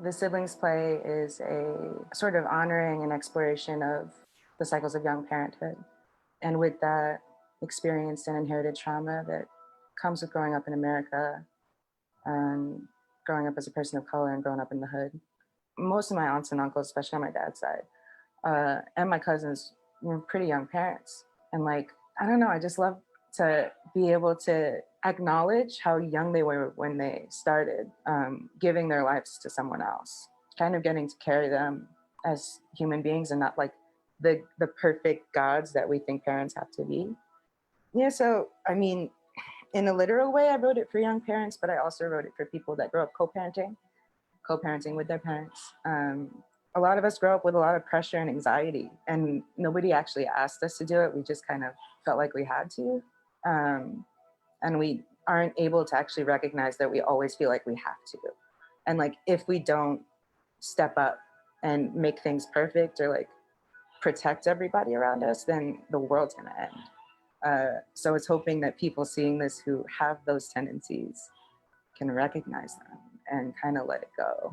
The siblings play is a sort of honoring and exploration of the cycles of young parenthood. And with that experienced and inherited trauma that comes with growing up in America and growing up as a person of color and growing up in the hood. Most of my aunts and uncles, especially on my dad's side, and my cousins were pretty young parents. And like, I don't know, I just love to be able to acknowledge how young they were when they started, giving their lives to someone else, kind of getting to carry them as human beings and not like the perfect gods that we think parents have to be. Yeah, so I mean, in a literal way, I wrote it for young parents, but I also wrote it for people that grow up co-parenting with their parents. A lot of us grow up with a lot of pressure and anxiety, and nobody actually asked us to do it. We just kind of felt like we had to. And we aren't able to actually recognize that we always feel like we have to. And like, if we don't step up and make things perfect or like protect everybody around us, then the world's gonna end. So it's hoping that people seeing this who have those tendencies can recognize them and kind of let it go.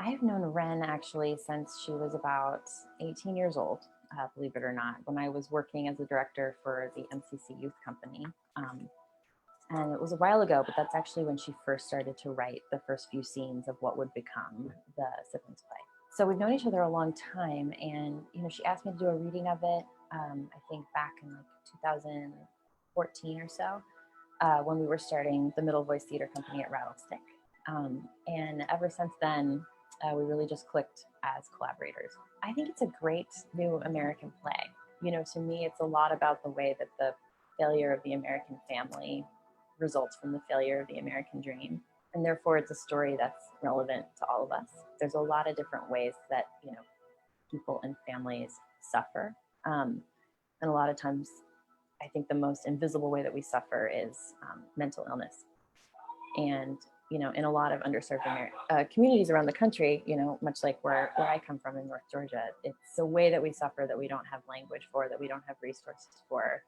I have known Ren actually since she was about 18 years old, believe it or not, when I was working as a director for the MCC Youth Company. And it was a while ago, but that's actually when she first started to write the first few scenes of what would become the siblings play. So we've known each other a long time, and she asked me to do a reading of it, I think back in like 2014 or so, when we were starting the Middle Voice Theater Company at Rattlestick. And ever since then, we really just clicked as collaborators. I think it's a great new American play. To me, it's a lot about the way that the failure of the American family results from the failure of the American dream. And therefore, it's a story that's relevant to all of us. There's a lot of different ways that, people and families suffer. And a lot of times, I think the most invisible way that we suffer is mental illness. And, in a lot of underserved communities around the country, much like where I come from in North Georgia, it's a way that we suffer that we don't have language for, that we don't have resources for.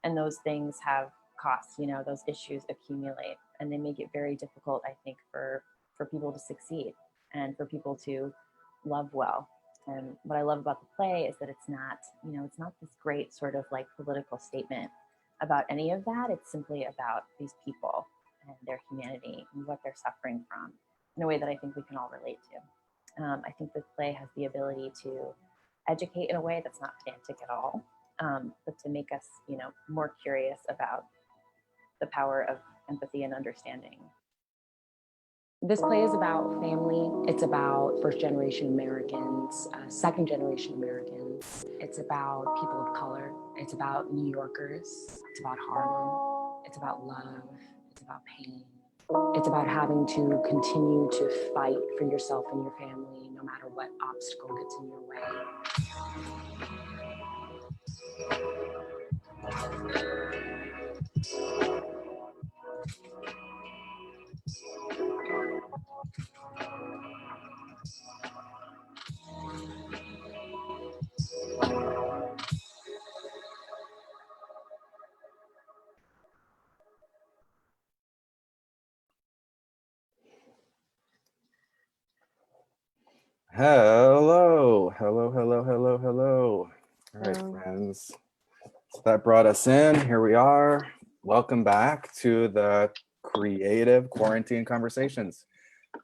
And those things have costs, those issues accumulate, and they make it very difficult, I think, for people to succeed and for people to love well. And what I love about the play is that it's not this great sort of like political statement about any of that. It's simply about these people and their humanity and what they're suffering from in a way that I think we can all relate to. I think the play has the ability to educate in a way that's not pedantic at all, but to make us, more curious about the power of empathy and understanding. This play is about family. It's about first-generation Americans, second-generation Americans. It's about people of color. It's about New Yorkers. It's about Harlem. It's about love. It's about pain. It's about having to continue to fight for yourself and your family, no matter what obstacle gets in your way. Hello. All right, friends. So that brought us in. Here we are. Welcome back to the Creative Quarantine Conversations.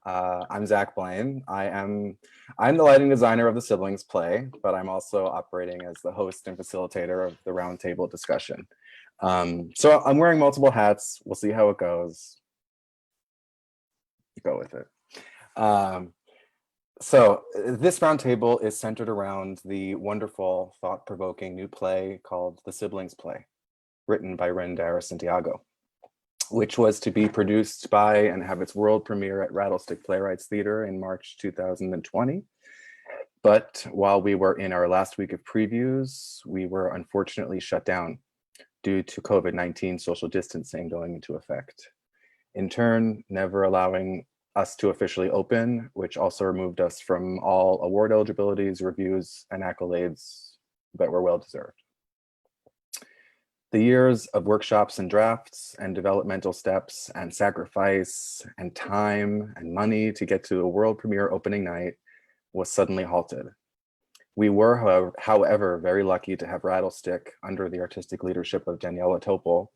I'm Zach Blane. I'm the lighting designer of the siblings play, but I'm also operating as the host and facilitator of the Roundtable discussion. So I'm wearing multiple hats. We'll see how it goes. Go with it. So this roundtable is centered around the wonderful, thought-provoking new play called The Siblings Play, written by Ren Dara Santiago, which was to be produced by and have its world premiere at Rattlestick Playwrights Theater in March 2020. But while we were in our last week of previews, we were unfortunately shut down due to COVID-19 social distancing going into effect. In turn, never allowing us to officially open, which also removed us from all award eligibilities, reviews, and accolades that were well-deserved. The years of workshops and drafts and developmental steps and sacrifice and time and money to get to a world premiere opening night was suddenly halted. We were, however, very lucky to have Rattlestick under the artistic leadership of Daniela Topol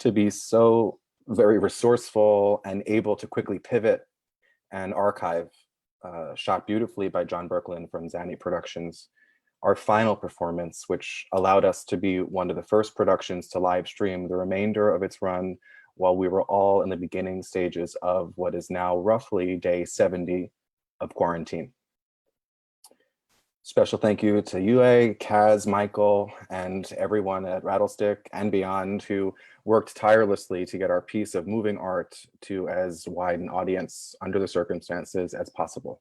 to be so very resourceful and able to quickly pivot and archive, shot beautifully by John Berklin from Zanny Productions, our final performance, which allowed us to be one of the first productions to live stream the remainder of its run while we were all in the beginning stages of what is now roughly day 70 of quarantine. Special thank you to Yue, Kaz, Michael, and everyone at Rattlestick and beyond who worked tirelessly to get our piece of moving art to as wide an audience under the circumstances as possible.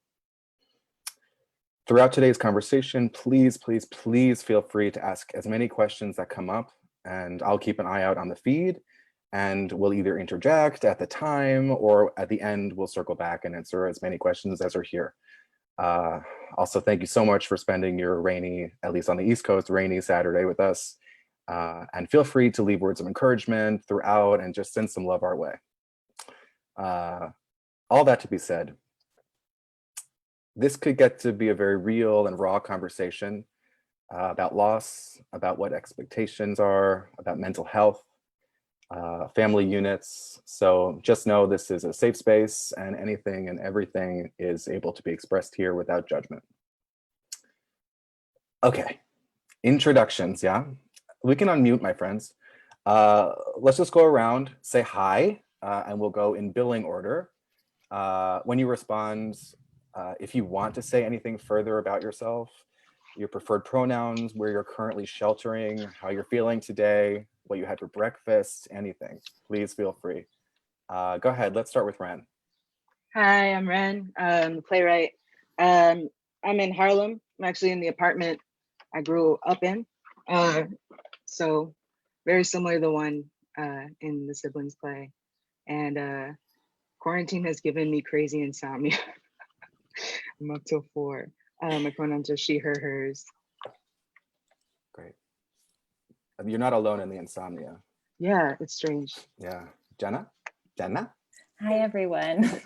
Throughout today's conversation, please, please, please feel free to ask as many questions that come up, and I'll keep an eye out on the feed, and we'll either interject at the time or at the end, we'll circle back and answer as many questions as are here. Also, thank you so much for spending your rainy, at least on the East Coast, rainy Saturday with us. And feel free to leave words of encouragement throughout and just send some love our way. All that to be said, this could get to be a very real and raw conversation about loss, about what expectations are, about mental health, family units. So just know this is a safe space and anything and everything is able to be expressed here without judgment. Okay, introductions, yeah? We can unmute, my friends. Let's just go around, say hi, and we'll go in billing order. When you respond, if you want to say anything further about yourself, your preferred pronouns, where you're currently sheltering, how you're feeling today, what you had for breakfast, anything, please feel free. Go ahead, let's start with Ren. Hi, I'm Ren, the playwright. I'm in Harlem. I'm actually in the apartment I grew up in. So very similar to the one in the siblings play. And quarantine has given me crazy insomnia. I'm up till 4. My pronouns are she, her, hers. Great. You're not alone in the insomnia. Yeah, it's strange. Yeah. Jenna? Jenna? Hi, everyone.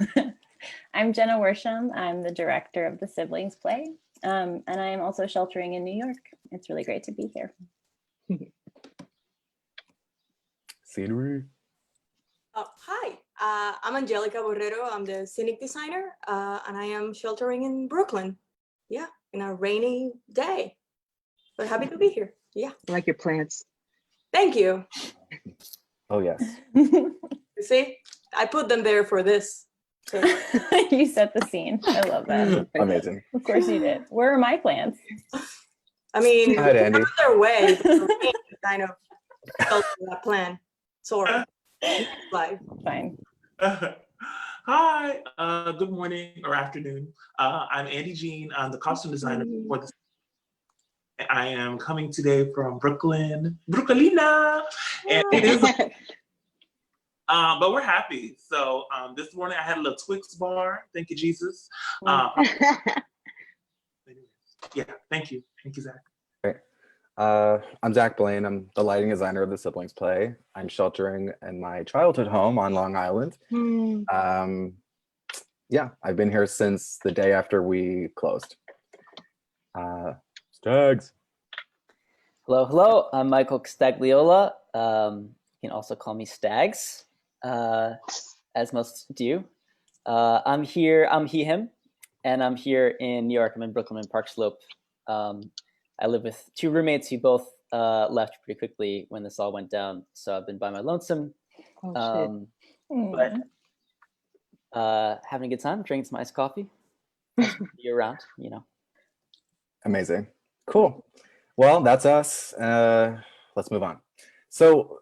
I'm Jenna Worsham. I'm the director of the siblings play. And I am also sheltering in New York. It's really great to be here. Scenery? Hi, I'm Angelica Borrero. I'm the scenic designer, and I am sheltering in Brooklyn. Yeah, in a rainy day, but happy to be here. Yeah. I like your plants. Thank you. Oh, yes. You see, I put them there for this. So. You set the scene. I love that. Amazing. Of course you did. Where are my plants? I mean, Go ahead, Andy. they're on their way, but the rain kind of fell to that plan. Sorry. Life. Fine. Hi, good morning or afternoon. I'm Andy Jean. I'm the costume designer for this. I am coming today from Brooklyn, Brooklina, and it is. But we're happy. So this morning I had a little Twix bar. Thank you, Jesus. Yeah, thank you, Zach. Great. I'm Zach Blaine. I'm the lighting designer of the siblings play. I'm sheltering in my childhood home on Long Island. Yeah, I've been here since the day after we closed. Stags. Hello, hello. I'm Michael Costagliola. You can also call me Stags, as most do. I'm here, I'm he, him, and I'm here in New York. I'm in Brooklyn and Park Slope. I live with 2 roommates who both left pretty quickly when this all went down. So I've been by my lonesome. But having a good time, drinking some iced coffee. Year round, you know. Amazing. Cool. Well, that's us. Let's move on. So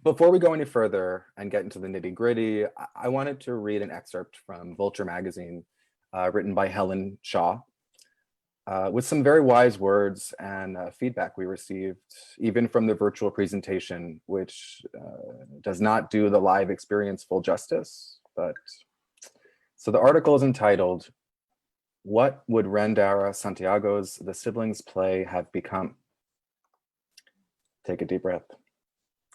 before we go any further and get into the nitty gritty, I wanted to read an excerpt from Vulture magazine written by Helen Shaw with some very wise words and feedback we received even from the virtual presentation, which does not do the live experience full justice. But so the article is entitled, "What Would Ren Dara Santiago's The Siblings Play Have Become?" Take a deep breath.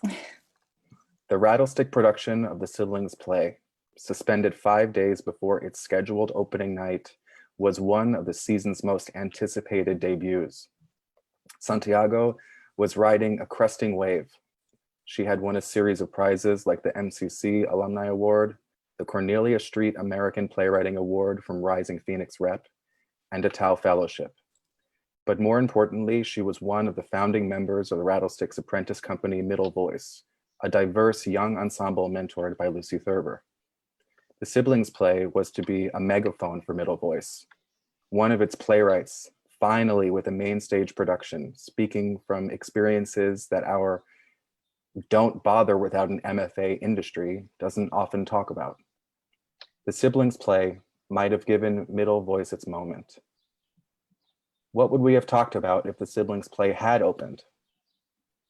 The Rattlestick production of the Siblings play, suspended 5 days before its scheduled opening night, was one of the season's most anticipated debuts. Santiago was riding a cresting wave. She had won a series of prizes like the MCC Alumni Award, the Cornelia Street American Playwriting Award from Rising Phoenix Rep, and a Tau Fellowship. But more importantly, she was one of the founding members of the Rattlestick's apprentice company, Middle Voice, a diverse young ensemble mentored by Lucy Thurber. The Siblings play was to be a megaphone for Middle Voice, one of its playwrights, finally with a main stage production, speaking from experiences that our don't bother without an MFA industry doesn't often talk about. The Siblings play might have given Middle Voice its moment. What would we have talked about if the Siblings play had opened?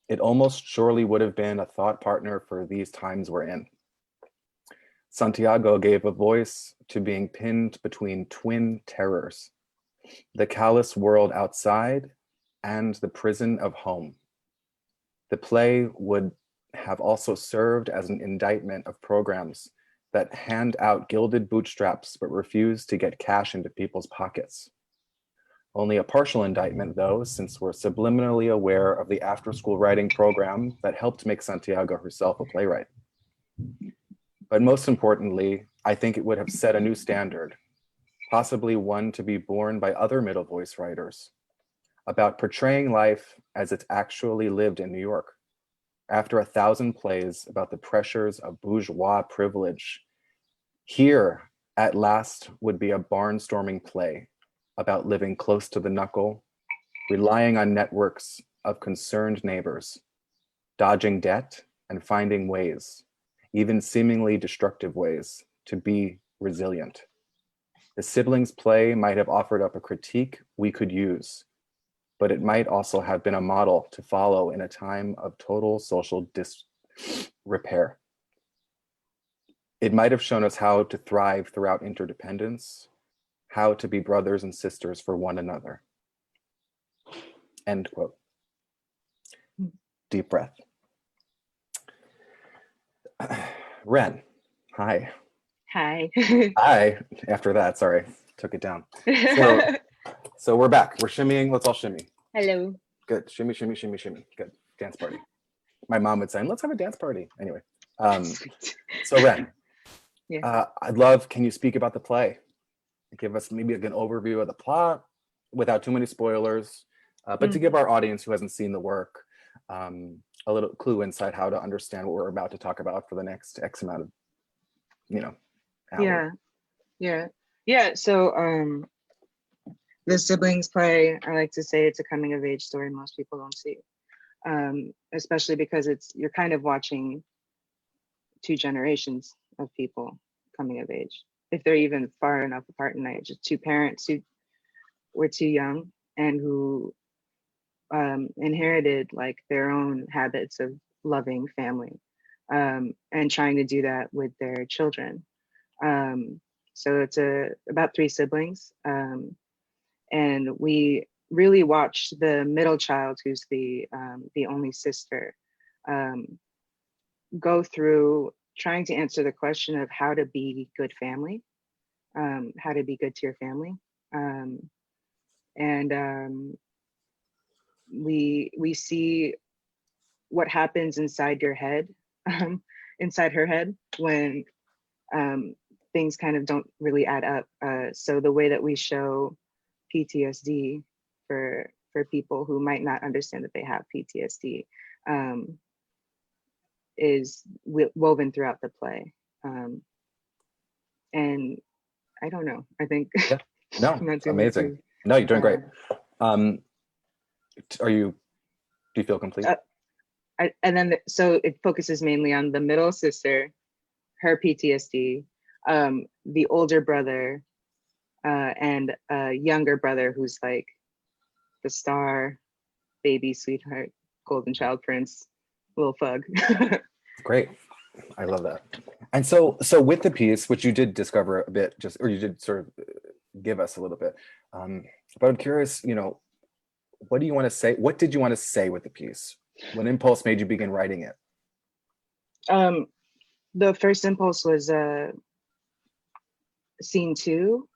It almost surely would have been a thought partner for these times we're in. Santiago gave a voice to being pinned between twin terrors, the callous world outside and the prison of home. The play would have also served as an indictment of programs that hand out gilded bootstraps but refuse to get cash into people's pockets. Only a partial indictment though, since we're subliminally aware of the after-school writing program that helped make Santiago herself a playwright. But most importantly, I think it would have set a new standard, possibly one to be borne by other Middle Voice writers, about portraying life as it's actually lived in New York. After 1,000 plays about the pressures of bourgeois privilege, here at last would be a barnstorming play about living close to the knuckle, relying on networks of concerned neighbors, dodging debt and finding ways, even seemingly destructive ways, to be resilient. The Siblings play might have offered up a critique we could use, but it might also have been a model to follow in a time of total social disrepair. It might have shown us how to thrive throughout interdependence, how to be brothers and sisters for one another. End quote. Deep breath. Ren, hi. Hi. Hi, after that, sorry, took it down. So we're back, we're shimmying, let's all shimmy. Hello. Good, shimmy, shimmy, shimmy, shimmy, good, dance party. My mom would say, let's have a dance party. Anyway, so Ren, Yeah. I'd love, can you speak about the play? Give us maybe an overview of the plot without too many spoilers, but to give our audience who hasn't seen the work a little clue inside how to understand what we're about to talk about for the next X amount of, hour. Yeah. So the Siblings play, I like to say it's a coming of age story most people don't see, especially because you're kind of watching two generations of people coming of age, if they're even far enough apart in age. Two parents who were too young and who inherited like their own habits of loving family and trying to do that with their children. So it's about three siblings, and we really watched the middle child, who's the only sister, go through trying to answer the question of how to be good family, how to be good to your family, and we see what happens inside your head, inside her head, when things kind of don't really add up. So the way that we show PTSD for people who might not understand that they have PTSD is woven throughout the play. And I don't know, I think Yeah. No, amazing. No, you're doing great. Do you feel complete? So it focuses mainly on the middle sister, her PTSD, the older brother, and a younger brother who's like the star, baby, sweetheart, golden child prince, little fug. Great, I love that. And so with the piece, which you did discover a bit, or you did sort of give us a little bit, but I'm curious, what do you want to say? What did you want to say with the piece? What impulse made you begin writing it? The first impulse was scene 2.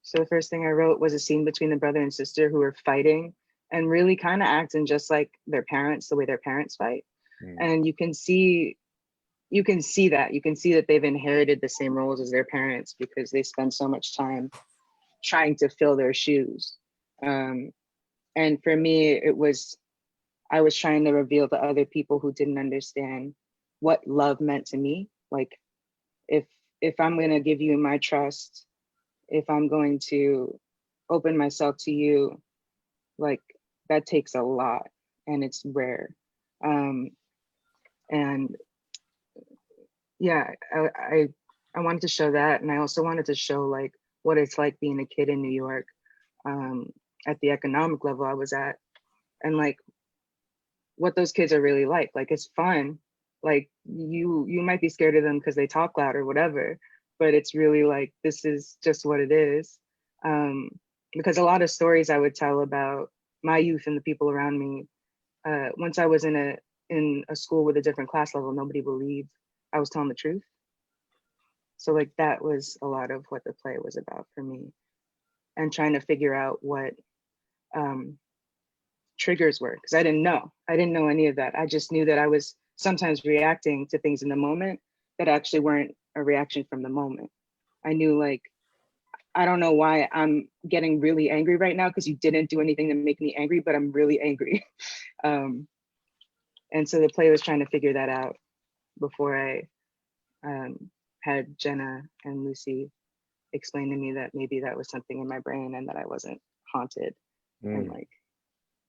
So the first thing I wrote was a scene between the brother and sister who were fighting and really kind of acting just like their parents, the way their parents fight. And you can see that they've inherited the same roles as their parents because they spend so much time trying to fill their shoes. And for me, I was trying to reveal to other people who didn't understand what love meant to me. Like, if I'm going to give you my trust, if I'm going to open myself to you, like, that takes a lot and it's rare. And yeah, I wanted to show that. And I also wanted to show like what it's like being a kid in New York at the economic level I was at, and like what those kids are really like. Like, it's fun. Like, you might be scared of them because they talk loud or whatever, but it's really like, this is just what it is. Because a lot of stories I would tell about my youth and the people around me, once I was in a school with a different class level, nobody believed I was telling the truth. So like, that was a lot of what the play was about for me, and trying to figure out what triggers were, because I didn't know any of that. I just knew that I was sometimes reacting to things in the moment that actually weren't a reaction from the moment. I knew, like, I don't know why I'm getting really angry right now because you didn't do anything to make me angry, but I'm really angry. And so the play was trying to figure that out before I had Jenna and Lucy explain to me that maybe that was something in my brain and that I wasn't haunted and like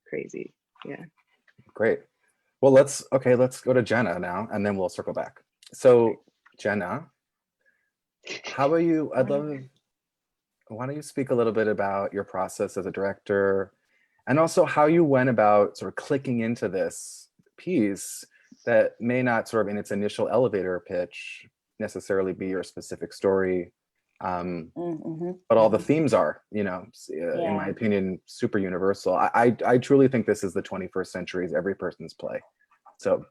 crazy. Yeah. Great. Well, let's go to Jenna now, and then we'll circle back. So Jenna, how about you? Why don't you speak a little bit about your process as a director, and also how you went about sort of clicking into this piece that may not sort of in its initial elevator pitch necessarily be your specific story, but all the themes are, in my opinion, super universal. I truly think this is the 21st century's every person's play. So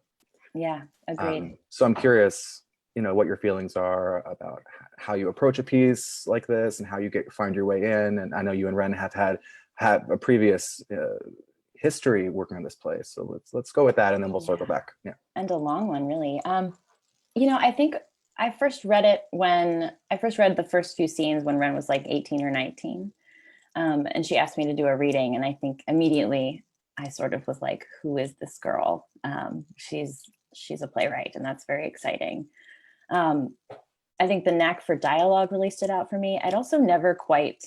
yeah, agreed. So I'm curious, what your feelings are about how you approach a piece like this and how you find your way in. And I know you and Ren have had a previous history working on this play. So let's go with that, and then we'll circle back. Yeah. And a long one, really. I think I first read the first few scenes when Ren was like 18 or 19. And she asked me to do a reading. And I think immediately I sort of was like, who is this girl? She's a playwright, and that's very exciting. I think the knack for dialogue really stood out for me. I'd never quite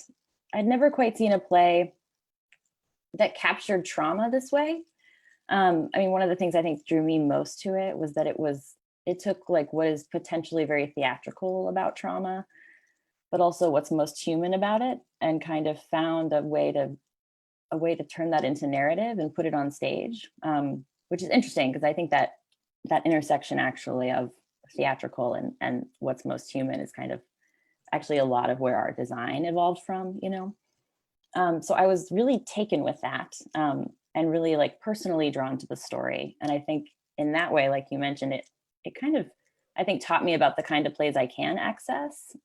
seen a play that captured trauma this way. One of the things I think drew me most to it was that it took like what is potentially very theatrical about trauma, but also what's most human about it, and kind of found a way to turn that into narrative and put it on stage, which is interesting because I think that intersection actually of theatrical and what's most human is kind of actually a lot of where our design evolved from, So I was really taken with that, and really like personally drawn to the story. And I think in that way, like you mentioned, it kind of, I think, taught me about the kind of plays I can access,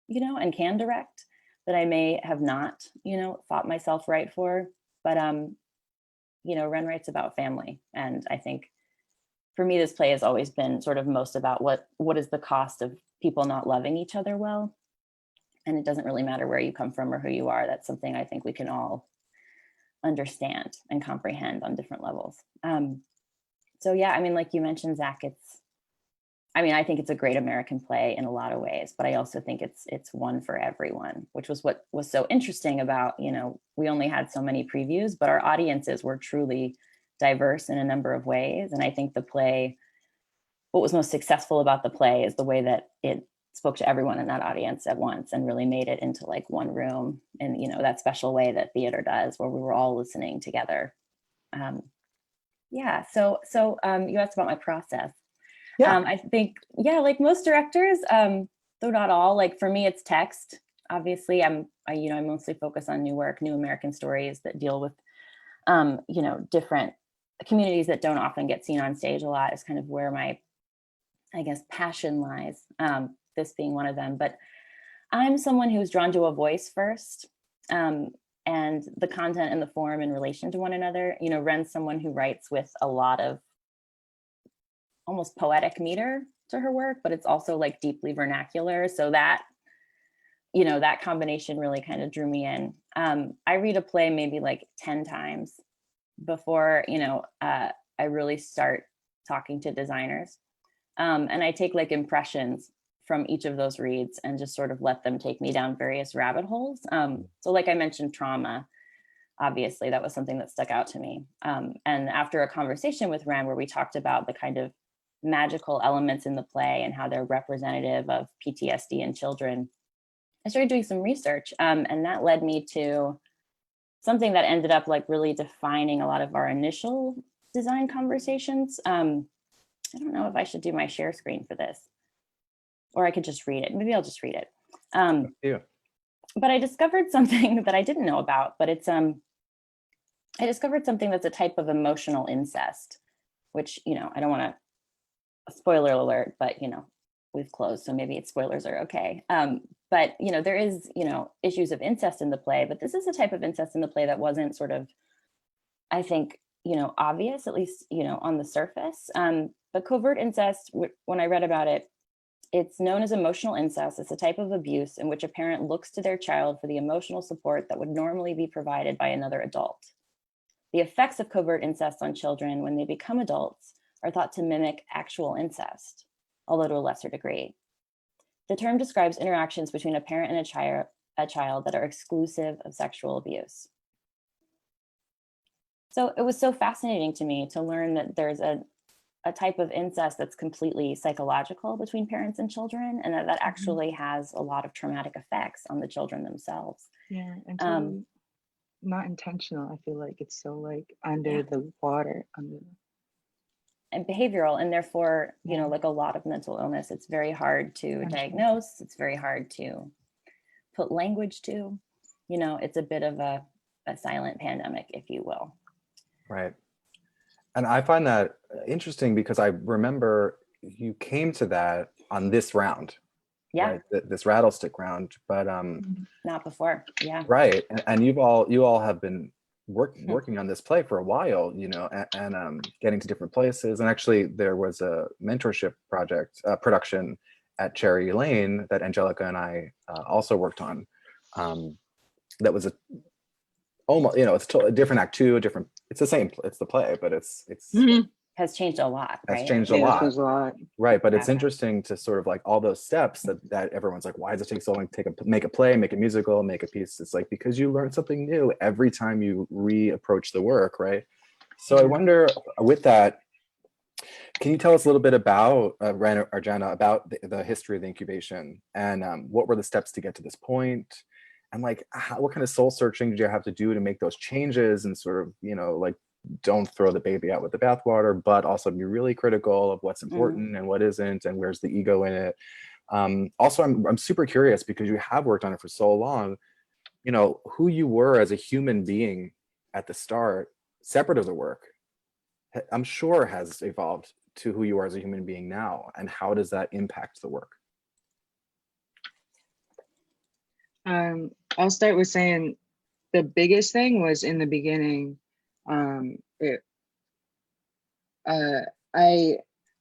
and can direct, that I may have not, thought myself right for. But, Ren writes about family. And I think for me, this play has always been sort of most about what is the cost of people not loving each other well. And it doesn't really matter where you come from or who you are. That's something I think we can all understand and comprehend on different levels. So yeah, like you mentioned, Zach, I think it's a great American play in a lot of ways, but I also think it's one for everyone, which was what was so interesting about, we only had so many previews, but our audiences were truly diverse in a number of ways. And I think what was most successful about the play is the way that it spoke to everyone in that audience at once and really made it into like one room in, that special way that theater does, where we were all listening together. You asked about my process. Yeah. I think, like most directors, though not all, like for me, it's text. Obviously, I mostly focus on new American stories that deal with, different communities that don't often get seen on stage a lot, is kind of where my I guess, passion lies, this being one of them. But I'm someone who's drawn to a voice first, and the content and the form in relation to one another. You know, Ren's someone who writes with a lot of almost poetic meter to her work, but it's also like deeply vernacular. So that, you know, that combination really kind of drew me in. I read a play maybe like 10 times before, you know, I really start talking to designers. And I take like impressions from each of those reads and just sort of let them take me down various rabbit holes. So like I mentioned, trauma, obviously that was something that stuck out to me. And after a conversation with Ren where we talked about the kind of magical elements in the play and how they're representative of PTSD in children, I started doing some research, and that led me to something that ended up like really defining a lot of our initial design conversations. I don't know if I should do my share screen for this, or I could just read it. Maybe I'll just read it. Yeah. But I discovered something that I didn't know about, but it's, I discovered something that's a type of emotional incest, which, you know, I don't want to, spoiler alert, but, you know, we've closed, so maybe it's spoilers are okay. But, you know, there is, you know, issues of incest in the play, but this is a type of incest in the play that wasn't sort of, I think, you know, obvious, at least, you know, on the surface. But covert incest, when I read about it, it's known as emotional incest. It's a type of abuse in which a parent looks to their child for the emotional support that would normally be provided by another adult. The effects of covert incest on children when they become adults are thought to mimic actual incest, although to a lesser degree. The term describes interactions between a parent and a child that are exclusive of sexual abuse. So it was so fascinating to me to learn that there's a type of incest that's completely psychological between parents and children, and that actually has a lot of traumatic effects on the children themselves. Yeah, and so not intentional. I feel like it's so like under the water, and behavioral, and therefore, you know, like a lot of mental illness, it's very hard to diagnose. It's very hard to put language to, you know, it's a bit of a silent pandemic, if you will. Right. And I find that interesting because I remember you came to that on this round. Yeah. Right? This Rattlestick round, but not before. Yeah. Right. And you all have been working on this play for a while, you know, and getting to different places. And actually there was a mentorship project production at Cherry Lane that Angelica and I also worked on. That was almost, you know, it's a different act two, it's the same, it's the play, but it's has changed a lot, right? Has changed a lot. Right, but it's interesting to sort of like all those steps that everyone's like, why does it take so long to make a play, make a musical, make a piece? It's like, because you learn something new every time you reapproach the work, right? So I wonder, with that, can you tell us a little bit about, Ren or Jenna, about the history of the incubation, and what were the steps to get to this point? And like, what kind of soul searching did you have to do to make those changes, and sort of, you know, like, don't throw the baby out with the bathwater, but also be really critical of what's important and what isn't, and where's the ego in it. Also, I'm super curious, because you have worked on it for so long, you know, who you were as a human being at the start, separate of the work, I'm sure has evolved to who you are as a human being now, and how does that impact the work? I'll start with saying the biggest thing was in the beginning. I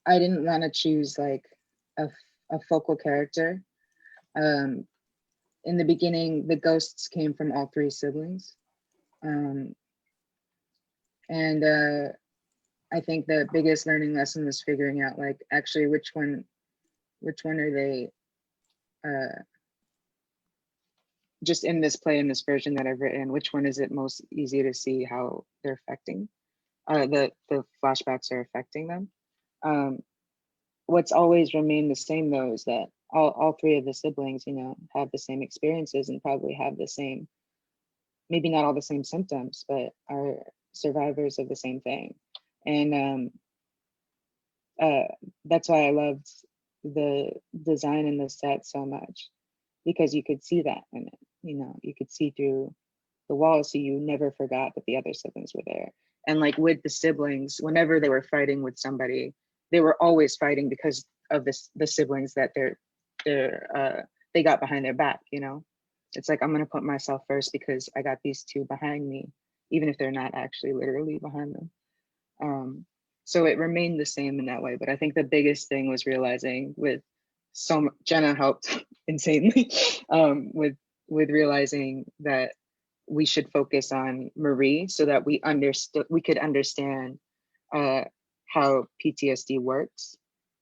didn't want to choose like a focal character. In the beginning, the ghosts came from all three siblings, and I think the biggest learning lesson was figuring out like actually which one are they. Just in this play, in this version that I've written, which one is it most easy to see how they're affecting, the flashbacks are affecting them. What's always remained the same though is that all three of the siblings, you know, have the same experiences and probably have the same, maybe not all the same symptoms, but are survivors of the same thing. And that's why I loved the design in the set so much, because you could see that in it. You know, you could see through the walls, so you never forgot that the other siblings were there. And like with the siblings, whenever they were fighting with somebody, they were always fighting because of the siblings that they got behind their back, you know? It's like, I'm gonna put myself first because I got these two behind me, even if they're not actually literally behind them. So it remained the same in that way. But I think the biggest thing was realizing Jenna helped insanely with realizing that we should focus on Marie so that we could understand how PTSD works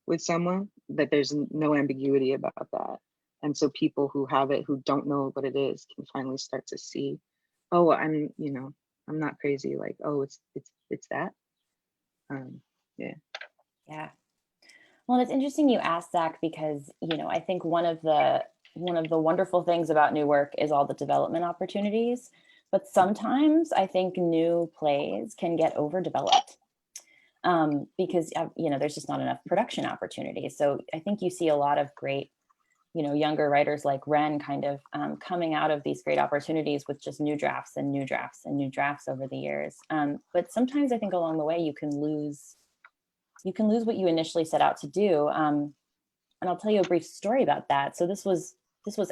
with someone, that there's no ambiguity about that. And so people who have it, who don't know what it is, can finally start to see, oh, I'm not crazy. Like, oh, it's that. Yeah. Yeah. Well, it's interesting you asked, Zach, because, you know, I think one of the wonderful things about new work is all the development opportunities. But sometimes I think new plays can get overdeveloped because, you know, there's just not enough production opportunities. So I think you see a lot of great, you know, younger writers like Ren kind of coming out of these great opportunities with just new drafts and new drafts and new drafts over the years. But sometimes I think along the way you can lose what you initially set out to do. And I'll tell you a brief story about that. So this was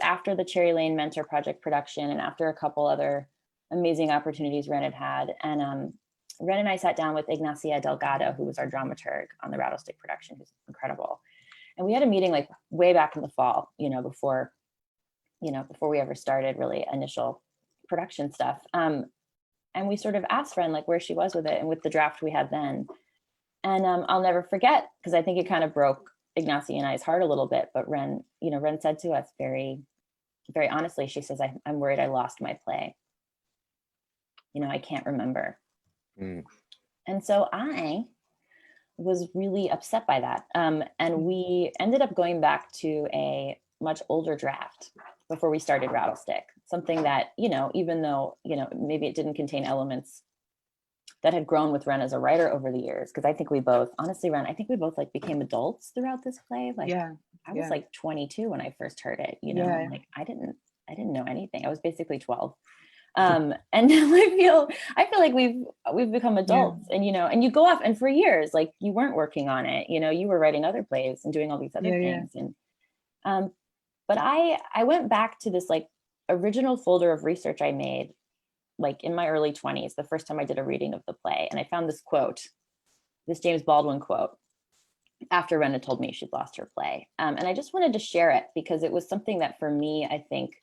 after the Cherry Lane Mentor Project production and after a couple other amazing opportunities Ren had. And Ren and I sat down with Ignacia Delgado, who was our dramaturg on the Rattlestick production, who's incredible. And we had a meeting like way back in the fall, you know, before we ever started really initial production stuff. And we sort of asked Ren like where she was with it and with the draft we had then. And I'll never forget, because I think it kind of broke Ignacia and I's heart a little bit, but Ren said to us very, very honestly, she says, I'm worried I lost my play. You know, I can't remember. Mm. And so I was really upset by that. And we ended up going back to a much older draft before we started Rattlestick, something that, you know, even though, you know, maybe it didn't contain elements that had grown with Ren as a writer over the years. Because I think we both, honestly, Ren, I think we both like became adults throughout this play. Like, yeah, I was like 22 when I first heard it, you know, like I didn't know anything. I was basically 12. And now I feel like we've become adults, and, you know, and you go off and for years, like you weren't working on it, you know, you were writing other plays and doing all these other things. And, but I went back to this like original folder of research I made like in my early 20s, the first time I did a reading of the play. And I found this quote, this James Baldwin quote, after Ren had told me she'd lost her play. And I just wanted to share it because it was something that for me, I think,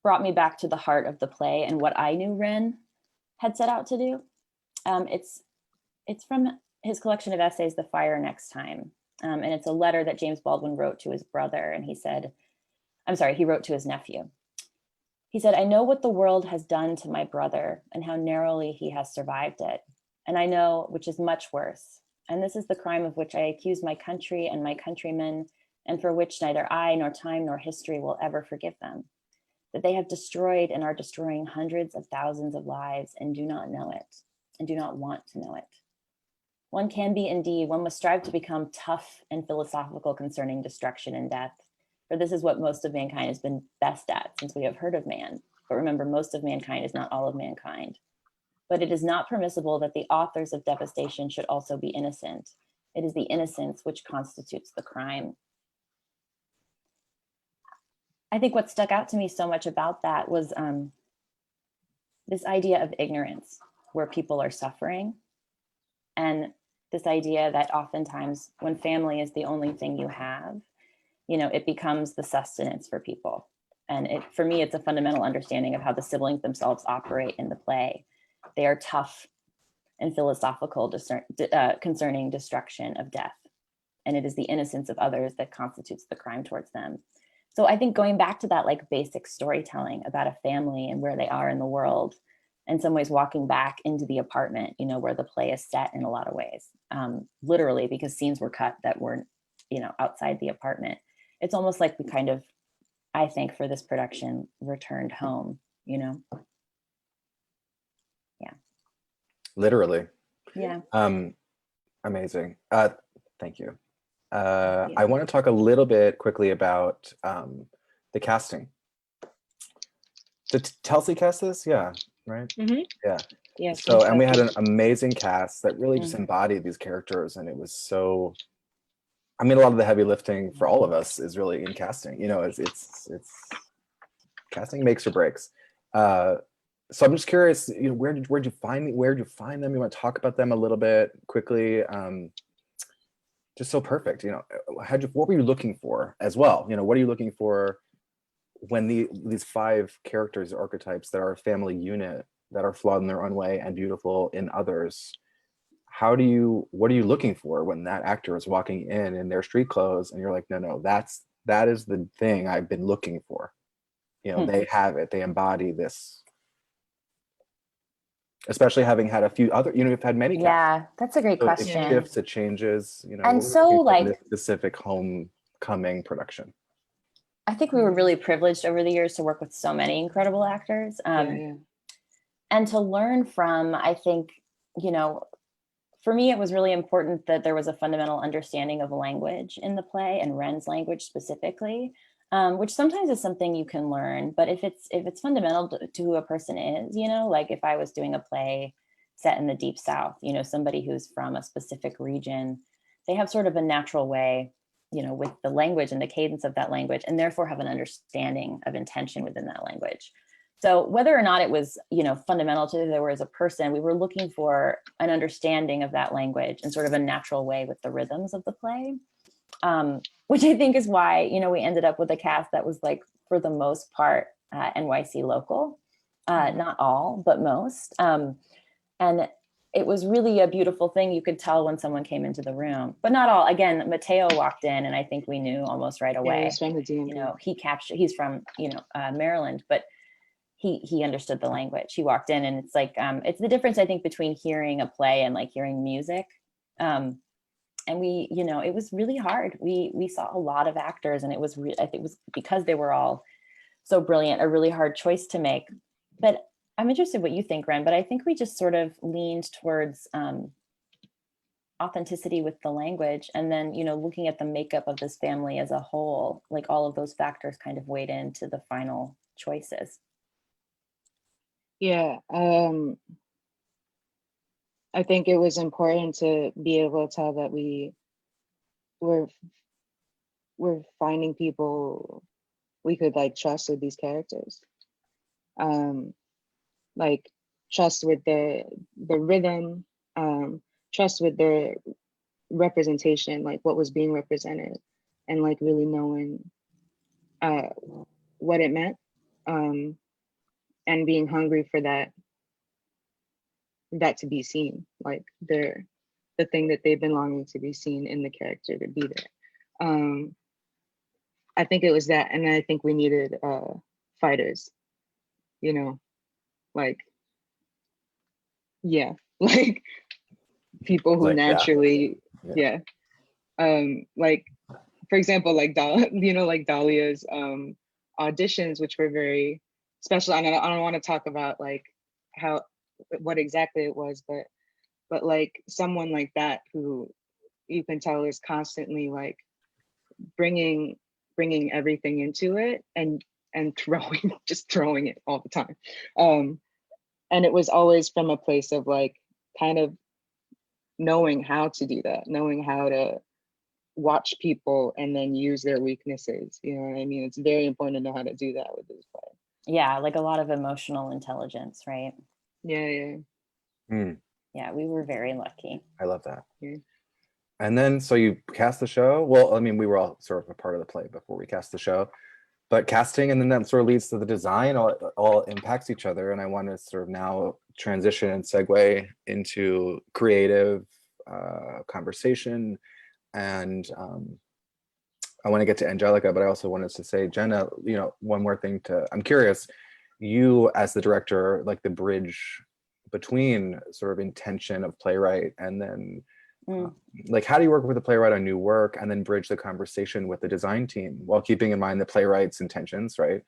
brought me back to the heart of the play and what I knew Ren had set out to do. It's from his collection of essays, The Fire Next Time. And it's a letter that James Baldwin wrote to his brother. And he wrote to his nephew. He said, I know what the world has done to my brother and how narrowly he has survived it. And I know, which is much worse. And this is the crime of which I accuse my country and my countrymen, and for which neither I nor time nor history will ever forgive them. That they have destroyed and are destroying hundreds of thousands of lives and do not know it and do not want to know it. One can be indeed, one must strive to become tough and philosophical concerning destruction and death. For this is what most of mankind has been best at since we have heard of man. But remember, most of mankind is not all of mankind. But it is not permissible that the authors of devastation should also be innocent. It is the innocence which constitutes the crime. I think what stuck out to me so much about that was this idea of ignorance, where people are suffering. And this idea that oftentimes when family is the only thing you have, you know, it becomes the sustenance for people. And for me, it's a fundamental understanding of how the siblings themselves operate in the play. They are tough and philosophical concerning destruction of death. And it is the innocence of others that constitutes the crime towards them. So I think going back to that like basic storytelling about a family and where they are in the world, in some ways walking back into the apartment, you know, where the play is set in a lot of ways, literally, because scenes were cut that weren't, you know, outside the apartment. It's almost like we kind of, I think for this production, returned home, you know? Yeah. Literally. Yeah. Amazing. Thank you. I want to talk a little bit quickly about the casting. Did Telsey cast this? Yeah, right? Mm-hmm. Yeah. Yeah. So, and we had fantastic. an amazing cast that really just embodied these characters, and it was so. I mean, a lot of the heavy lifting for all of us is really in casting. You know, it's casting makes or breaks. So I'm just curious, you know, where'd you find them? You want to talk about them a little bit quickly? Just so perfect, you know. What were you looking for as well? You know, what are you looking for when these 5 characters, archetypes that are a family unit, that are flawed in their own way and beautiful in others? What are you looking for when that actor is walking in their street clothes and you're like, no, that is the thing I've been looking for. You know, they have it, they embody this. Especially having had a few other, you know, you've had many casts. Yeah, that's a great So question. it shifts, it changes, you know. And what were you so, looking for in like, this specific homecoming production. I think we were really privileged over the years to work with so many incredible actors. And to learn from, I think, you know, for me, it was really important that there was a fundamental understanding of language in the play, and Ren's language specifically, which sometimes is something you can learn. But if it's fundamental to who a person is, you know, like if I was doing a play set in the Deep South, you know, somebody who's from a specific region, they have sort of a natural way, you know, with the language and the cadence of that language, and therefore have an understanding of intention within that language. So whether or not it was, you know, fundamental to who they were as a person, we were looking for an understanding of that language in sort of a natural way with the rhythms of the play, which I think is why, you know, we ended up with a cast that was, like, for the most part, NYC local, not all, but most. And it was really a beautiful thing. You could tell when someone came into the room, but not all. Again, Mateo walked in, and I think we knew almost right away. Yeah, he's from the DMV. You know, he's from, you know, Maryland, but he understood the language. He walked in, and it's like, it's the difference, I think, between hearing a play and like hearing music. And we, you know, it was really hard. We saw a lot of actors, and I think it was because they were all so brilliant, a really hard choice to make. But I'm interested what you think, Ren, but I think we just sort of leaned towards authenticity with the language. And then, you know, looking at the makeup of this family as a whole, like all of those factors kind of weighed into the final choices. Yeah, I think it was important to be able to tell that we're finding people we could, like, trust with these characters. Like, trust with the rhythm, trust with their representation, like what was being represented, and like really knowing what it meant, and being hungry for that to be seen, like the thing that they've been longing to be seen in the character, to be there. I think it was that, and I think we needed fighters, you know, like, yeah, like people who Like, naturally, yeah. Like, for example, like you know, like Dahlia's auditions, which were very special. And I don't want to talk about like what exactly it was, but like someone like that who you can tell is constantly like bringing everything into it, and throwing it all the time. And it was always from a place of like kind of knowing how to do that, knowing how to watch people and then use their weaknesses. You know what I mean? It's very important to know how to do that with this play. Yeah, like a lot of emotional intelligence, right? Yeah. Yeah, we were very lucky. I love that. Yeah. And then, so you cast the show. Well, I mean, we were all sort of a part of the play before we cast the show, but casting, and then that sort of leads to the design, all impacts each other. And I want to sort of now transition and segue into creative conversation. And I want to get to Angelica, but I also wanted to say, Jenna, you know, one more thing I'm curious, you as the director, like the bridge between sort of intention of Playwright and then like, how do you work with the Playwright on new work and then bridge the conversation with the design team while keeping in mind the Playwright's intentions, right?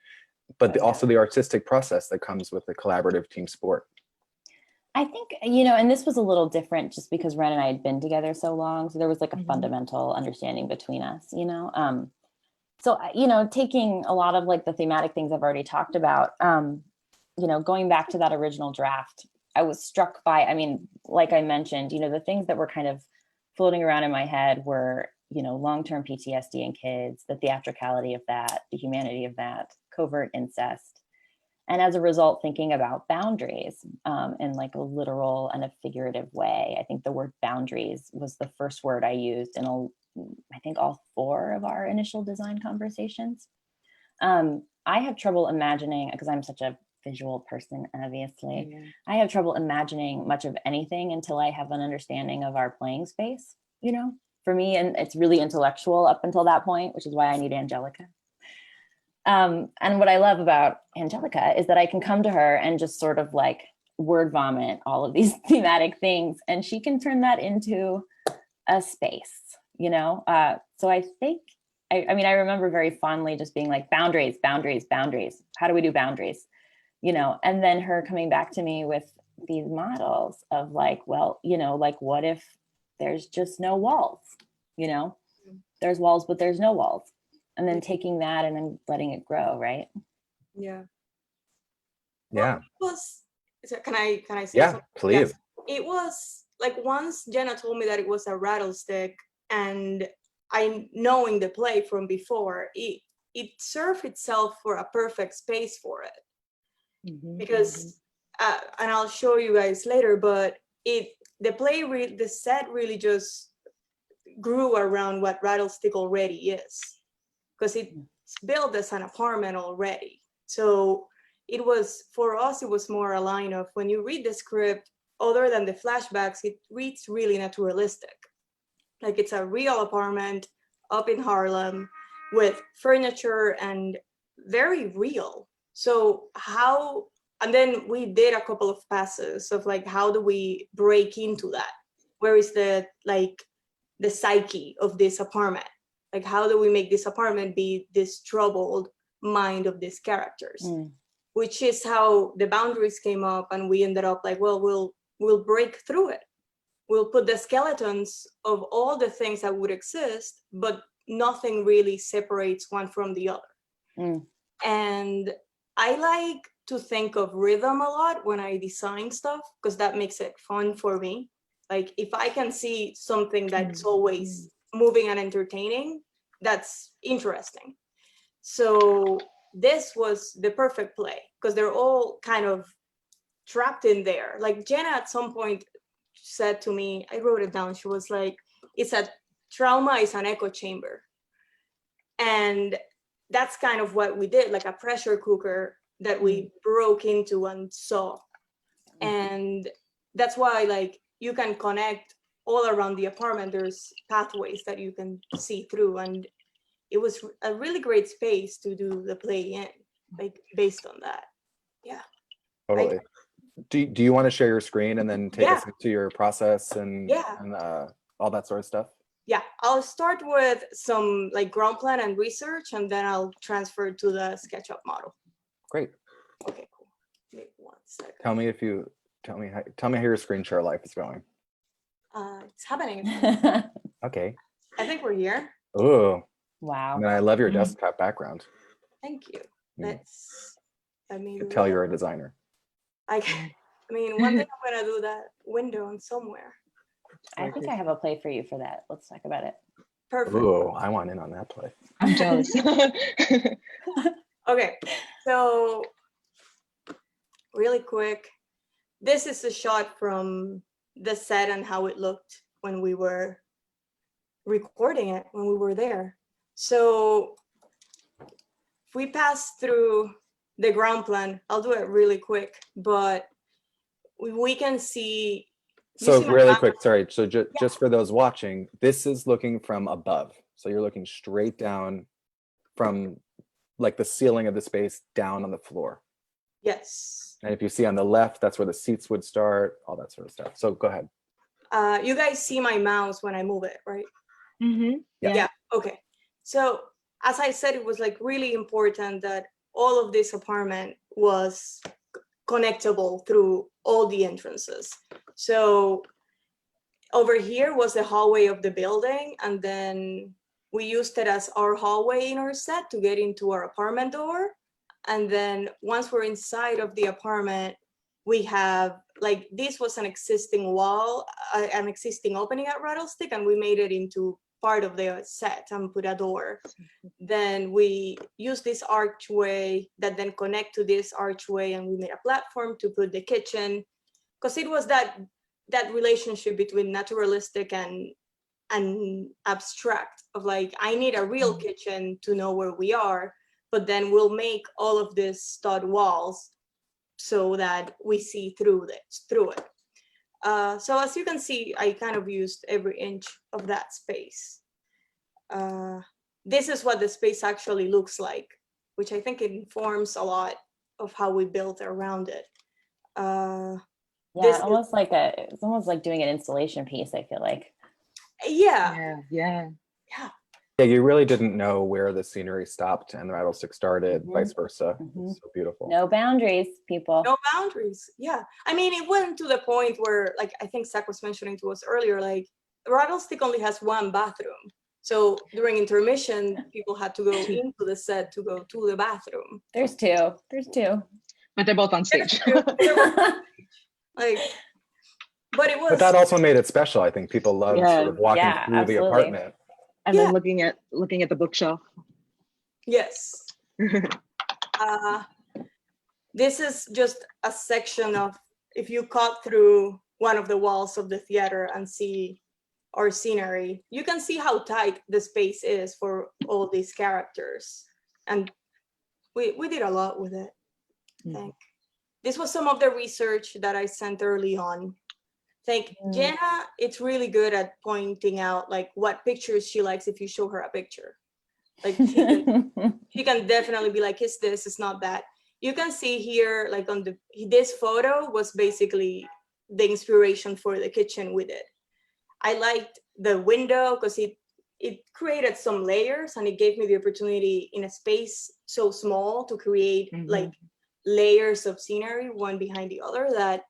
But also the artistic process that comes with the collaborative team sport. I think, you know, and this was a little different just because Ren and I had been together so long. So there was like a fundamental understanding between us, you know? So, you know, taking a lot of like the thematic things I've already talked about, you know, going back to that original draft, I was struck by, I mean, like I mentioned, you know, the things that were kind of floating around in my head were, you know, long-term PTSD in kids, the theatricality of that, the humanity of that, covert incest. And as a result, thinking about boundaries in like a literal and a figurative way. I think the word boundaries was the first word I used in I think all 4 of our initial design conversations. I have trouble imagining, because I'm such a visual person, obviously, I have trouble imagining much of anything until I have an understanding of our playing space, you know, for me. And it's really intellectual up until that point, which is why I need Angelica. And what I love about Angelica is that I can come to her and just sort of like word vomit all of these thematic things, and she can turn that into a space, you know? So I think, I mean, I remember very fondly just being like, boundaries, boundaries, boundaries. How do we do boundaries? You know, and then her coming back to me with these models of like, well, you know, like, what if there's just no walls? You know, there's walls, but there's no walls. And then taking that and then letting it grow, right? Yeah. Yeah. Can I say yeah, something? please. Yes. It was like, once Jenna told me that it was a rattlestick, and I knowing the play from before, it served itself for a perfect space for it. Because and I'll show you guys later, but the set really just grew around what Rattlestick already is, because it's built as an apartment already. So it was, for us, it was more a line of, when you read the script, other than the flashbacks, it reads really naturalistic. Like, it's a real apartment up in Harlem with furniture and very real. So and then we did a couple of passes of like, how do we break into that? Where is the psyche of this apartment? Like, how do we make this apartment be this troubled mind of these characters? Which is how the boundaries came up, and we ended up like, well, we'll break through it. We'll put the skeletons of all the things that would exist, but nothing really separates one from the other. And I like to think of rhythm a lot when I design stuff, because that makes it fun for me. Like, if I can see something that's always moving and entertaining, that's interesting. So this was the perfect play, because they're all kind of trapped in there. Like, Jenna at some point said to me, I wrote it down, she was like, trauma is an echo chamber. And that's kind of what we did, like a pressure cooker that we broke into and saw. And that's why, like, you can connect all around the apartment. There's pathways that you can see through, and it was a really great space to do the play in, like, based on that. Yeah. Totally. Do you want to share your screen and then take us into your process and all that sort of stuff? Yeah, I'll start with some like ground plan and research, and then I'll transfer to the SketchUp model. Great. Okay, cool. Wait 1 second. Tell me how your screen share life is going. It's happening. Okay. I think we're here. Oh. Wow. And I love your desktop background. Thank you. I can tell you're a designer. I mean, one day I'm gonna do that window on somewhere. I think I have a play for you for that. Let's talk about it. Perfect. Oh, I want in on that play. I'm jealous. Okay, so really quick, this is a shot from the set and how it looked when we were recording it, when we were there. So if we pass through the ground plan, I'll do it really quick, but we can see. So really quick, sorry. So just for those watching, this is looking from above. So you're looking straight down from like the ceiling of the space down on the floor. Yes. And if you see on the left, that's where the seats would start, all that sort of stuff. So go ahead. You guys see my mouse when I move it, right? Mm-hmm. Yeah. Okay. So as I said, it was like really important that all of this apartment was connectable through all the entrances. So over here was the hallway of the building, and then we used it as our hallway in our set to get into our apartment door. And then once we're inside of the apartment, we have, like, this was an existing wall, an existing opening at Rattlestick, and we made it into part of the set and put a door. Then we used this archway that then connect to this archway, and we made a platform to put the kitchen, because it was that relationship between naturalistic and abstract of like, I need a real kitchen to know where we are, but then we'll make all of these stud walls so that we see through it. So as you can see, I kind of used every inch of that space. This is what the space actually looks like, which I think informs a lot of how we built around it. Yeah, this it's almost like doing an installation piece, I feel like. Yeah. Yeah. Yeah, you really didn't know where the scenery stopped and the Rattlestick started, vice versa. It's so beautiful. No boundaries, people. No boundaries. Yeah. I mean, it went to the point where, like, I think Zach was mentioning to us earlier, like, Rattlestick only has one bathroom. So during intermission, people had to go into the set to go to the bathroom. There's two. But they're both on stage. Like, but it was. But that also made it special. I think people loved sort of walking through the apartment. And then looking at the bookshelf. Yes. This is just a section of, if you cut through one of the walls of the theater and see our scenery, you can see how tight the space is for all these characters. And we did a lot with it, I think. This was some of the research that I sent early on. Jenna, it's really good at pointing out like what pictures she likes if you show her a picture. Like she can definitely be like, it's this, it's not that. You can see here, like on this photo was basically the inspiration for the kitchen with it. I liked the window because it created some layers, and it gave me the opportunity in a space so small to create like layers of scenery, one behind the other, that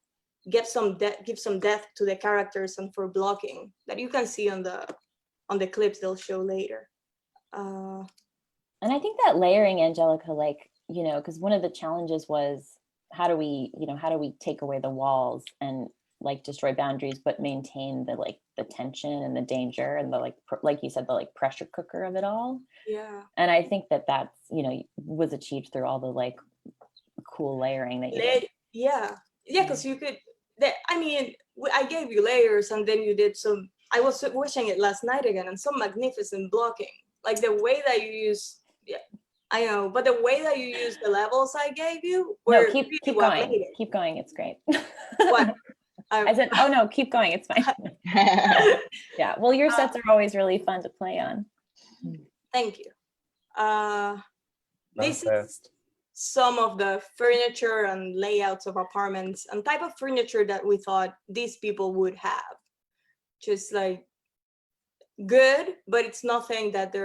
give some depth to the characters and for blocking that you can see on the clips they'll show later. And I think that layering, Angelica, like, you know, because one of the challenges was how do we take away the walls and like destroy boundaries, but maintain the tension and the danger and the like you said, the like pressure cooker of it all. Yeah. And I think that's, you know, was achieved through all the like cool layering that you did. Yeah, because you could. I mean, I gave you layers, and then you did some. I was watching it last night again, and some magnificent blocking. Like the way that you use. Yeah, I know, but the way that you use the levels I gave you. No, keep going. Keep going. It's great. What? I said, oh no, keep going. It's fine. Yeah. Well, your sets are always really fun to play on. Thank you. This is some of the furniture and layouts of apartments and type of furniture that we thought these people would have. Just like good, but it's nothing that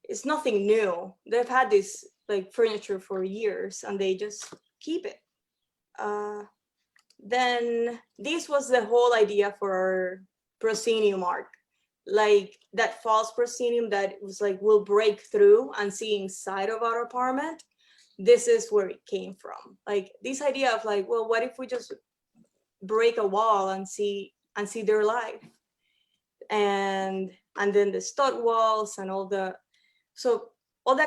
it's nothing new. They've had this like furniture for years and they just keep it. Then this was the whole idea for our Proscenium Arc. Like that false proscenium that was like, we'll break through and see inside of our apartment. This is where it came from. Like this idea of like, well, what if we just break a wall and see their life? And then the stud walls and all that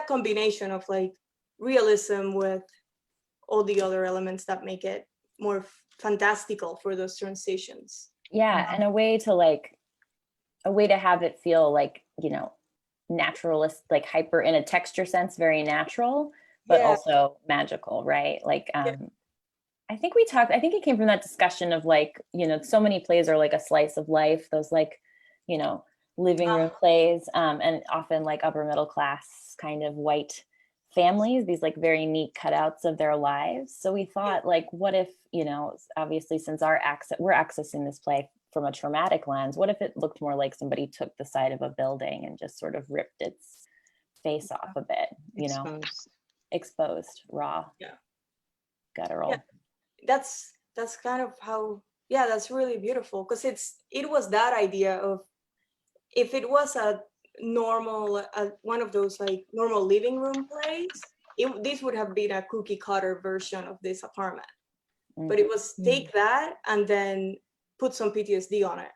combination of like realism with all the other elements that make it more fantastical for those transitions. Yeah, and a way to have it feel like, you know, naturalist, like hyper in a texture sense, very natural, but also magical, right? Like, I think it came from that discussion of like, you know, so many plays are like a slice of life, those like, you know, living room plays, and often like upper middle class kind of white families, these like very neat cutouts of their lives. So we thought like, what if, you know, obviously since we're accessing this play from a traumatic lens, what if it looked more like somebody took the side of a building and just sort of ripped its face off a bit, you know, exposed, raw, guttural. That's kind of how, that's really beautiful, because it was that idea of, if it was a normal one of those like normal living room plays, this would have been a cookie cutter version of this apartment. but it was take that and then put some PTSD on it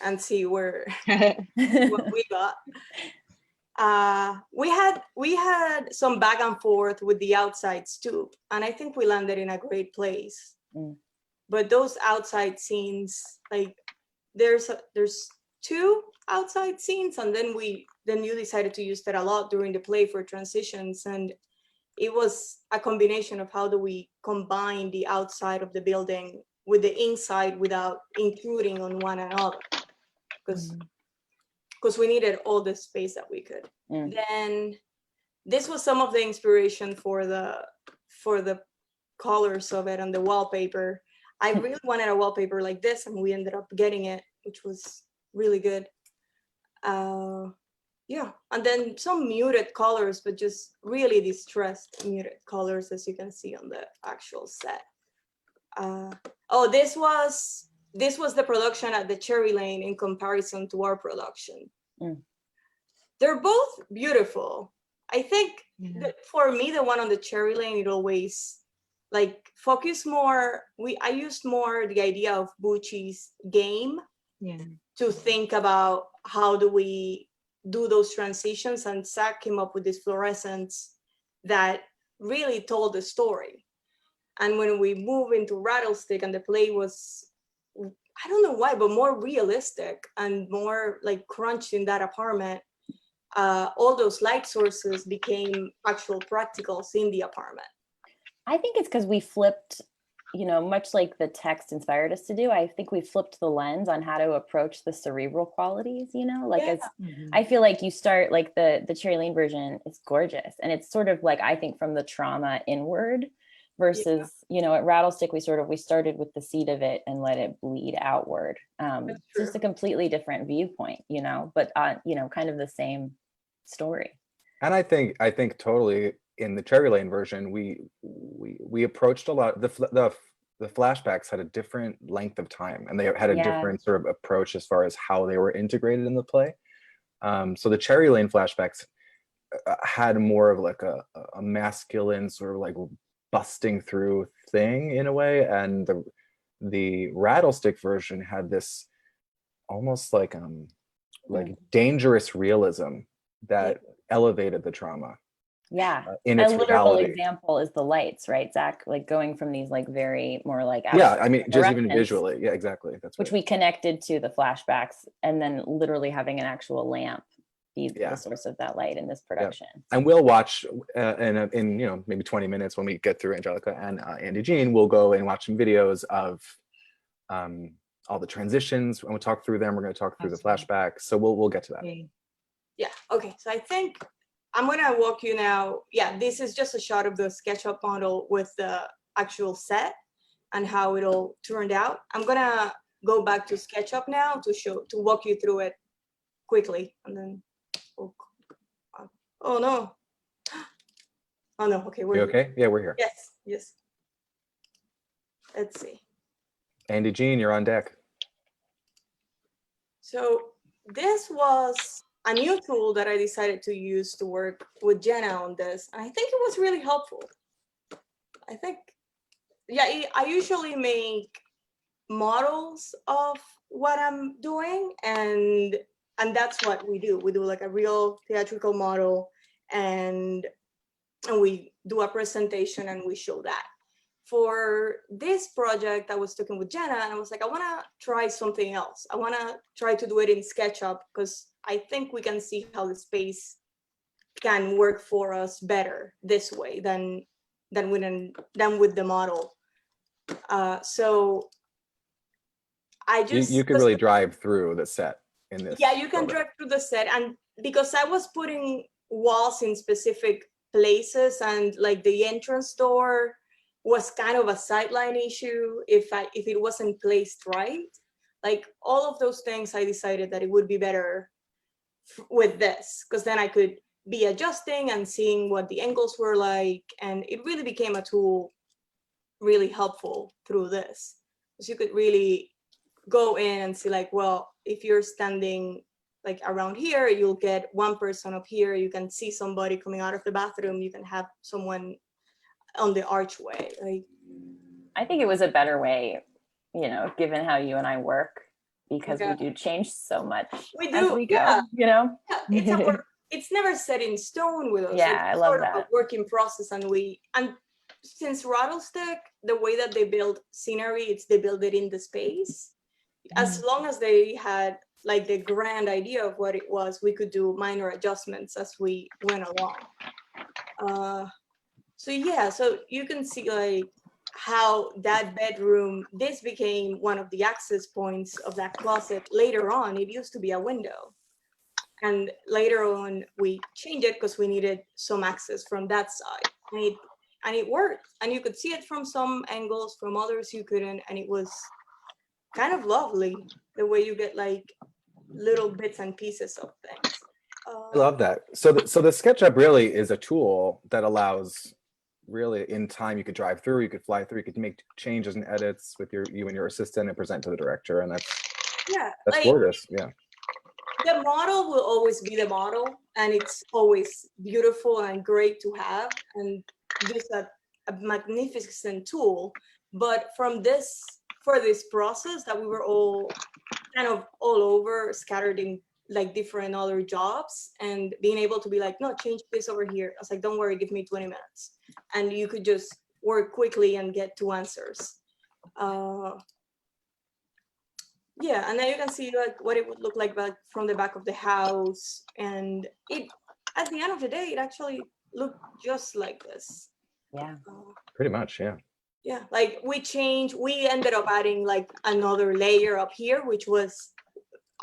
and see where what we got. We had some back and forth with the outside stoop, and I think we landed in a great place. But those outside scenes, like there's 2 outside scenes, and then you decided to use that a lot during the play for transitions, and it was a combination of how do we combine the outside of the building with the inside without intruding on one another, because we needed all the space that we could. Then this was some of the inspiration for the colors of it and the wallpaper. I really wanted a wallpaper like this, and we ended up getting it, which was really good. Yeah, and then some muted colors, but just really distressed muted colors, as you can see on the actual set. Oh, this was the production at the Cherry Lane in comparison to our production. They're both beautiful. I think that for me, the one on the Cherry Lane, it always like focus more. I used more the idea of Bucci's game to think about how do we do those transitions, and Zach came up with this fluorescence that really told the story. And when we move into Rattlestick, and the play was, I don't know why, but more realistic and more like crunched in that apartment, all those light sources became actual practicals in the apartment. I think it's because we flipped, much like the text inspired us to do, I think we flipped the lens on how to approach the cerebral qualities, I feel like you start like the Cherry Lane version is gorgeous. And it's sort of like, I think from the trauma inward versus, at Rattlestick, we started with the seed of it and let it bleed outward. It's just a completely different viewpoint, but kind of the same story. And I think totally in the Cherry Lane version, we approached a lot. The flashbacks had a different length of time, and they had a different sort of approach as far as how they were integrated in the play. So the Cherry Lane flashbacks had more of like a masculine sort of like busting through thing in a way, and the Rattlestick version had this almost like dangerous realism that elevated the trauma. In its a literal reality. Example is the lights, right, Zach? Like going from these like very more like I mean just even visually, exactly. That's which we connected to the flashbacks, and then literally having an actual lamp be the source of that light in this production. And we'll watch in maybe 20 minutes when we get through Angelica and Andy Jean, we'll go and watch some videos of all the transitions, and we'll talk through them. We're going to talk through the flashbacks, so we'll get to that. Yeah. Okay. So I think I'm gonna walk you now. Yeah, this is just a shot of the SketchUp model with the actual set and how it all turned out. I'm gonna go back to SketchUp now to walk you through it quickly, and then. Oh no. Oh no. Okay. You okay? Yeah, we're here. Yes. Let's see. Andy Jean, you're on deck. So this was a new tool that I decided to use to work with Jenna on this. And I think it was really helpful. I think, I usually make models of what I'm doing, and that's what we do. We do like a real theatrical model, and we do a presentation and we show that. For this project, I was talking with Jenna, and I was like, I want to try something else. I want to try to do it in SketchUp, because I think we can see how the space can work for us better this way than with the model. So I just you could really drive through the set in this. Yeah, you can drive through the set, and because I was putting walls in specific places, and like the entrance door was kind of a sideline issue if it wasn't placed right. Like all of those things, I decided that it would be better with this, because then I could be adjusting and seeing what the angles were like, and it really became a tool really helpful through this, because you could really go in and see like, well, if you're standing like around here, you'll get one person up here, you can see somebody coming out of the bathroom, you can have someone on the archway. Like I think it was a better way, you know, given how you and I work, because we do change so much We as do, we go, you know? Yeah, it's never set in stone with us. Yeah, Like, I it's love sort of that. a working process, and since Rattlestick, the way that they build scenery, they build it in the space. As long as they had like the grand idea of what it was, we could do minor adjustments as we went along. So yeah, so you can see like how that bedroom, this became one of the access points of that closet. Later on, it used to be a window. And later on, we changed it because we needed some access from that side. And it worked. And you could see it from some angles, from others you couldn't. And it was kind of lovely, the way you get like little bits and pieces of things. I love that. So the SketchUp really is a tool that allows, really in time, you could drive through, you could fly through, you could make changes and edits with you and your assistant and present to the director, and that's like, gorgeous. Yeah. The model will always be the model, and it's always beautiful and great to have, and just a magnificent tool. But for this process that we were all kind of all over, scattered in like different other jobs, and being able to be like, no, change this over here. I was like, don't worry, give me 20 minutes. And you could just work quickly and get to answers. Yeah, and then you can see like what it would look like from the back of the house. And it, at the end of the day, it actually looked just like this. Yeah. Pretty much, yeah. Yeah, like we ended up adding like another layer up here, which was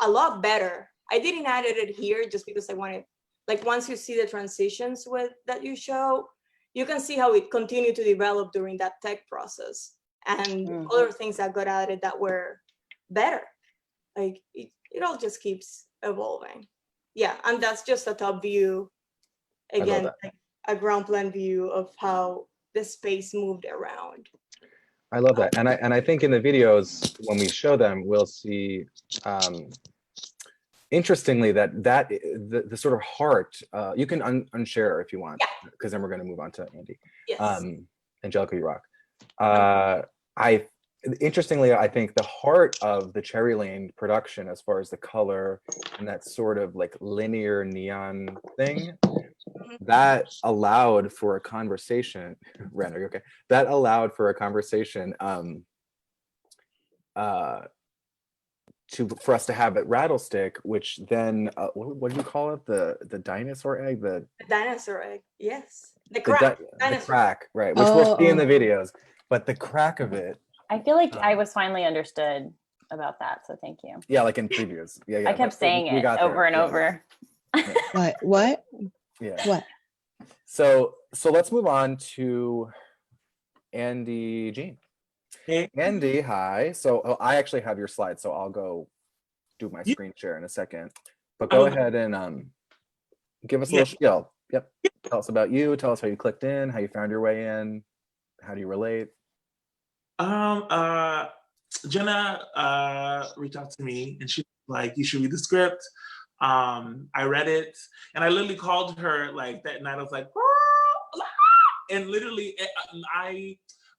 a lot better. I didn't add it here just because I wanted, like, once you see the transitions that you show, you can see how it continued to develop during that tech process, and other things that got added that were better. Like it all just keeps evolving. Yeah, and that's just a top view. Again, like a ground plan view of how the space moved around. I love that. And I think in the videos, when we show them, we'll see, interestingly, that the sort of heart, you can unshare if you want, because then we're going to move on to Andy. Yes. Angelica, you rock. Interestingly, I think the heart of the Cherry Lane production, as far as the color and that sort of like linear neon thing, that allowed for a conversation. Ren, are you okay? That allowed for a conversation for us to have at Rattlestick, which then what do you call it? The dinosaur egg? The dinosaur egg, yes. The crack. The crack, right? Which we'll see in the videos. But the crack of it. I feel like I was finally understood about that, so thank you. Yeah, like in previews. Yeah, I kept saying it over and over. What? Yeah. What? So let's move on to Andy Jean. Hey. Andy, hi. So I actually have your slides, so I'll go do my screen share in a second. But go ahead and give us a little spiel. Yep. Tell us about you. Tell us how you clicked in, how you found your way in, how do you relate? Jenna reached out to me and she was like, you should read the script. I read it and I literally called her like that night. I was like, and literally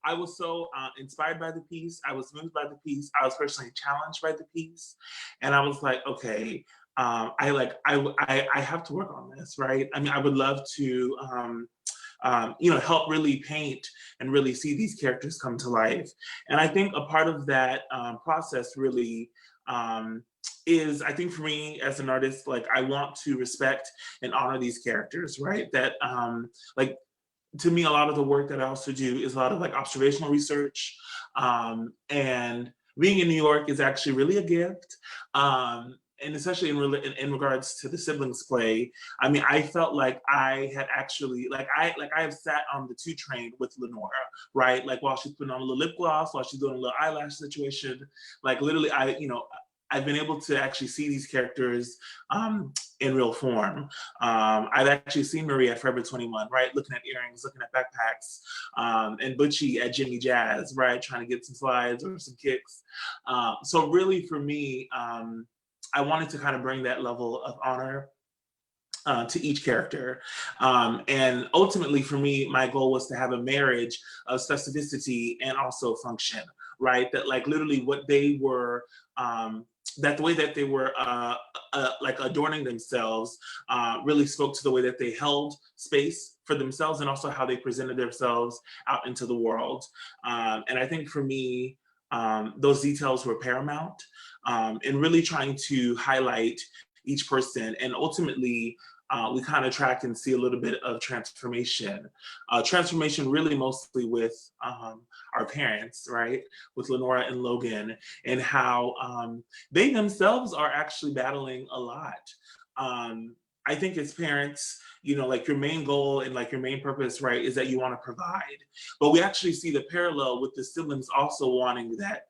I was so inspired by the piece. I was moved by the piece. I was personally challenged by the piece. And I was like, okay, I have to work on this, right? I mean, I would love to, help really paint and really see these characters come to life. And I think a part of that process really is, I think for me as an artist, like I want to respect and honor these characters, right? That like, to me, a lot of the work that I also do is a lot of like observational research. And being in New York is actually really a gift. And especially in regards to the siblings play, I mean, I felt like I had actually, I have sat on the 2 train with Lenora, right? Like while she's putting on a little lip gloss, while she's doing a little eyelash situation, like literally I've been able to actually see these characters in real form. I've actually seen Marie at Forever 21, right? Looking at earrings, looking at backpacks, and Butchie at Jimmy Jazz, right? Trying to get some slides or some kicks. So really for me, I wanted to kind of bring that level of honor to each character. And ultimately for me, my goal was to have a marriage of specificity and also function, right? That like literally what they were, that the way that they were like adorning themselves really spoke to the way that they held space for themselves and also how they presented themselves out into the world. And I think for me, those details were paramount in really trying to highlight each person. And ultimately, we kind of track and see a little bit of transformation. Transformation really mostly with our parents, right? With Lenora and Logan, and how they themselves are actually battling a lot. I think as parents, you know, like your main goal and like your main purpose, right, is that you want to provide. But we actually see the parallel with the siblings also wanting that,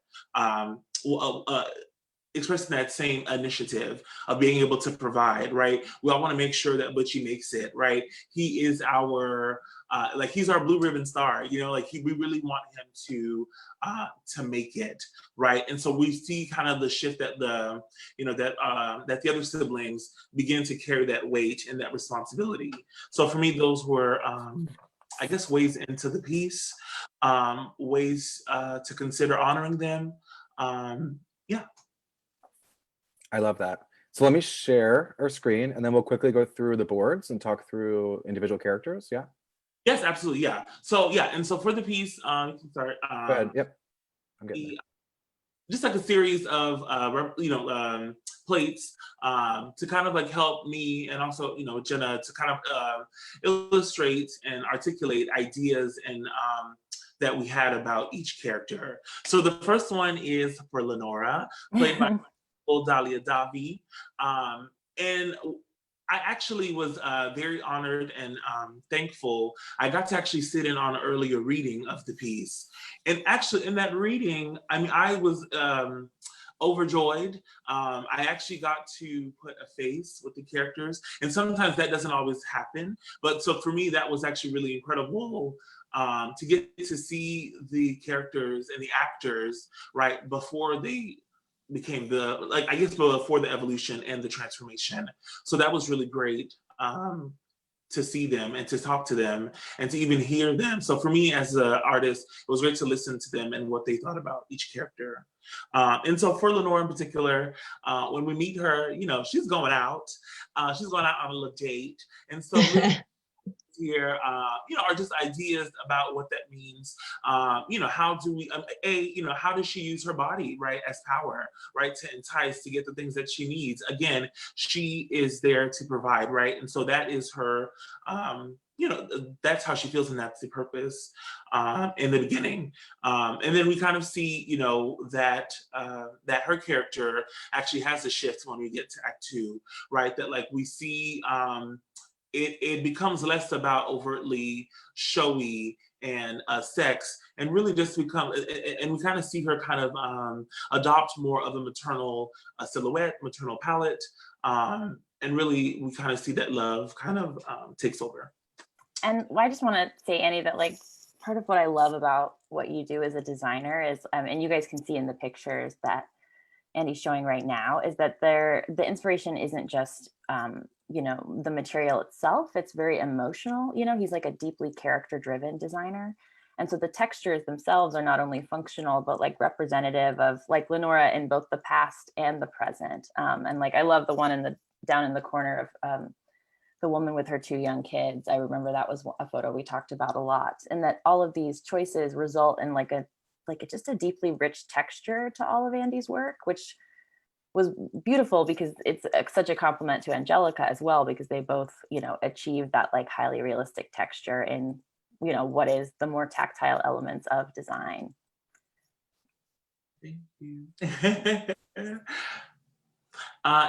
expressing that same initiative of being able to provide, right? We all want to make sure that Butchie makes it, right? He is our, like he's our blue ribbon star, you know, like we really want him to make it, right? And so we see kind of the shift that the, you know, that the other siblings begin to carry that weight and that responsibility. So for me, those were, I guess, ways into the piece, ways to consider honoring them. Yeah. I love that. So let me share our screen and then we'll quickly go through the boards and talk through individual characters. Yeah. Yes, absolutely. Yeah. So yeah, and so for the piece, you can start. Go ahead. Yep. I'm getting there. Just like a series of plates to kind of like help me and also, you know, Jenna to kind of illustrate and articulate ideas and that we had about each character. So the first one is for Lenora, played by Dahlia Davi. And I actually was very honored and thankful. I got to actually sit in on an earlier reading of the piece. And actually in that reading, I mean, I was overjoyed. I actually got to put a face with the characters. And sometimes that doesn't always happen. But so for me, that was actually really incredible to get to see the characters and the actors, right, before they became the, like, I guess before the evolution and the transformation. So that was really great to see them and to talk to them and to even hear them. So for me as an artist, it was great to listen to them and what they thought about each character. And so for Lenore in particular, when we meet her, you know, she's going out on a little date. And so really here, you know, are just ideas about what that means. You know, how do we, you know, how does she use her body, right, as power, right, to entice, to get the things that she needs? Again, she is there to provide, right? And so that is her, you know, that's how she feels, and that's the purpose in the beginning. And then we kind of see, you know, that that her character actually has a shift when we get to Act 2, right? That like we see, it becomes less about overtly showy and sex, and really just become, and we kind of see her kind of adopt more of a maternal silhouette, maternal palette, and really we kind of see that love kind of takes over. And I just want to say, Annie, that like part of what I love about what you do as a designer is, and you guys can see in the pictures that Andy's showing right now, is that the inspiration isn't just you know, the material itself. It's very emotional. You know, he's like a deeply character-driven designer. And so the textures themselves are not only functional, but like representative of like Lenora in both the past and the present. And like, I love the one down in the corner of the woman with her 2 young kids. I remember that was a photo we talked about a lot. And that all of these choices result in like just a deeply rich texture to all of Andy's work, which was beautiful because it's such a compliment to Angelica as well, because they both, you know, achieve that like highly realistic texture in, you know, what is the more tactile elements of design. Thank you.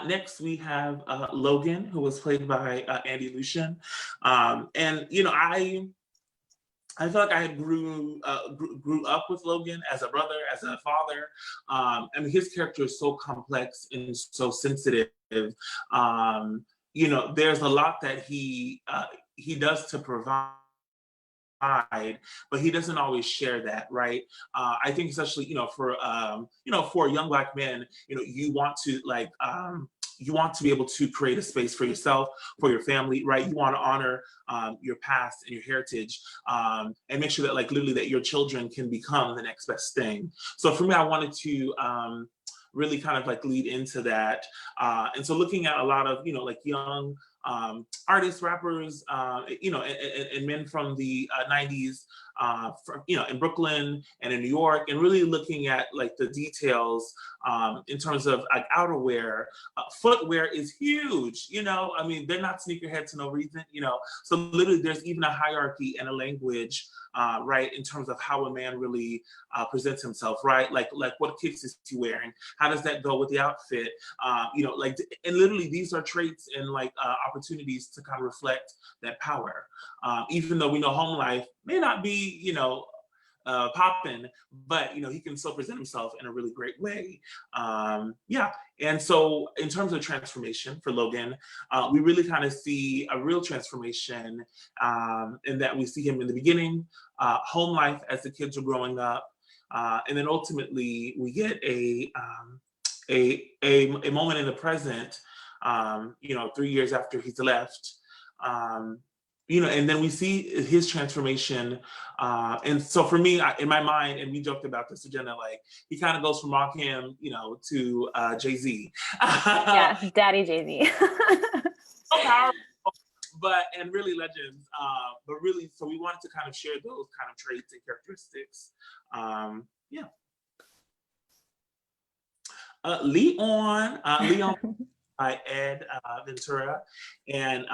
Next, we have Logan, who was played by Andy Lucian. And, you know, I felt like I had grew up with Logan as a brother, as a father. I mean, his character is so complex and so sensitive. You know, there's a lot that he does to provide, but he doesn't always share that, right? I think especially, you know, for young Black men, you know, you want to like, you want to be able to create a space for yourself, for your family, right? You want to honor your past and your heritage, and make sure that like literally that your children can become the next best thing. So for me, I wanted to really kind of like lead into that. And so looking at a lot of, you know, like young artists, rappers, you know, and men from the 90s, from, you know, in Brooklyn and in New York, and really looking at like the details in terms of like outerwear. Footwear is huge, you know, I mean, they're not sneakerheads for no reason, you know, so literally there's even a hierarchy and a language, right, in terms of how a man really presents himself, right? Like what kicks is he wearing? How does that go with the outfit? You know, like, and literally these are traits and like opportunities to kind of reflect that power. Even though we know home life may not be, you know, popping, but you know, he can still present himself in a really great way. Yeah, and so in terms of transformation for Logan, we really kind of see a real transformation in that we see him in the beginning, home life as the kids are growing up, and then ultimately we get a moment in the present, you know, 3 years after he's left. You know, and then we see his transformation. And so for me, in my mind, and we joked about this, Jenna, like he kind of goes from Rakim, you know, to Jay-Z. Yeah, Daddy Jay-Z. So powerful, but, and really legends. But really, so we wanted to kind of share those kind of traits and characteristics. Yeah. Leon by Ed Ventura. And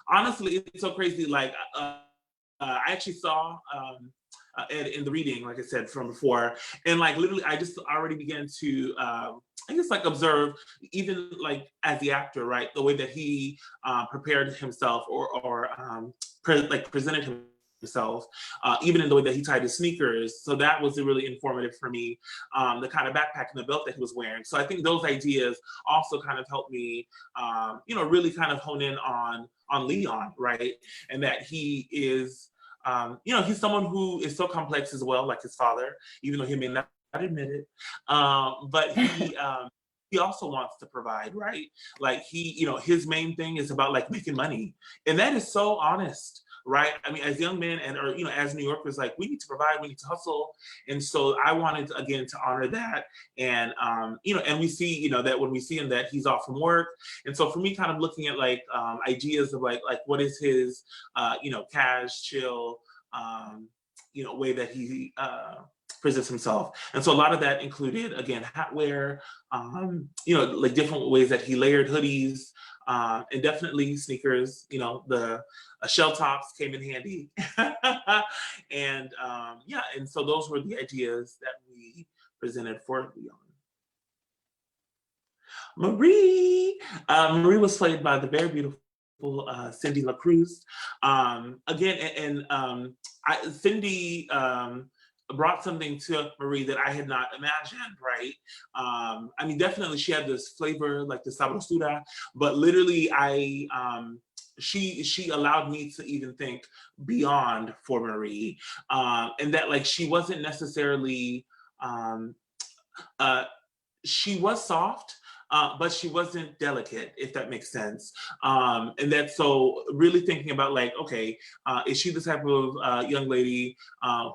honestly, it's so crazy. Like, I actually saw Ed in the reading, like I said from before. And like, literally, I just already began to, I guess, like observe, even like as the actor, right? The way that he prepared himself or presented himself, even in the way that he tied his sneakers. So that was really informative for me, the kind of backpack and the belt that he was wearing. So I think those ideas also kind of helped me, you know, really kind of hone in on Leon, right? And that he is, you know, he's someone who is so complex as well, like his father, even though he may not admit it. But he also wants to provide, right? Like he, you know, his main thing is about like making money. And that is so honest, right? I mean, as young men and, or, you know, as New Yorkers, like we need to provide, we need to hustle. And so I wanted, again, to honor that. And, you know, and we see, you know, that when we see him that he's off from work. And so for me, kind of looking at like ideas of like what is his, you know, cash, chill, you know, way that he presents himself. And so a lot of that included, again, hat wear, you know, like different ways that he layered hoodies, and definitely sneakers, you know, the shell tops came in handy. And yeah, and so those were the ideas that we presented for Leon. Marie. Marie was played by the very beautiful Cindy LaCruz. Again, and Cindy brought something to Marie that I had not imagined, right? I mean, definitely she had this flavor, like the sabrosura, but literally she allowed me to even think beyond for Marie, and that like she wasn't necessarily, she was soft, but she wasn't delicate, if that makes sense. And that's so really thinking about like, okay, is she the type of young lady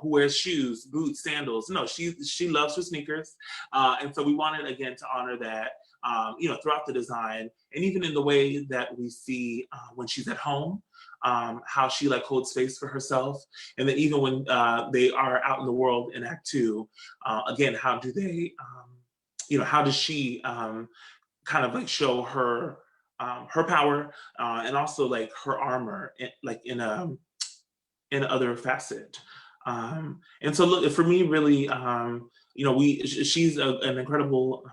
who wears shoes, boots, sandals? No, she loves her sneakers. And so we wanted, again, to honor that, you know, throughout the design, and even in the way that we see when she's at home, how she like holds space for herself. And then even when they are out in the world in Act 2, again, how do they, you know, how does she kind of like show her her power, and also like her armor, like in other facet. And so look, for me, really, you know, she's an incredible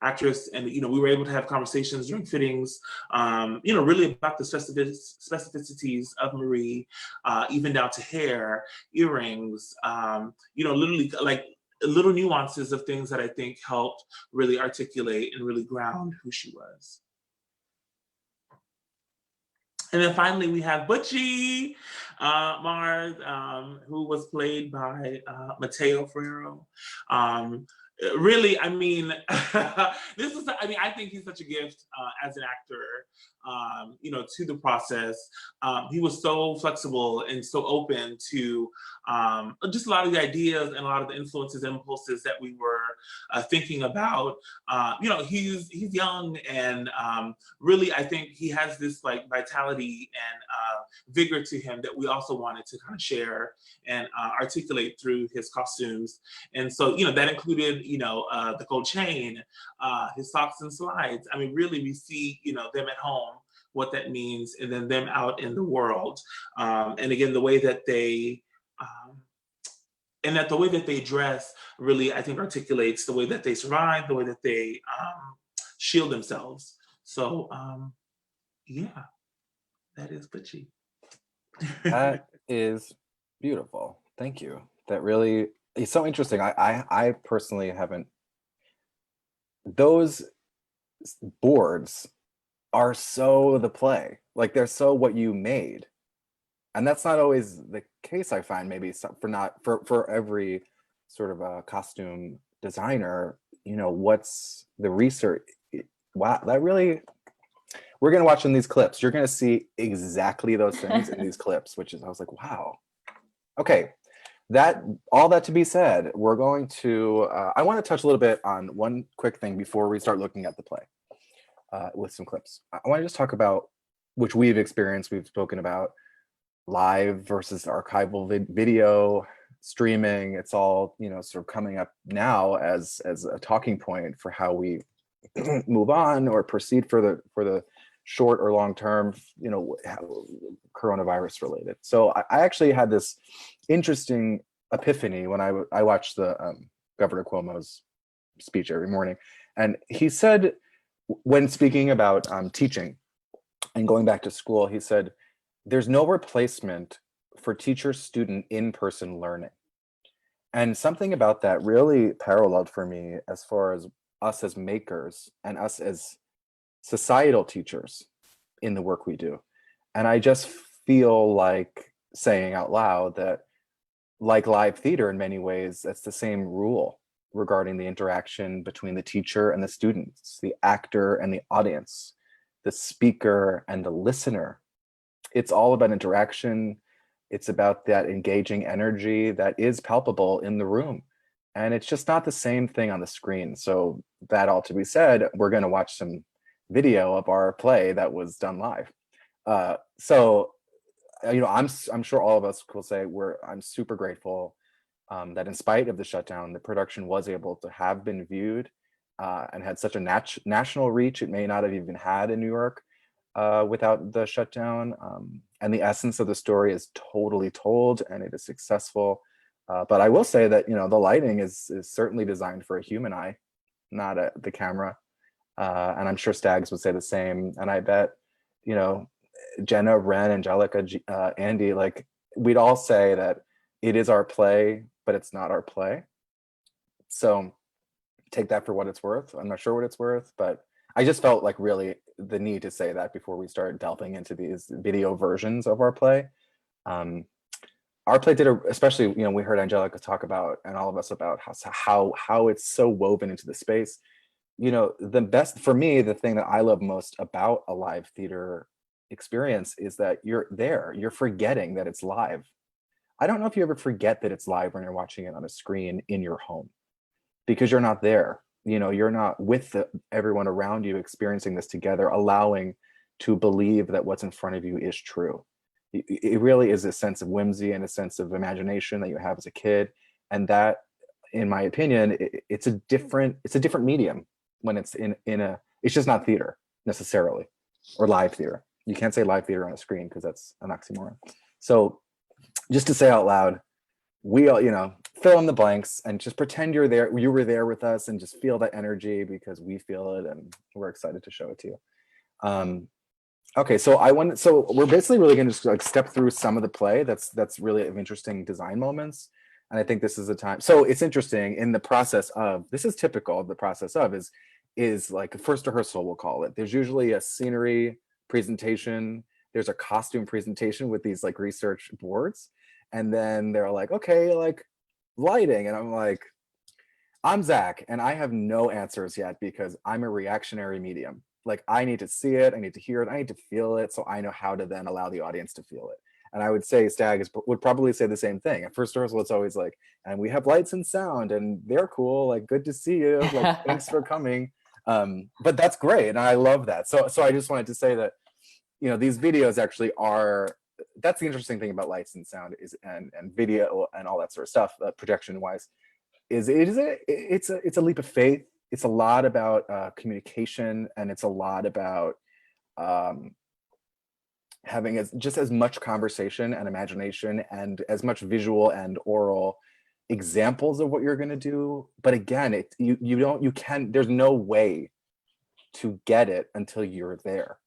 actress, and you know, we were able to have conversations during fittings, you know, really about the specificities of Marie, even down to hair, earrings, you know, literally like little nuances of things that I think helped really articulate and really ground who she was. And then finally we have Butchie Mars, who was played by Mateo Ferrero. Really, I mean, this is, I mean, I think he's such a gift as an actor, you know, to the process. He was so flexible and so open to just a lot of the ideas and a lot of the influences, impulses that we were thinking about. You know, he's young, and really, I think he has this like vitality and vigor to him that we also wanted to kind of share and articulate through his costumes. And so, you know, that included, you know, the gold chain, his socks and slides. I mean, really, we see, you know, them at home, what that means, and then them out in the world. And again, the way that they, the way that they dress really, I think, articulates the way that they survive, the way that they shield themselves. So, yeah, that is Butchie. That is beautiful. Thank you. That really is so interesting. I personally haven't. Those boards are so the play. Like they're so what you made. And that's not always the case, I find, maybe for every sort of a costume designer, you know, what's the research? Wow, that really, we're gonna watch in these clips. You're gonna see exactly those things in these clips, which is, I was like, wow. Okay, all that to be said, we're going to, I wanna touch a little bit on one quick thing before we start looking at the play with some clips. I wanna just talk about, which we've experienced, we've spoken about, live versus archival video, streaming. It's all, you know, sort of coming up now as a talking point for how we move on or proceed for the short or long term, you know, coronavirus related. So I actually had this interesting epiphany when I watched the Governor Cuomo's speech every morning, and he said, when speaking about teaching and going back to school, he said, there's no replacement for teacher-student in-person learning. And something about that really paralleled for me as far as us as makers and us as societal teachers in the work we do. And I just feel like saying out loud that, like live theater in many ways, that's the same rule regarding the interaction between the teacher and the students, the actor and the audience, the speaker and the listener. It's all about interaction. It's about that engaging energy that is palpable in the room. And it's just not the same thing on the screen. So that all to be said, we're going to watch some video of our play that was done live. So, you know, I'm sure all of us will say I'm super grateful that in spite of the shutdown, the production was able to have been viewed and had such a national reach it may not have even had in New York. Without the shutdown, and the essence of the story is totally told and it is successful. But I will say that, you know, the lighting is certainly designed for a human eye, not the camera. And I'm sure Stags would say the same. And I bet, you know, Jenna, Ren, Angelica, Andy, like we'd all say that it is our play, but it's not our play. So take that for what it's worth. I'm not sure what it's worth, but I just felt like really the need to say that before we started delving into these video versions of our play. Our play did, especially, you know, we heard Angelica talk about, and all of us about how it's so woven into the space. You know, the best, for me, the thing that I love most about a live theater experience is that you're there, you're forgetting that it's live. I don't know if you ever forget that it's live when you're watching it on a screen in your home, because you're not there. You know, you're not with everyone around you experiencing this together, allowing to believe that what's in front of you is true. It really is a sense of whimsy and a sense of imagination that you have as a kid. And that, in my opinion, it's a different medium when it's it's just not theater necessarily, or live theater. You can't say live theater on a screen because that's an oxymoron. So just to say out loud, we all, you know, fill in the blanks and just pretend you were there with us, and just feel that energy, because we feel it and we're excited to show it to you. Okay, so we're basically really going to just like step through some of the play that's really of interesting design moments. And I think this is the time. So it's interesting in the process of, this is typical of the process of, is like a first rehearsal, we'll call it. There's usually a scenery presentation. There's a costume presentation with these like research boards. And then they're like, okay, like lighting. And I'm like, I'm Zach, and I have no answers yet because I'm a reactionary medium. Like, I need to see it, I need to hear it, I need to feel it, so I know how to then allow the audience to feel it. And I would say would probably say the same thing. At first rehearsal, it's always like, and we have lights and sound, and they're cool, like, good to see you, like, thanks for coming. But that's great, and I love that. So I just wanted to say that, you know, these videos actually are, that's the interesting thing about lights and sound is and video and all that sort of stuff, projection wise, is it's a leap of faith. It's a lot about communication, and it's a lot about having just as much conversation and imagination and as much visual and oral examples of what you're going to do. But again, there's no way to get it until you're there,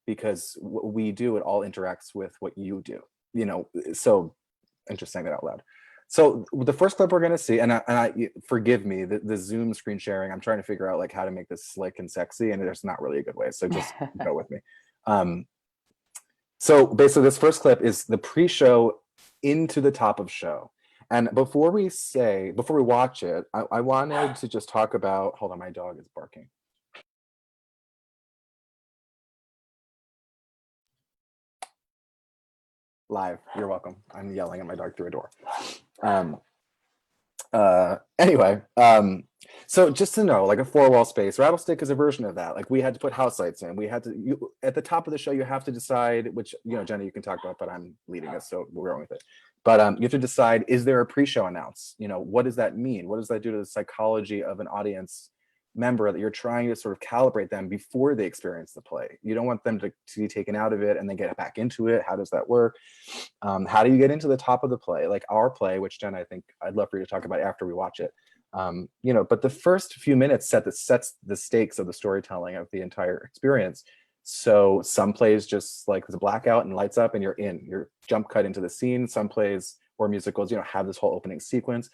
because what we do, it all interacts with what you do, you know. So I'm just saying that out loud. So the first clip we're going to see, and I forgive me, the Zoom screen sharing, I'm trying to figure out like how to make this slick and sexy, and there's not really a good way, so just go with me. So basically this first clip is the pre-show into the top of show. And before we watch it, I wanted to just talk about, hold on, my dog is barking. Live, you're welcome. I'm yelling at my dog through a door. Anyway, so just to know, like a four-wall space, Rattlestick is a version of that. Like we had to put house lights in. We had to, at the top of the show, you have to decide, which, you know, Jenna, you can talk about, but I'm leading us, so we're going with it. But you have to decide, is there a pre-show announce? You know, what does that mean? What does that do to the psychology of an audience member that you're trying to sort of calibrate them before they experience the play? You don't want them to be taken out of it and then get back into it. How does that work? How do you get into the top of the play? Like our play, which Jen, I think I'd love for you to talk about after we watch it. You know, but the first few minutes sets the stakes of the storytelling of the entire experience. So some plays just like there's a blackout and lights up and you're jump cut into the scene. Some plays or musicals, you know, have this whole opening sequence.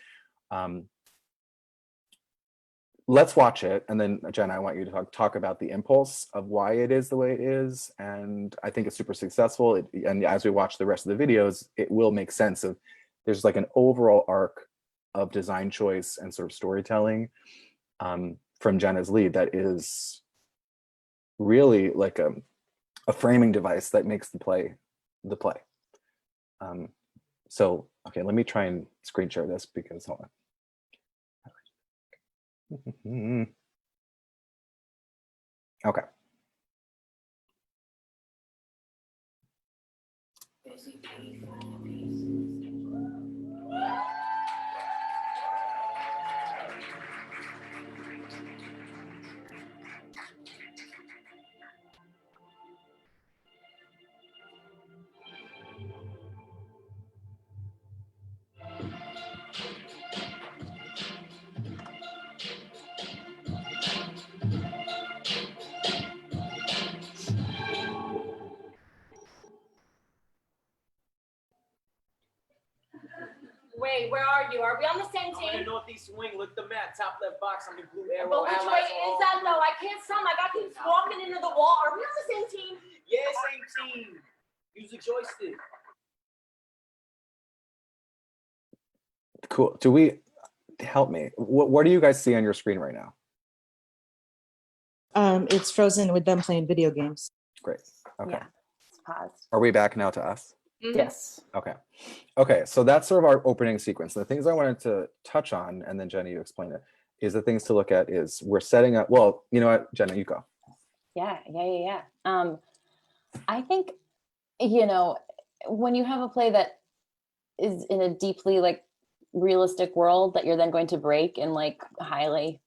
Let's watch it, and then Jen, I want you to talk about the impulse of why it is the way it is, and I think it's super successful. And as we watch the rest of the videos, it will make sense of there's like an overall arc of design choice and sort of storytelling from Jenna's lead that is really like a framing device that makes the play the play. So okay, let me try and screen share this because hold on. Okay. Wait, where are you? Are we on the same team? I'm in the northeast wing. Look at the map. Top left box. I'm in blue arrow. But which way is that though? I can't see. My guy keeps walking into the wall. Are we on the same team? Yeah, same team. Use the joystick. Cool. Do we help me? What do you guys see on your screen right now? It's frozen with them playing video games. Great. Okay. Yeah, it's paused. Are we back now to us? Yes. Okay, so that's sort of our opening sequence. The things I wanted to touch on, and then Jenny, you explain it, is the things to look at is we're setting up, well, you know what, Jenna, you go. Yeah. I think, you know, when you have a play that is in a deeply like realistic world that you're then going to break in like highly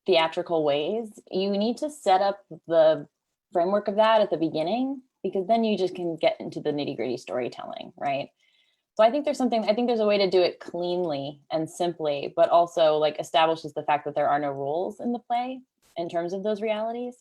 theatrical ways, you need to set up the framework of that at the beginning, because then you just can get into the nitty-gritty storytelling, right? So I think there's a way to do it cleanly and simply, but also like establishes the fact that there are no rules in the play in terms of those realities.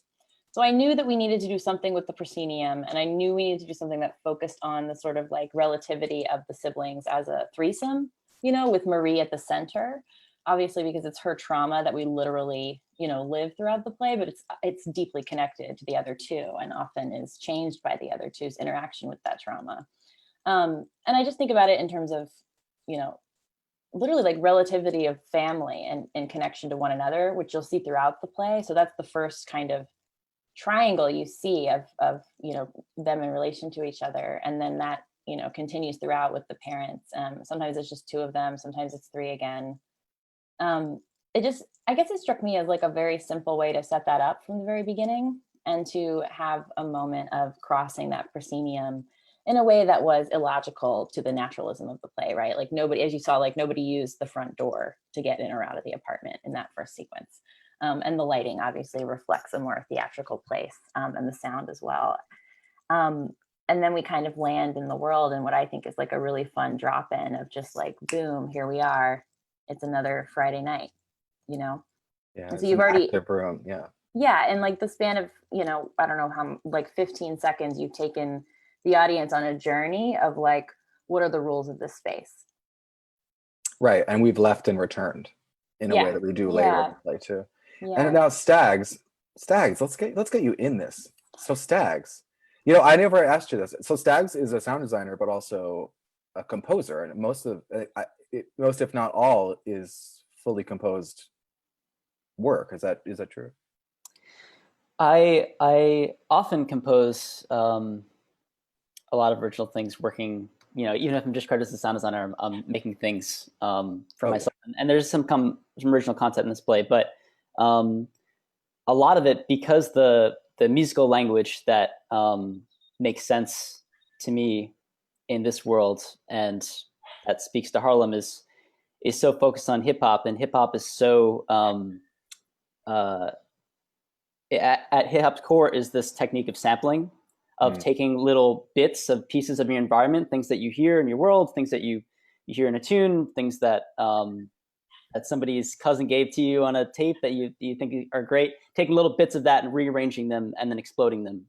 So I knew that we needed to do something with the proscenium, and I knew we needed to do something that focused on the sort of like relativity of the siblings as a threesome, you know, with Marie at the center, obviously because it's her trauma that we literally, you know, live throughout the play, but it's deeply connected to the other two and often is changed by the other two's interaction with that trauma. And I just think about it in terms of, you know, literally like relativity of family and in connection to one another, which you'll see throughout the play. So that's the first kind of triangle you see of you know, them in relation to each other, and then that, you know, continues throughout with the parents. Sometimes it's just two of them, sometimes it's three again. It just, I guess it struck me as like a very simple way to set that up from the very beginning, and to have a moment of crossing that proscenium in a way that was illogical to the naturalism of the play, right? Like nobody, as you saw, like nobody used the front door to get in or out of the apartment in that first sequence. And the lighting obviously reflects a more theatrical place, and the sound as well. And then we kind of land in the world in what I think is like a really fun drop in of just like, boom, here we are. It's another Friday night, you know? Yeah, and it's so you've an already, active room, yeah. yeah, in like the span of, you know, I don't know how, like 15 seconds, you've taken the audience on a journey of like, what are the rules of this space? Right, and we've left and returned in a way that we do later in the play too. Yeah. And now Stags, let's get you in this. So Stags, you know, I never asked you this. So Stags is a sound designer, but also a composer, and most if not all is fully composed work. Is that true? I often compose a lot of original things, working, you know, even if I'm just credited as a sound designer, I'm making things for myself. And there's some original content in this play, but a lot of it, because the musical language that makes sense to me in this world and that speaks to Harlem is so focused on hip hop, and hip hop is so at hip hop's core is this technique of sampling, of taking little bits of pieces of your environment, things that you hear in your world, things that you hear in a tune, things that that somebody's cousin gave to you on a tape that you think are great, taking little bits of that and rearranging them and then exploding them.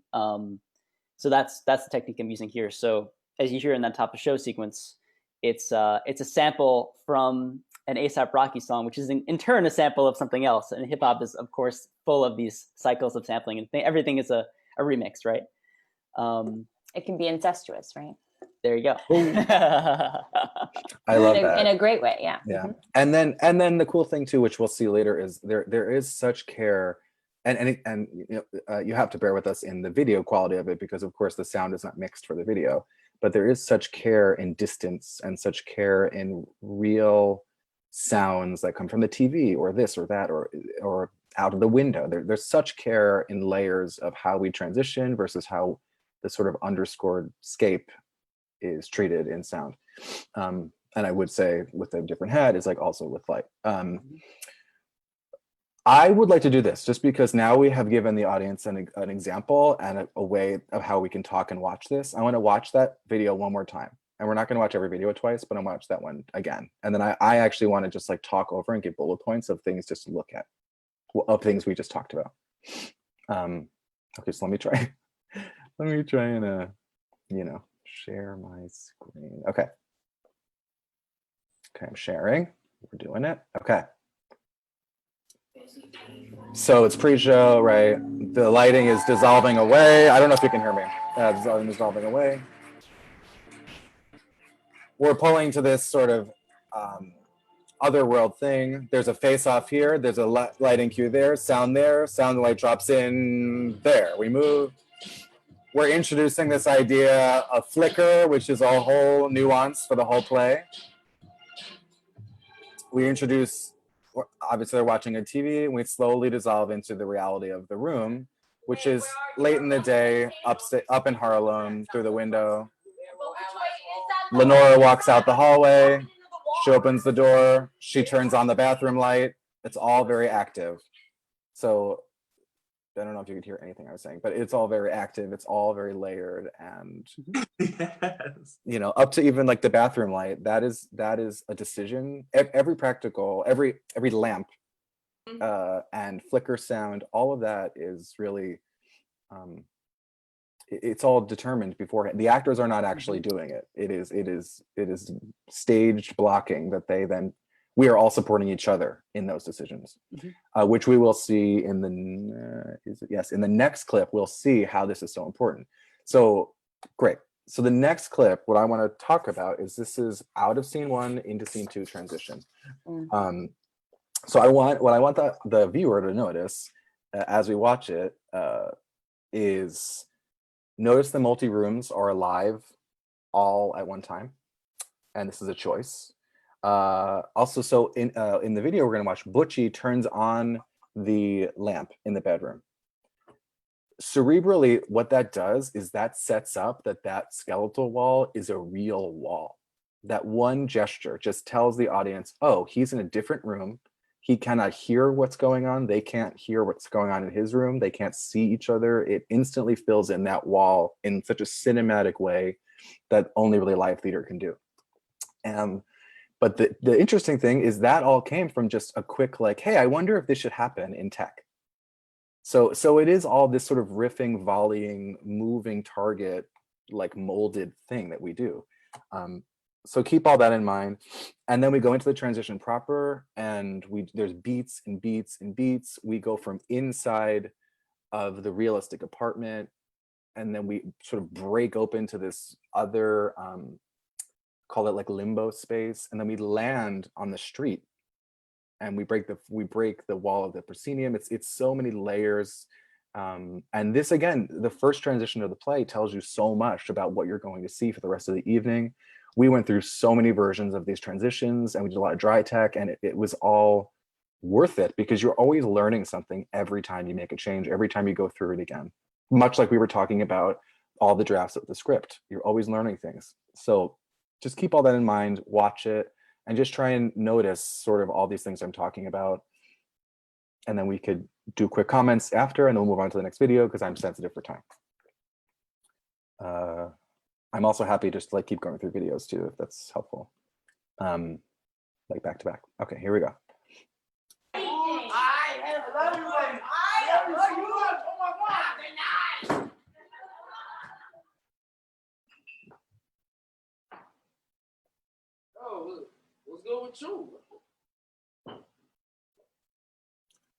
So that's the technique I'm using here. So as you hear in that top of show sequence, it's a sample from an A$AP Rocky song, which is in turn a sample of something else. And hip hop is, of course, full of these cycles of sampling, and everything is a remix, right? It can be incestuous, right? There you go. I love that. In a great way, yeah. Yeah. Mm-hmm. And then the cool thing too, which we'll see later, is there is such care, and you know, you have to bear with us in the video quality of it, because of course the sound is not mixed for the video, but there is such care in distance and such care in real sounds that come from the TV or this or that or out of the window. There's such care in layers of how we transition versus how the sort of underscored scape is treated in sound. And I would say with a different hat is like also with light. I would like to do this just because now we have given the audience an example and a way of how we can talk and watch this. I want to watch that video one more time. And we're not going to watch every video twice, but I'll watch that one again. And then I actually want to just like talk over and give bullet points of things just to look at, of things we just talked about. Okay, so let me try. Let me try and, you know, share my screen. Okay. Okay, I'm sharing. We're doing it. Okay. So it's pre-show, right? The lighting is dissolving away. I don't know if you can hear me. Dissolving away. We're pulling to this sort of other world thing. There's a face-off here. There's a lighting cue there. Sound light drops in there. We move. We're introducing this idea of flicker, which is a whole nuance for the whole play. We introduce, obviously they're watching a TV, and we slowly dissolve into the reality of the room, which is late in the day, up in Harlem, through the window. Lenora walks out the hallway. She opens the door. She turns on the bathroom light. It's all very active. So I don't know if you could hear anything I was saying, but it's all very active. It's all very layered, and yes. You know, up to even like the bathroom light. That is a decision. Every practical, every lamp, and flicker sound. All of that is really, it's all determined beforehand. The actors are not actually doing it. It is staged blocking that they then. We are all supporting each other in those decisions, which we will see in the in the next clip. We'll see how this is so important. So great. So the next clip, what I want to talk about is this is out of scene 1 into scene 2 transition. So what I want the viewer to notice as we watch it is notice the multi-rooms are alive all at one time, and this is a choice. Also, so in the video we're going to watch, Butchie turns on the lamp in the bedroom. Cerebrally, what that does is that sets up that skeletal wall is a real wall. That one gesture just tells the audience, oh, he's in a different room. He cannot hear what's going on. They can't hear what's going on in his room. They can't see each other. It instantly fills in that wall in such a cinematic way that only really live theater can do. But the interesting thing is that all came from just a quick like, hey, I wonder if this should happen in tech. So it is all this sort of riffing, volleying, moving target, like molded thing that we do. So keep all that in mind. And then we go into the transition proper, and there's beats and beats and beats. We go from inside of the realistic apartment, and then we sort of break open to this other, call it like limbo space. And then we land on the street. And we break the wall of the proscenium. It's so many layers, and this again, the first transition of the play tells you so much about what you're going to see for the rest of the evening. We went through so many versions of these transitions, and we did a lot of dry tech, and it was all worth it because you're always learning something every time you make a change, every time you go through it again. Much like we were talking about all the drafts of the script, you're always learning things. So just keep all that in mind, watch it, and just try and notice sort of all these things I'm talking about. And then we could do quick comments after, and then we'll move on to the next video because I'm sensitive for time. I'm also happy just to like keep going through videos too, if that's helpful. Like back to back. Okay, here we go. What's good with you?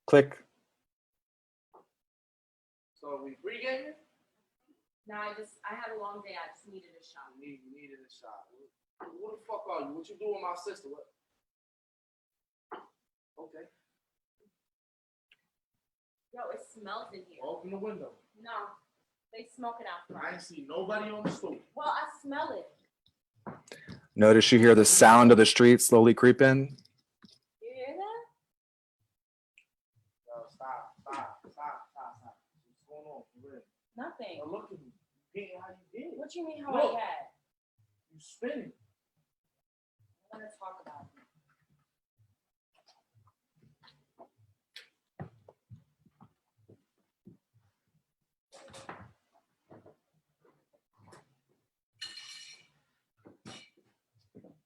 Click. So we pre-gaming? No, I had a long day. I just needed a shot. You needed a shot. What the fuck are you? What you doing with my sister? What? Okay. Yo, it smells in here. Open the window. No, they smoke it out front. I ain't see nobody on the stoop. Well, I smell it. Notice you hear the sound of the street slowly creep in. You hear that? Yo, stop. What's going on? For real? Nothing. Yo, look at me. You getting how you did. What you mean how Look. I had? You spinning. I'm gonna talk about it.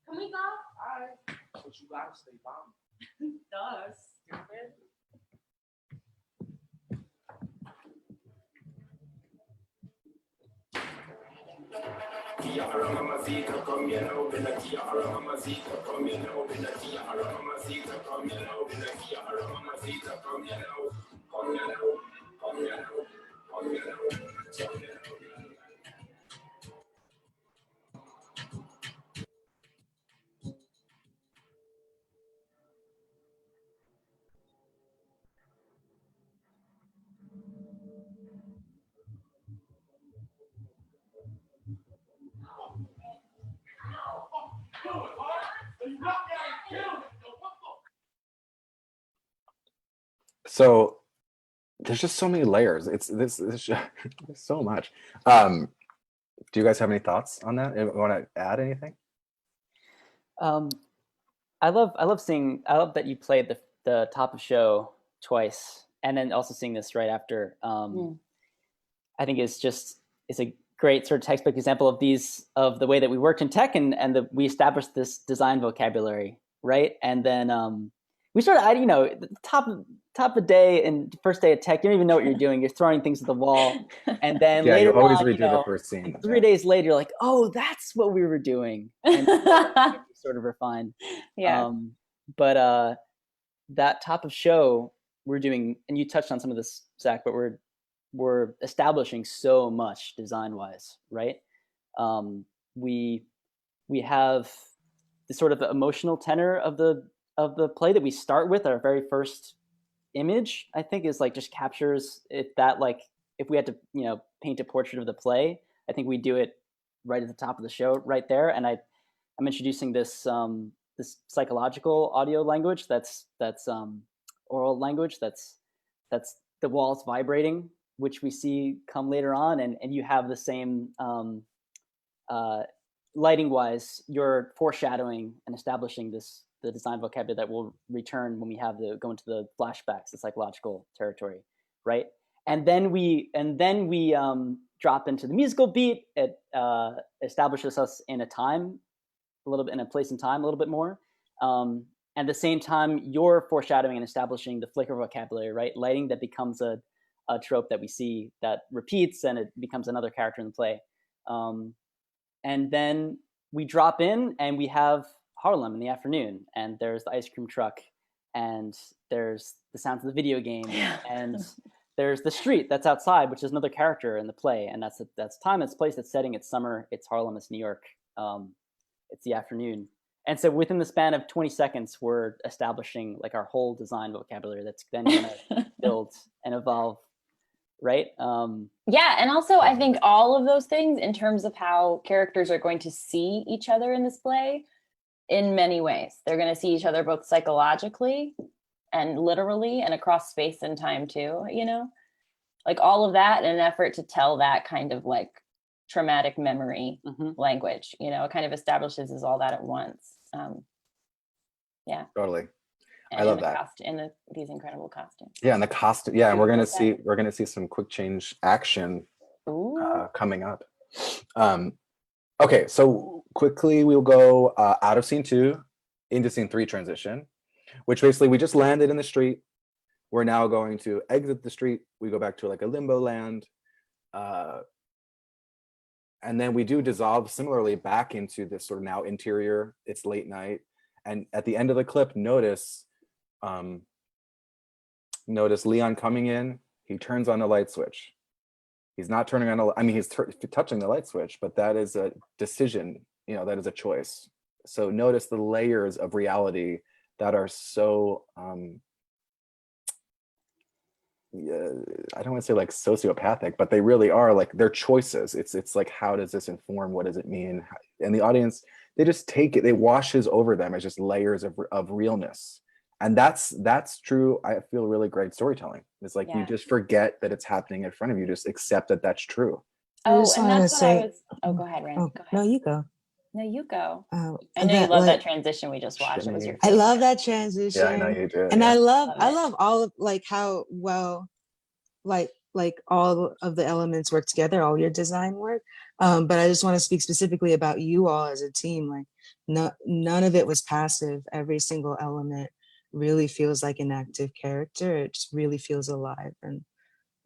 Can we go? All right. But you gotta stay bombing. Duh, stupid. So there's just so many layers. It's this there's so much. Do you guys have any thoughts on that? Want to add anything? I love that you played the top of show twice, and then also seeing this right after. I think it's a great sort of textbook example of the way that we worked in tech, and we established this design vocabulary, right? And then we sort of, the top of day and first day of tech, you don't even know what you're doing. You're throwing things at the wall, and then Yeah, later you always on, redo the first scene. 3 days later, you're like, oh, that's what we were doing, and sort of refined. Yeah. But that top of show we're doing, and you touched on some of this, Zach, but we're establishing so much design wise, right? We have the sort of the emotional tenor of the play that we start with. Our very first image, I think, is like just captures it, that like if we had to, you know, paint a portrait of the play, I think we do it right at the top of the show right there. And I'm introducing this this psychological audio language that's oral language that's the walls vibrating, which we see come later on, and you have the same lighting wise, you're foreshadowing and establishing the design vocabulary that will return when we have go into the flashbacks, the psychological territory, right? And then we drop into the musical beat. It establishes us in a time, a little bit in a place and time, a little bit more. At the same time, you're foreshadowing and establishing the flicker vocabulary, right? Lighting that becomes a trope that we see that repeats, and it becomes another character in the play. And then we drop in and we have Harlem in the afternoon, and there's the ice cream truck, and there's the sounds of the video game, and there's the street that's outside, which is another character in the play, and that's time, it's place, it's setting, it's summer, it's Harlem, it's New York, it's the afternoon. And so within the span of 20 seconds, we're establishing like our whole design vocabulary that's then gonna build and evolve, right? Yeah, and also I think all of those things in terms of how characters are going to see each other in this play in many ways. They're going to see each other both psychologically and literally and across space and time too, you know? Like all of that in an effort to tell that kind of like traumatic memory language, you know, it kind of establishes as all that at once. Yeah. Totally. And I love that. These incredible costumes. Yeah, and the costume. Yeah, and we're gonna see some quick change action coming up. Okay, so quickly we'll go out of scene 2 into scene 3 transition, which basically we just landed in the street. We're now going to exit the street. We go back to like a limbo land. And then we do dissolve similarly back into this sort of now interior. It's late night. And at the end of the clip, notice Leon coming in. He turns on the light switch. He's not turning on I mean, he's touching the light switch, but that is a decision, you know, that is a choice. So notice the layers of reality that are so, I don't want to say like sociopathic, but they really are like their choices. It's like, how does this inform? What does it mean? And the audience, they just take it, they washes over them as just layers of realness. And that's true. I feel really great storytelling. It's like you just forget that it's happening in front of you. Just accept that that's true. Oh, and that's what I was. Oh, go ahead, Ren. Oh, go ahead. no, you go. No, you go. I know you love that transition we just watched. It was your favorite. I love that transition. Yeah, I know you do. And I love all of like how well, like all of the elements work together, all your design work. But I just want to speak specifically about you all as a team. Like none of it was passive. Every single element really feels like an active character. It just really feels alive. And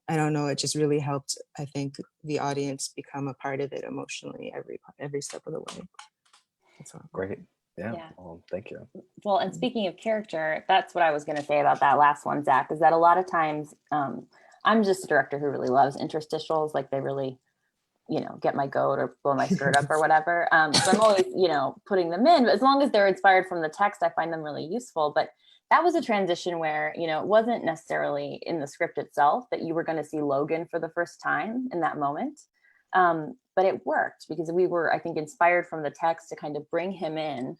I don't know, it just really helped, I think, the audience become a part of it emotionally every step of the way. That's all. Great. Yeah. Well, thank you. Well, and speaking of character, that's what I was going to say about that last one, Zach, is that a lot of times I'm just a director who really loves interstitials. Like they really, you know, get my goat or blow my skirt up or whatever. So I'm always, you know, putting them in, but as long as they're inspired from the text, I find them really useful. But that was a transition where, you know, it wasn't necessarily in the script itself that you were going to see Logan for the first time in that moment. But it worked because we were, I think, inspired from the text to kind of bring him in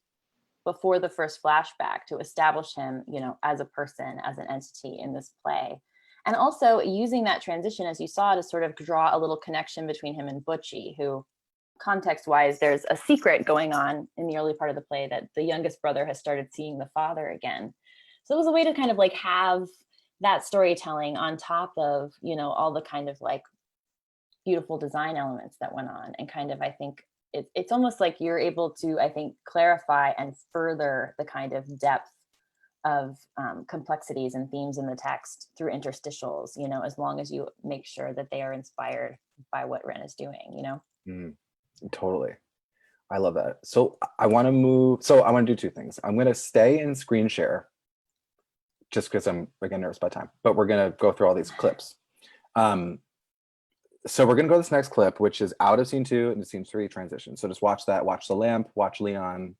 before the first flashback to establish him, you know, as a person, as an entity in this play. And also using that transition, as you saw, to sort of draw a little connection between him and Butchie, who, context-wise, there's a secret going on in the early part of the play that the youngest brother has started seeing the father again. So it was a way to kind of like have that storytelling on top of, you know, all the kind of like beautiful design elements that went on. And kind of, I think it's almost like you're able to, I think, clarify and further the kind of depth of complexities and themes in the text through interstitials, you know, as long as you make sure that they are inspired by what Ren is doing, you know? Totally. I love that. So I want to do two things. I'm going to stay in screen share just because I'm, again, nervous about time, but we're going to go through all these clips. So we're gonna go to this next clip, which is out of scene 2 into scene 3 transition. So just watch that, watch the lamp, watch Leon.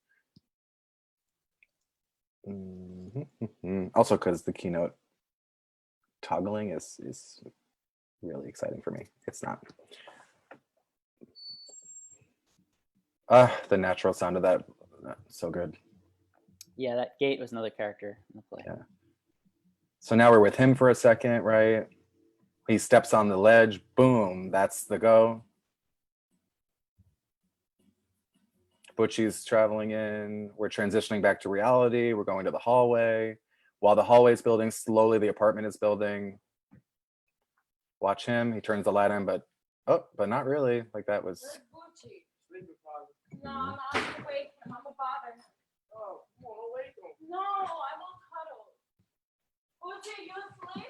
Also, because the keynote toggling is really exciting for me. It's not. The natural sound of that, so good. Yeah, that gate was another character in the play. Yeah. So now we're with him for a second, right? He steps on the ledge, boom, that's the go. Butchie's traveling in, we're transitioning back to reality, we're going to the hallway. While the hallway is building, slowly the apartment is building. Watch him, he turns the light on, but not really, like that was. No, I'm awake. I'm on the bother. Oh, come on, wait on. No, I won't cuddle. Uchi, you asleep?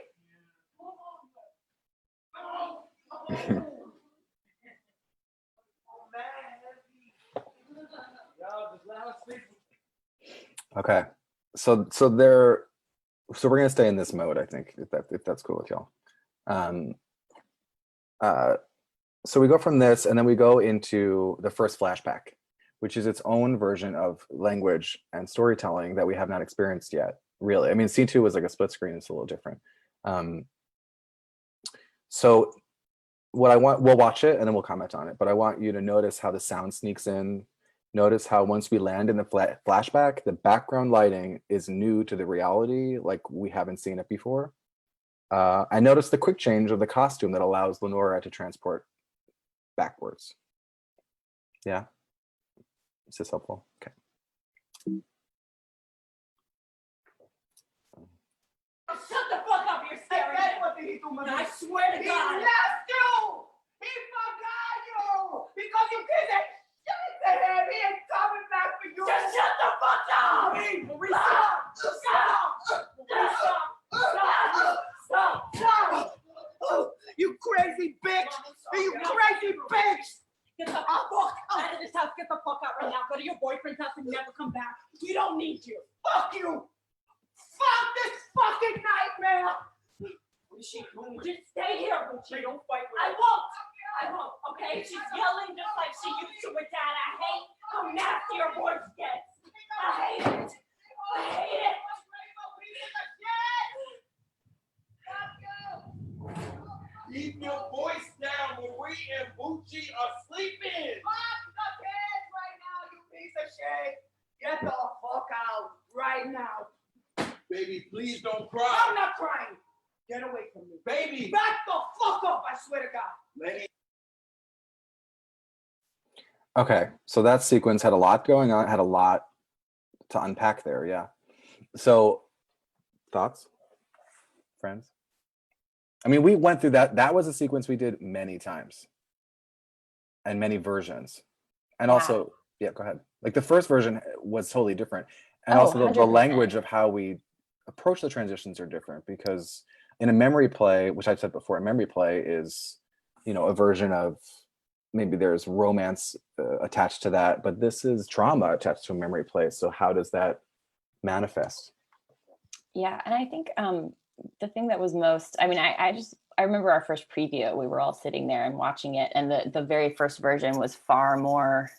Okay, so we're gonna stay in this mode, I think, if that's cool with y'all. So we go from this, and then we go into the first flashback, which is its own version of language and storytelling that we have not experienced yet, really. I mean, C2 was like a split screen, it's a little different. So what we'll watch it and then we'll comment on it, but I want you to notice how the sound sneaks in. Notice how once we land in the flashback, the background lighting is new to the reality, like we haven't seen it before. I noticed the quick change of the costume that allows Lenora to transport backwards. Yeah, is this helpful? Okay. Shut the fuck up, you're staring at me. I swear to God. He left you! He forgot you! Because you did that shit to him! He ain't coming back for you! Just shut the fuck up! Stop! You crazy bitch! You crazy bitch! Get the fuck out of this house. Get the fuck out right now. Go to your boyfriend's house and never come back. We don't need you. Fuck you! Fuck this fucking nightmare! Just stay here, Bucci. Don't fight with her. I won't, okay? She's yelling just like she used to with Dad. I hate how nasty her voice gets. I hate it. I hate it. Keep your voice down when we and Bucci are sleeping! Fuck the kids right now, you piece of shit! Get the fuck out right now! Baby, please don't cry! I'm not crying! Get away from me! Baby! Back the fuck up, I swear to God! Lenny. Okay, so that sequence had a lot going on, had a lot to unpack there, yeah. So, thoughts, friends? I mean, we went through that. That was a sequence we did many times and many versions. And also, yeah, go ahead. Like the first version was totally different. And also the 100%. language of how we approach the transitions are different, because in a memory play, which I've said before, a memory play is, you know, a version of, maybe there's romance attached to that, but this is trauma attached to a memory play. So how does that manifest? Yeah, and I think the thing that was most, I mean, I remember our first preview, we were all sitting there and watching it, and the very first version was far more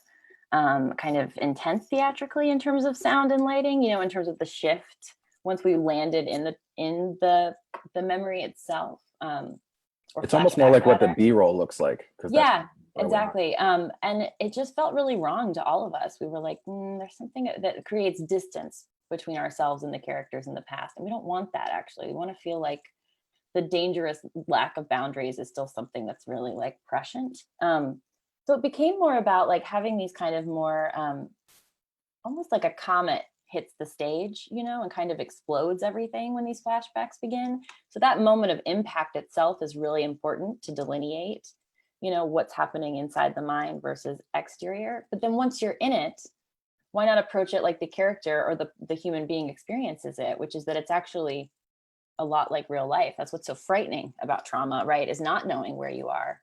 kind of intense theatrically in terms of sound and lighting, you know, in terms of the shift once we landed in the memory itself. It's almost more like what the B-roll looks like. Yeah, exactly. And it just felt really wrong to all of us. We were like, there's something that creates distance between ourselves and the characters in the past. And we don't want that, actually. We want to feel like the dangerous lack of boundaries is still something that's really like prescient. So it became more about like having these kind of more, almost like a comet hits the stage, you know, and kind of explodes everything when these flashbacks begin. So that moment of impact itself is really important to delineate, you know, what's happening inside the mind versus exterior. But then once you're in it, why not approach it like the character or the human being experiences it, which is that it's actually a lot like real life. That's what's so frightening about trauma, right? Is not knowing where you are.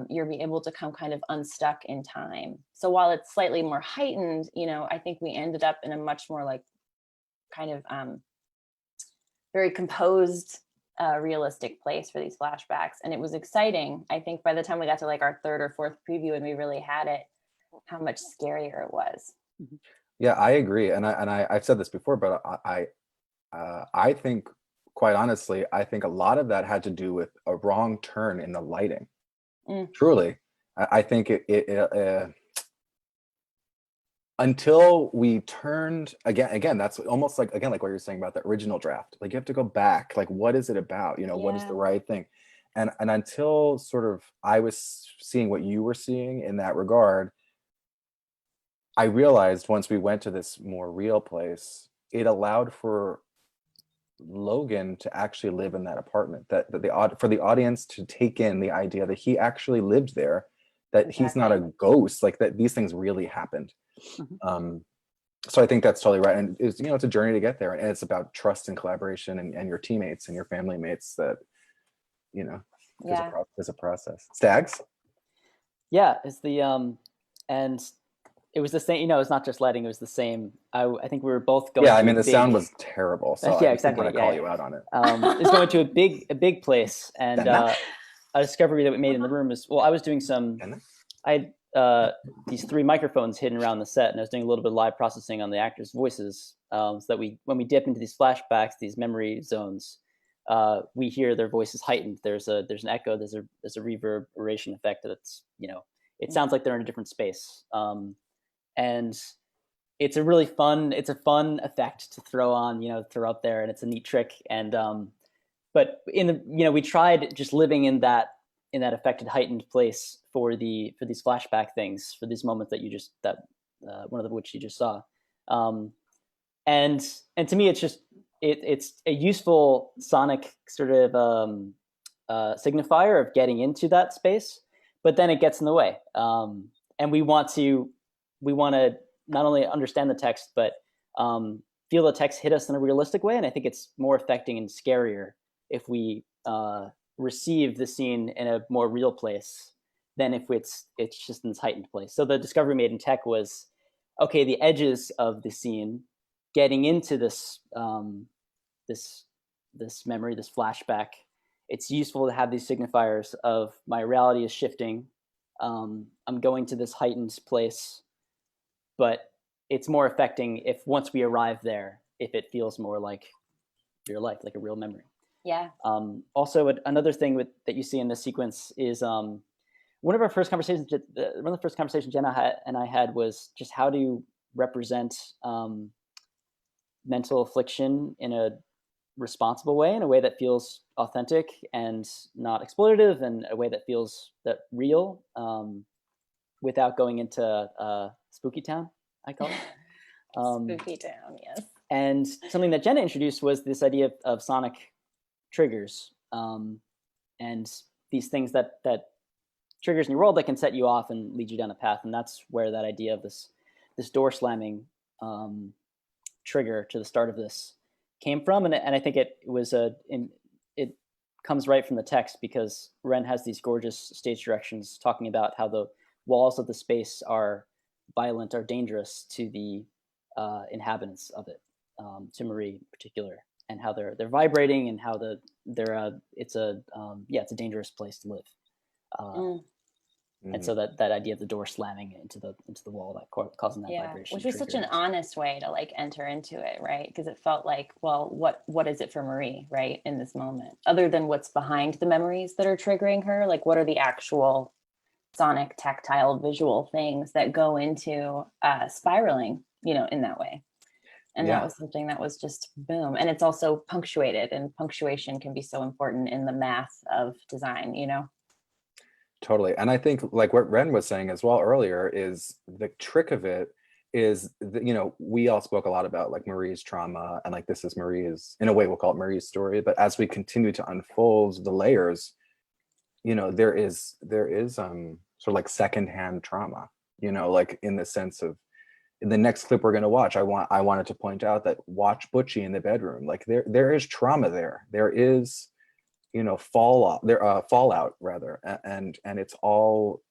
You're being able to come kind of unstuck in time. So while it's slightly more heightened, you know, I think we ended up in a much more like kind of very composed a realistic place for these flashbacks. And it was exciting. I think by the time we got to like our third or fourth preview and we really had it, how much scarier it was. Yeah, I agree. And I've said this before, but I think, quite honestly, I think a lot of that had to do with a wrong turn in the lighting. Truly. I think until we turned again, that's almost like, again, like what you're saying about the original draft. Like you have to go back, like what is it about? You know, what is the right thing? And until sort of I was seeing what you were seeing in that regard, I realized once we went to this more real place, it allowed for Logan to actually live in that apartment, that for the audience to take in the idea that he actually lived there, that he's not a ghost, like that these things really happened. So I think that's totally right. And it's, you know, it's a journey to get there, and it's about trust and collaboration and your teammates and your family mates that, you know, there's a process. Stags? Yeah, it's the and it was the same, you know, it's not just lighting, it was the same. I think we were both going. Yeah, I mean the sound was terrible, so yeah, I exactly. want to call you out on it. It's going to a big place, and a discovery that we made in the room is, well, I was doing I had these 3 microphones hidden around the set, and I was doing a little bit of live processing on the actors' voices, so that when we dip into these flashbacks, these memory zones, we hear their voices heightened. There's an echo, there's a reverberation effect that's, you know, it sounds like they're in a different space. And it's a fun effect to throw on, you know, throw up there, and it's a neat trick. And but we tried just living in that affected, heightened place for these flashback things, for these moments that one of which you just saw. And to me, it's just it's a useful sonic sort of signifier of getting into that space, but then it gets in the way. And we want to not only understand the text, but feel the text hit us in a realistic way. And I think it's more affecting and scarier if we receive the scene in a more real place than if it's just in this heightened place. So the discovery made in tech was, okay, the edges of the scene, getting into this this memory, this flashback, it's useful to have these signifiers of my reality is shifting. I'm going to this heightened place, but it's more affecting if once we arrive there, if it feels more like real life, like a real memory. Yeah. Also, another thing that you see in this sequence is one of the first conversations Jenna and I had was just how to represent mental affliction in a responsible way, in a way that feels authentic and not exploitative, and a way that feels real, without going into spooky town, I call it. Spooky town, yes. And something that Jenna introduced was this idea of sonic triggers, and these things that triggers in your world that can set you off and lead you down a path. And that's where that idea of this door slamming trigger to the start of this came from. And I think it comes right from the text, because Ren has these gorgeous stage directions talking about how the walls of the space are violent, are dangerous to the inhabitants of it, to Marie in particular, and how they're vibrating, and how it's a dangerous place to live. And so that idea of the door slamming into the wall, that causing that vibration, which was such an honest way to like enter into it, right? Because it felt like, well, what is it for Marie, right, in this moment, other than what's behind the memories that are triggering her? Like, what are the actual sonic, tactile, visual things that go into spiraling, you know, in that way? And that was something that was just boom. And it's also punctuated, and punctuation can be so important in the math of design, you know? Totally. And I think like what Ren was saying as well earlier is the trick of it is, you know, we all spoke a lot about like Marie's trauma, and like this is Marie's, in a way we'll call it Marie's story. But as we continue to unfold the layers, you know, there is sort of like secondhand trauma, you know, like in the sense of, in the next clip we're going to watch, I wanted to point out that watch Butchie in the bedroom. Like there is trauma there. There is, you know, fallout rather, and it's all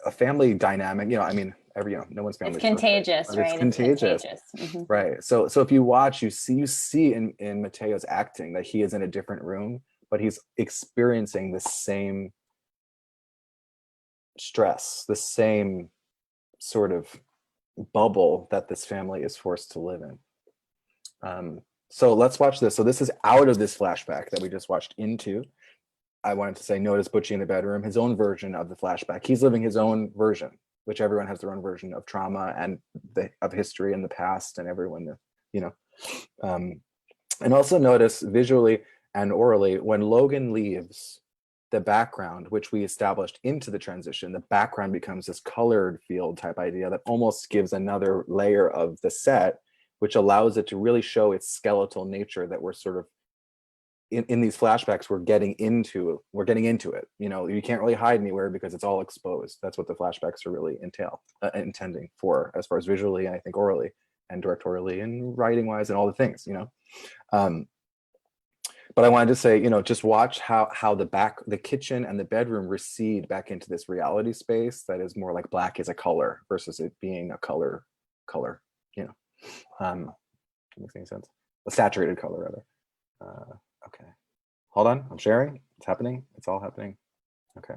a family dynamic, I mean, no one's family It's contagious, perfect, but right? it's contagious. Mhm. Right. So if you watch, you see in Mateo's acting that he is in a different room, but he's experiencing the same stress, the same sort of bubble that this family is forced to live in. So let's watch this. So this is out of this flashback that we just watched into. I wanted to say, notice Butchie in the bedroom, his own version of the flashback. He's living his own version, which everyone has their own version of trauma and of history in the past, and everyone, and also notice visually and orally, when Logan leaves, the background, which we established into the transition, the background becomes this colored field type idea that almost gives another layer of the set, which allows it to really show its skeletal nature that we're sort of, in these flashbacks, we're getting into it. You can't really hide anywhere because it's all exposed. That's what the flashbacks are really intending for, as far as visually, and I think orally and directorially and writing wise and all the things, but I wanted to say, just watch how the kitchen and the bedroom recede back into this reality space that is more like black is a color versus it being a color, makes any sense? A saturated color, rather. Okay, hold on, I'm sharing. It's happening. It's all happening. Okay.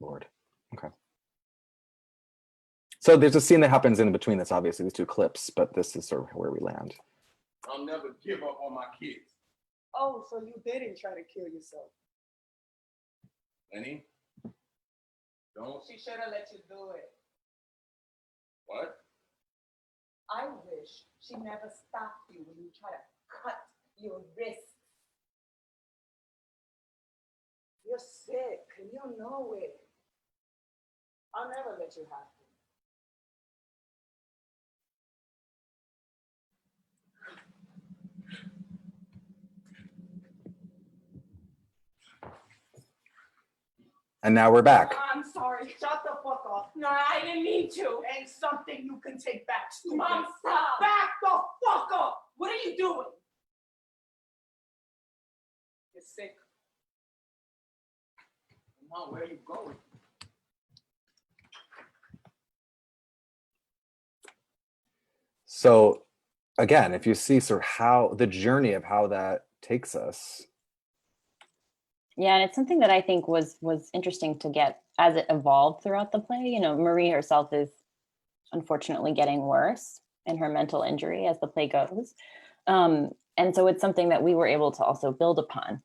Lord. Okay. So there's a scene that happens in between this, obviously, these two clips, but this is sort of where we land. I'll never give up on my kids. Oh, so you didn't try to kill yourself? Lenny, don't. She should have let you do it. What? I wish she never stopped you when you try to cut your wrist. You're sick and you know it. I'll never let you have to. And now we're back. I'm sorry. Shut the fuck up. No, I didn't mean to. Ain't something you can take back, stupid. Mom, stop. Back the fuck up. What are you doing? You're sick. Mom, where are you going? So again, if you see sort of how the journey of how that takes us. Yeah, and it's something that I think was interesting to get as it evolved throughout the play. Marie herself is unfortunately getting worse in her mental injury as the play goes. And so it's something that we were able to also build upon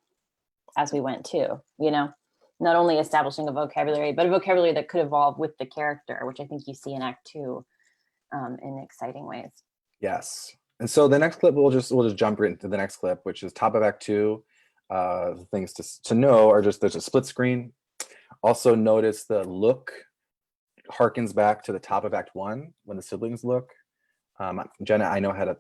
as we went too, not only establishing a vocabulary, but a vocabulary that could evolve with the character, which I think you see in Act 2 in exciting ways. Yes. And so the next clip, we'll just jump right into the next clip, which is top of Act 2. Things to know are just there's a split screen. Also notice the look harkens back to the top of Act 1 when the siblings look. Jenna, I know how to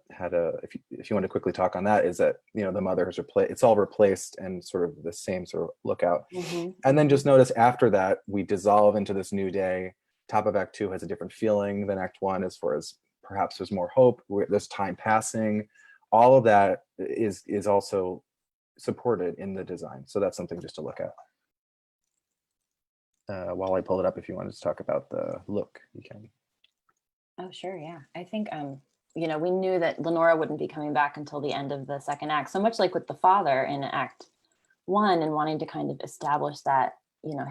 if you want to quickly talk on that, is that the mother has it's all replaced and sort of the same sort of lookout. Mm-hmm. And then just notice after that we dissolve into this new day. Top of Act 2 has a different feeling than Act 1 as far as perhaps there's more hope, there's time passing. All of that is also supported in the design. So that's something just to look at. While I pull it up, if you wanted to talk about the look, you can. Oh, sure. Yeah. I think, we knew that Lenora wouldn't be coming back until the end of the second act. So much like with the father in Act 1 and wanting to kind of establish that,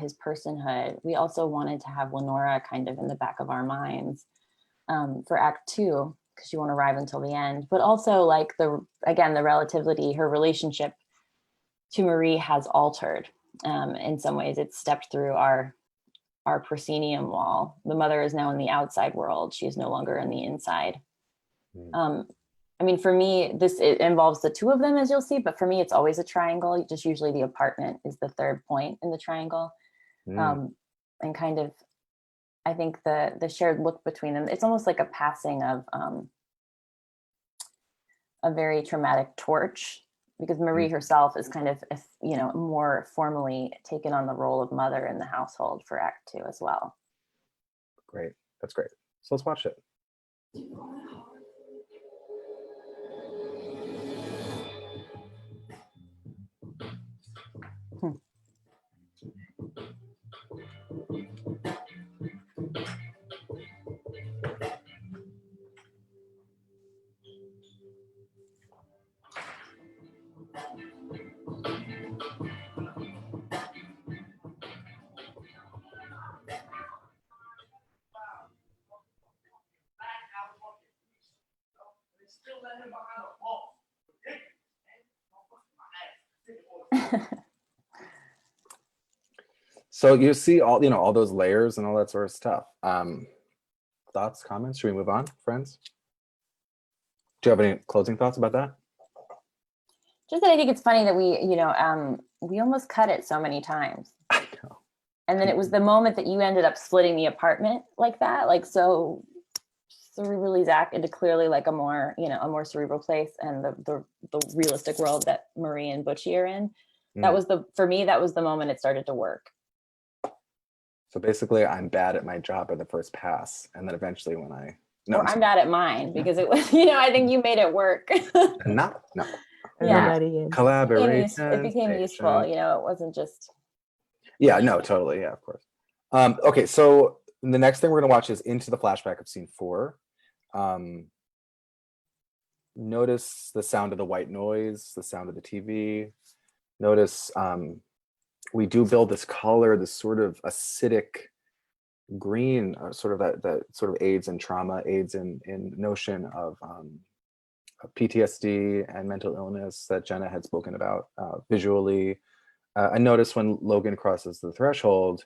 his personhood, we also wanted to have Lenora kind of in the back of our minds for Act 2, because she won't arrive until the end. But also like the relativity, her relationship to Marie has altered. In some ways, it's stepped through our proscenium wall. The mother is now in the outside world. She is no longer in the inside. For me, it involves the two of them, as you'll see, but for me, it's always a triangle. Just usually the apartment is the third point in the triangle. And kind of, I think the shared look between them, it's almost like a passing of a very traumatic torch, because Marie herself is kind of, more formally taken on the role of mother in the household for Act 2 as well. Great. That's great. So let's watch it. still let him behind a wall. So you see all, all those layers and all that sort of stuff. Thoughts, comments? Should we move on, friends? Do you have any closing thoughts about that? Just that I think it's funny that we almost cut it so many times. I know. And then it was the moment that you ended up splitting the apartment like that, like so cerebrally Zach into clearly like a more cerebral place, and the realistic world that Marie and Butchie are in. That was for me, that was the moment it started to work. So basically, I'm bad at my job at the first pass, and then eventually when I'm bad at mine because it was, I think you made it work. No. Yeah. Collaboration. It became useful, it wasn't just. Yeah, no, totally. Yeah, of course. Okay, so the next thing we're going to watch is into the flashback of scene 4. Notice the sound of the white noise, the sound of the TV. Notice we do build this color, this sort of acidic green, sort of that sort of aids in trauma, aids in notion of PTSD and mental illness that Jenna had spoken about visually. I notice when Logan crosses the threshold,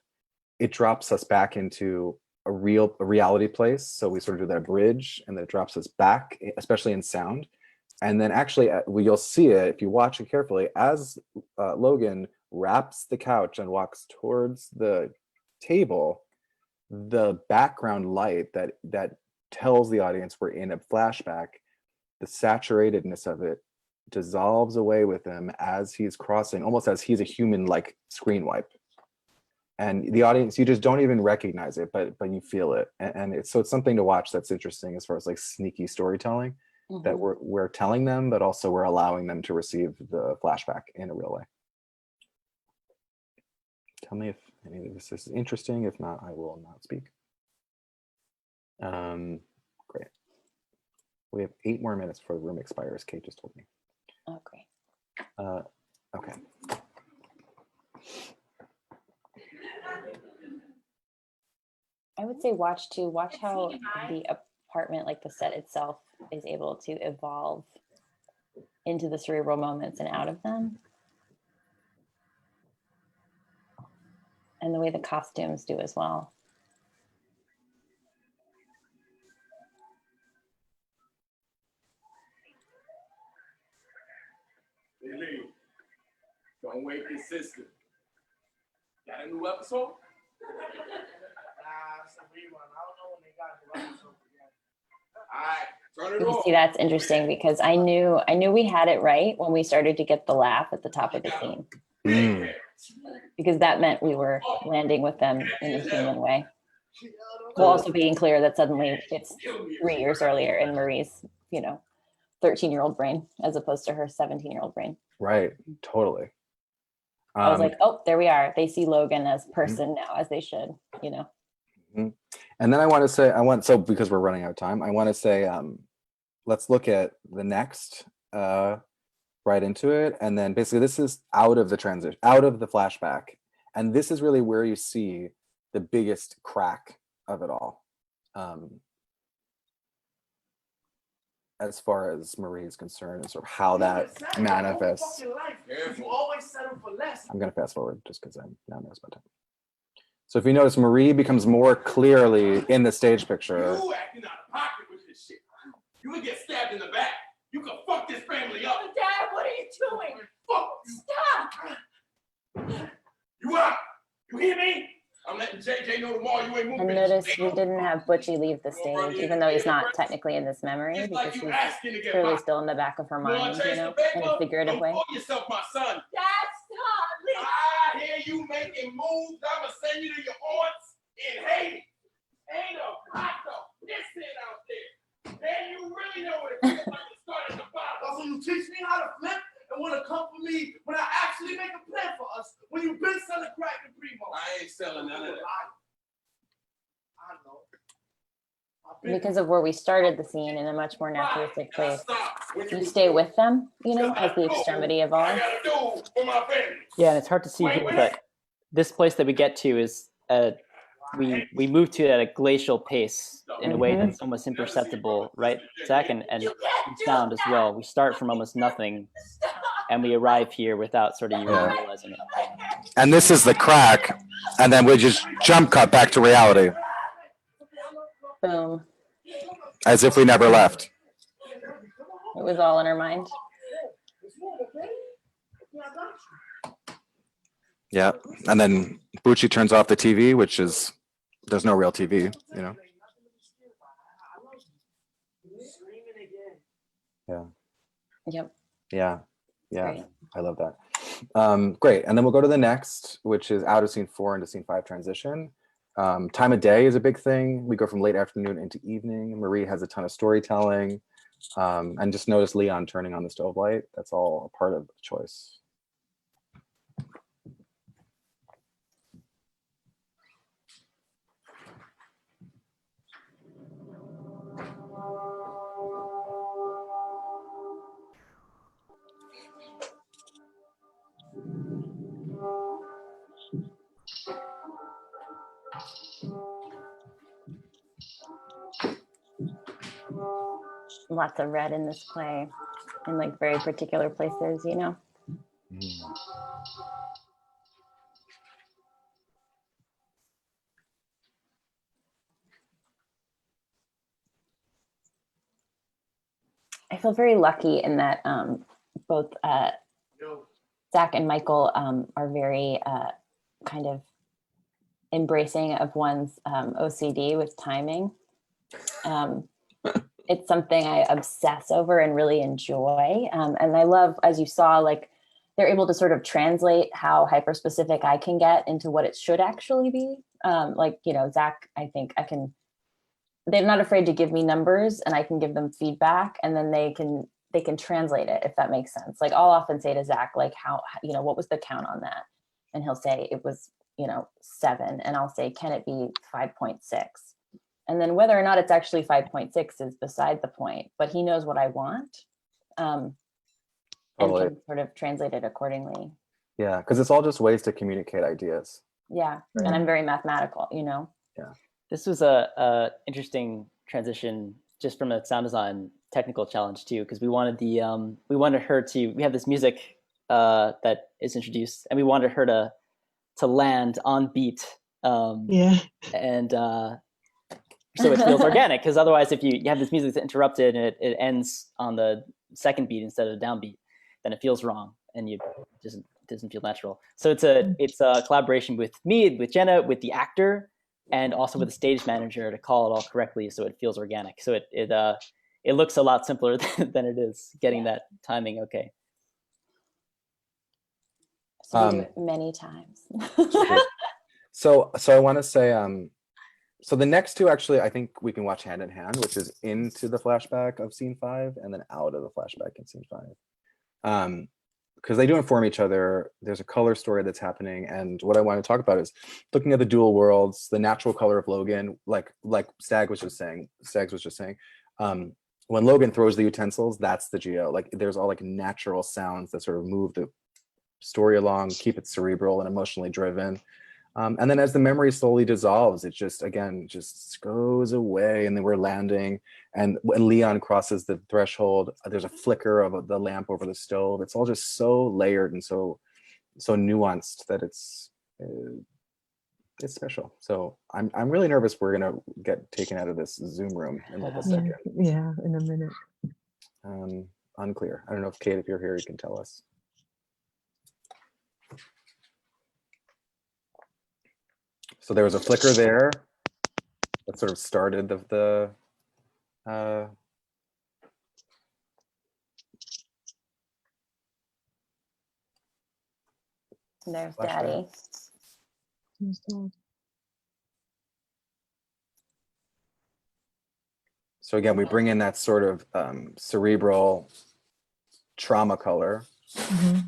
it drops us back into a reality place. So we sort of do that bridge, and then it drops us back, especially in sound. And then actually, you'll see it if you watch it carefully, as Logan wraps the couch and walks towards the table, the background light that tells the audience we're in a flashback, the saturatedness of it dissolves away with him as he's crossing, almost as he's a human like screen wipe. And the audience, you just don't even recognize it, but you feel it. And it's something to watch that's interesting as far as like sneaky storytelling, that we're telling them, but also we're allowing them to receive the flashback in a real way. Tell me if any of this is interesting. If not, I will not speak. Great. We have 8 more minutes before the room expires, Kate just told me. Oh, great. Okay. I would say watch how the apartment, like the set itself, is able to evolve into the cerebral moments and out of them. And the way the costumes do as well. Billy, don't wake your sister. Got a new episode? Nah, it's a rerun. I don't know when they got a new episode again. All right, turn it off. See, that's interesting because I knew we had it right when we started to get the laugh at the top of the scene. Because that meant we were landing with them in a human way. While also being clear that suddenly it's 3 years earlier in Marie's, 13-year-old brain as opposed to her 17-year-old brain. Right, totally. I was like, oh, there we are. They see Logan as person now, as they should, And then I want to say, so because we're running out of time, I want to say, let's look at the next right into it. And then basically this is out of the transition, out of the flashback. And this is really where you see the biggest crack of it all. As far as Marie is concerned, and sort of how that manifests. You always settle for less. I'm going to fast forward just because I'm now nervous about time. So if you notice, Marie becomes more clearly in the stage picture. You acting out of pocket with this shit. You would get stabbed in the back. You can fuck this family up. Dad, what are you doing? Fuck. Stop! You up? You hear me? I'm letting JJ know tomorrow you ain't moving. And notice we didn't have Butchie leave the stage, even though he's not technically in this memory, because he's clearly still in the back of her mind, in a figurative way. Don't yourself, my son. Dad, stop! Leave. I hear you making moves. I'ma send you to your aunts in Haiti. Ain't a hot pissing out there. And you really know what it feels like to start at the bottom. Also, you teach me how to flip and want to come for me when I actually make a plan for us. When you've been selling crack and primo. I ain't selling none of that. I know. Because of where we started the scene in a much more naturalistic place. You stay with them, as the extremity evolves. Yeah, and it's hard to see here, but this place that we get to is we move to it at a glacial pace in a way that's almost imperceptible, right, Zach? And sound as well. We start from almost nothing, and we arrive here without sort of even realizing it. And this is the crack, and then we just jump cut back to reality. Boom. As if we never left. It was all in her mind. Yeah, and then Bucci turns off the TV, which is, there's no real TV, you know? Yeah. Yep. Yeah, yeah, Great. I love that. Great, and then we'll go to the next, which is out of scene 4 into scene 5 transition. Time of day is a big thing. We go from late afternoon into evening. Marie has a ton of storytelling. And just notice Leon turning on the stove light. That's all a part of the choice. Lots of red in this play, in like very particular places, you know. I feel very lucky in that both Zach and Michael are very kind of embracing of one's OCD with timing. It's something I obsess over and really enjoy. And I love, as you saw, like they're able to sort of translate how hyper-specific I can get into what it should actually be. Like, you know, Zach, I think they're not afraid to give me numbers and I can give them feedback, and then they can translate it, if that makes sense. Like I'll often say to Zach, like, how, you know, what was the count on that? And he'll say it was, you know, 7. And I'll say, can it be 5.6? And then whether or not it's actually 5.6 is beside the point, but he knows what I want and can sort of translate it accordingly. Yeah, because it's all just ways to communicate ideas. Yeah, and I'm very mathematical, you know? Yeah. This was a interesting transition just from a sound design technical challenge too, because we wanted her to, we have this music that is introduced, and we wanted her to land on beat. And so it feels organic, because otherwise if you have this music that's interrupted and it ends on the second beat instead of the downbeat, then it feels wrong and it doesn't feel natural. So it's a collaboration with me, with Jenna, with the actor, and also with the stage manager to call it all correctly so it feels organic. So it looks a lot simpler than it is getting that timing okay. So we do it many times. So I want to say, so the next two, actually, I think we can watch hand in hand, which is into the flashback of scene 5 and then out of the flashback in scene 5. Because they do inform each other. There's a color story that's happening. And what I want to talk about is looking at the dual worlds, the natural color of Logan, like Stags was just saying, when Logan throws the utensils, that's the geo. Like there's all like natural sounds that sort of move the story along, keep it cerebral and emotionally driven. And then as the memory slowly dissolves, it just goes away, and then we're landing. And when Leon crosses the threshold, there's a flicker of the lamp over the stove. It's all just so layered and so nuanced that it's special. So I'm really nervous we're gonna get taken out of this Zoom room in like a second. Yeah, in a minute. Unclear. I don't know if Kate, if you're here, you can tell us. So there was a flicker there that sort of started the There's flashback. Daddy. So again, we bring in that sort of cerebral trauma color. Mm-hmm.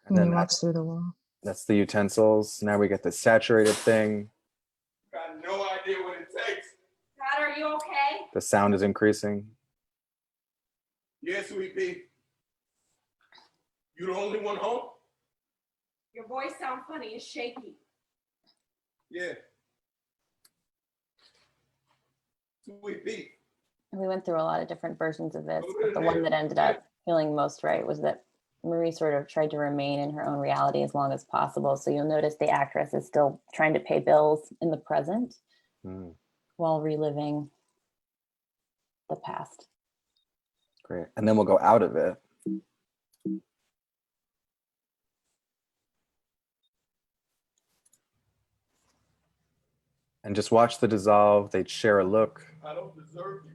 And then walks through the wall. That's the utensils. Now we get the saturated thing. Got no idea what it takes. Dad, are you okay? The sound is increasing. Yes, sweet pea. You the only one home? Your voice sounds funny. It's shaky. Yeah. Sweet beat. We went through a lot of different versions of this, but the one that ended up feeling most right was that Marie sort of tried to remain in her own reality as long as possible. So you'll notice the actress is still trying to pay bills in the present while reliving the past. Great. And then we'll go out of it. And just watch the dissolve. They'd share a look,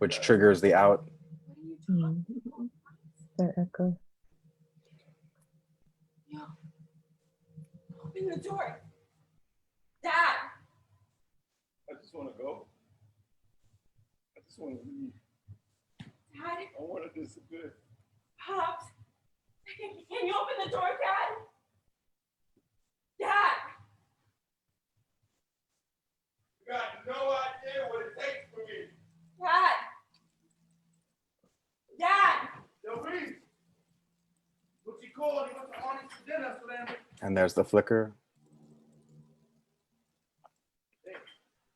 which triggers the out. That echo. Open the door. Dad. I just want to go. I just want to leave. Dad. I want to disappear. Pops. Can you open the door, Dad? Dad. You got no idea what it takes for me. Dad. Dad. Yo, Reese. What you called? He went to Arnie's for dinner, so then. And there's the flicker.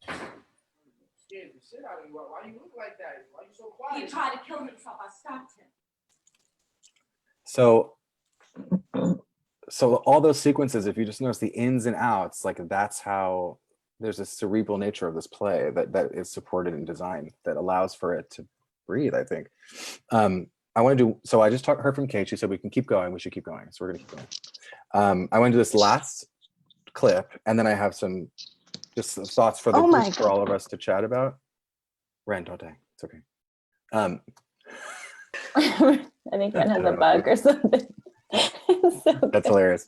Scared the shit out of you. Why you look like that? Why you so quiet? He tried to kill himself. I stopped him. So all those sequences, if you just notice the ins and outs, like that's how there's a cerebral nature of this play that is supported in design that allows for it to breathe, I think. I want to do, so I just heard from Kate, she said we can keep going, we should keep going. So we're gonna keep going. I want to do this last clip and then I have some thoughts for the group for all of us to chat about. Ren, don't die, it's okay. I think Ren has a bug or something. That's hilarious.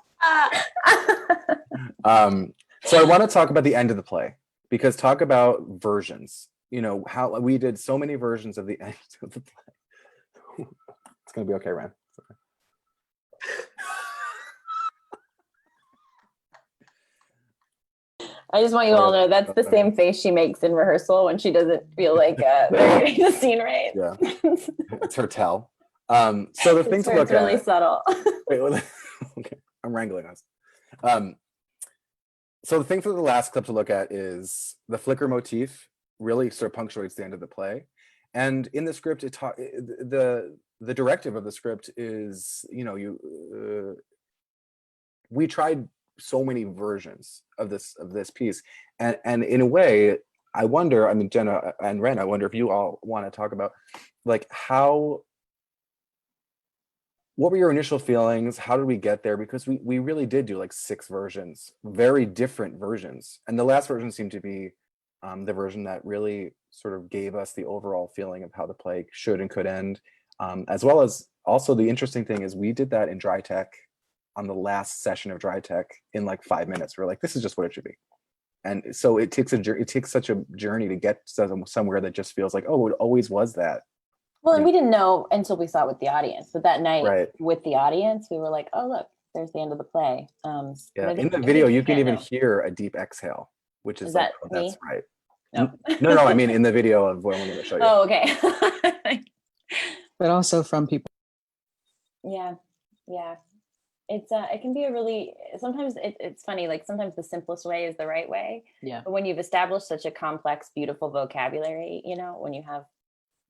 So I want to talk about the end of the play, because talk about versions. You know, how we did so many versions of the end of the play. It's gonna be okay, Ren. Okay. I just want you all to know that's the same face she makes in rehearsal when she doesn't feel like they're getting the scene right. Yeah, it's her tell. So the thing to look it's really subtle. Wait, okay, I'm wrangling us. So the thing for the last clip to look at is the flicker motif really sort of punctuates the end of the play. And in the script, the directive of the script is, you know, we tried so many versions of this piece, and in a way, I wonder. I mean, Jenna and Ren, I wonder if you all want to talk about, like, what were your initial feelings? How did we get there? Because we really did do like 6 versions, very different versions, and the last version seemed to be the version that really sort of gave us the overall feeling of how the play should and could end, as well as also the interesting thing is we did that in dry tech on the last session of dry tech in like 5 minutes. We're like, this is just what it should be. And so it takes such a journey to get somewhere that just feels like, oh, it always was that. Well, and we didn't know until we saw it with the audience. But that night with the audience, we were like, oh, look, there's the end of the play. Yeah, in the video, you can even hear a deep exhale, which is like, oh, that's right. No. no, I mean in the video of what I'm going to show you. Oh, okay. But also from people. Yeah. It's it can be a really, sometimes it's funny, like sometimes the simplest way is the right way. Yeah. But when you've established such a complex, beautiful vocabulary, you know, when you have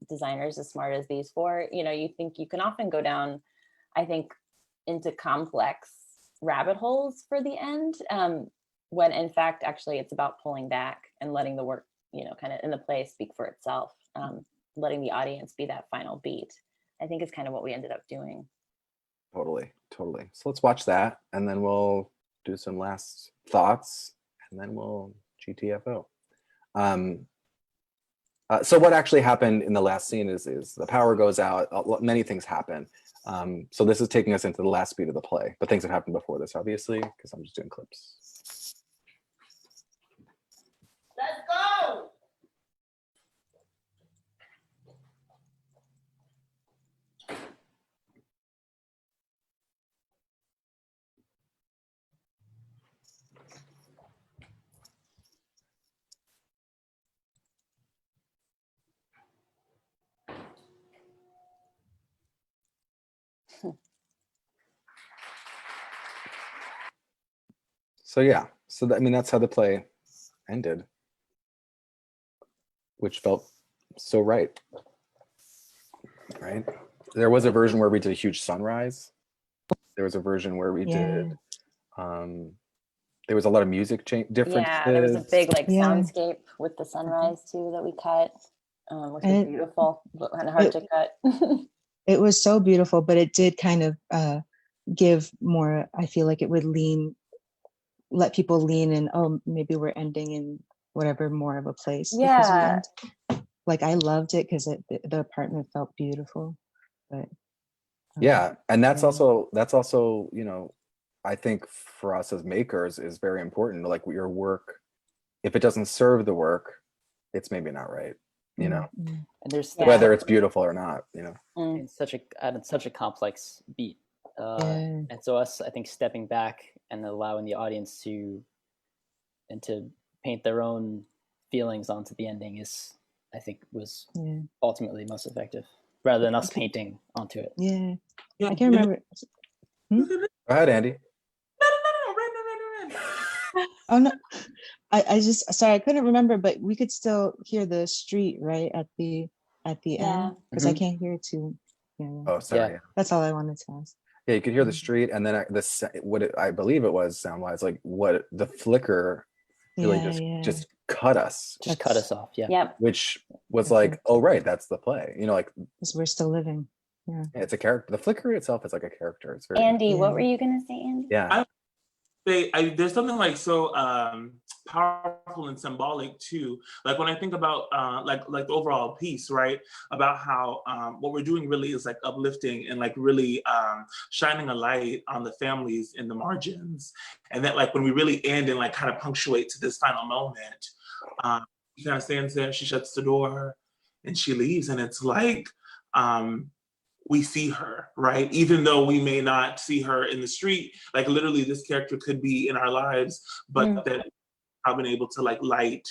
designers as smart as these 4, you know, you think you can often go down, I think, into complex rabbit holes for the end, when in fact, actually it's about pulling back and letting the work, you know, kind of in the play speak for itself, letting the audience be that final beat. I think is kind of what we ended up doing. Totally. So let's watch that, and then we'll do some last thoughts, and then we'll GTFO. So what actually happened in the last scene is the power goes out, many things happen. So this is taking us into the last beat of the play, but things have happened before this, obviously, because I'm just doing clips. Let's go. So yeah, I mean, that's how the play ended, which felt so right. Right. There was a version where we did a huge sunrise. There was a version where we did. There was a lot of music differences. Yeah, there was a big like Yeah. soundscape with the sunrise too that we cut, which was beautiful and hard to cut. It was so beautiful, but it did kind of give more. I feel like it would let people lean in. Oh, maybe we're ending in whatever more of a place. Because we Yeah. like I loved it because the apartment felt beautiful, but yeah, and that's also you know, I think for us as makers is very important. Like your work, if it doesn't serve the work, it's maybe not right. You know, And there's whether it's beautiful or not. You know, it's such a complex beat, and so us, I think, stepping back and allowing the audience to paint their own feelings onto the ending is, I think, was ultimately most effective, rather than us painting onto it. Yeah, I can't remember. Go ahead, Andy. Oh no, I just sorry, I couldn't remember, but we could still hear the street right at the end because I can't hear too. Yeah. Oh, sorry. Yeah. That's all I wanted to ask. Yeah, you could hear the street, and then I believe it was sound-wise, like what the flicker really just cut us. Just cut us off. Yeah. Yep. Which was like, oh right, that's the play. You know, like because we're still living. Yeah. It's a character. The flicker itself is like a character. It's very Andy, what were you gonna say, Andy? Yeah. There's something like so powerful and symbolic too. Like when I think about like the overall piece, right? About how what we're doing really is like uplifting and like really shining a light on the families in the margins. And that like when we really end and like kind of punctuate to this final moment, she kind of stands there, she shuts the door and she leaves. And it's like, we see her, right? Even though we may not see her in the street, like literally this character could be in our lives, but that I've been able to like light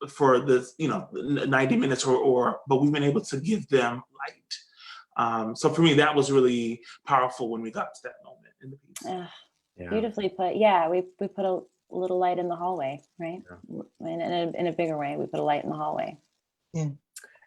for this, you know, 90 minutes but we've been able to give them light. So for me, that was really powerful when we got to that moment in the piece. Beautifully put. Yeah, we put a little light in the hallway, right? Yeah. In a bigger way, we put a light in the hallway. Yeah.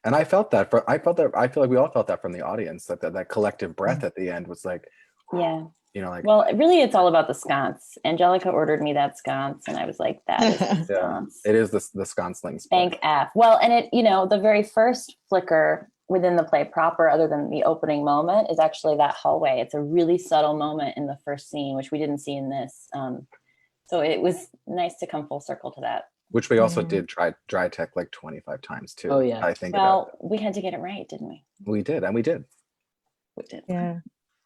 And I felt that. I feel like we all felt that from the audience. That collective breath at the end was like, yeah, you know, like. Well, really, it's all about the sconce. Angelica ordered me that sconce, and I was like, "That is the sconce." It is the sconcelings. Thank F. Well, and it, you know, the very first flicker within the play proper, other than the opening moment, is actually that hallway. It's a really subtle moment in the first scene, which we didn't see in this. So it was nice to come full circle to that. Which we also did dry tech like 25 times too. Oh yeah. I think. Well, we had to get it right, didn't we? We did. We did. Yeah.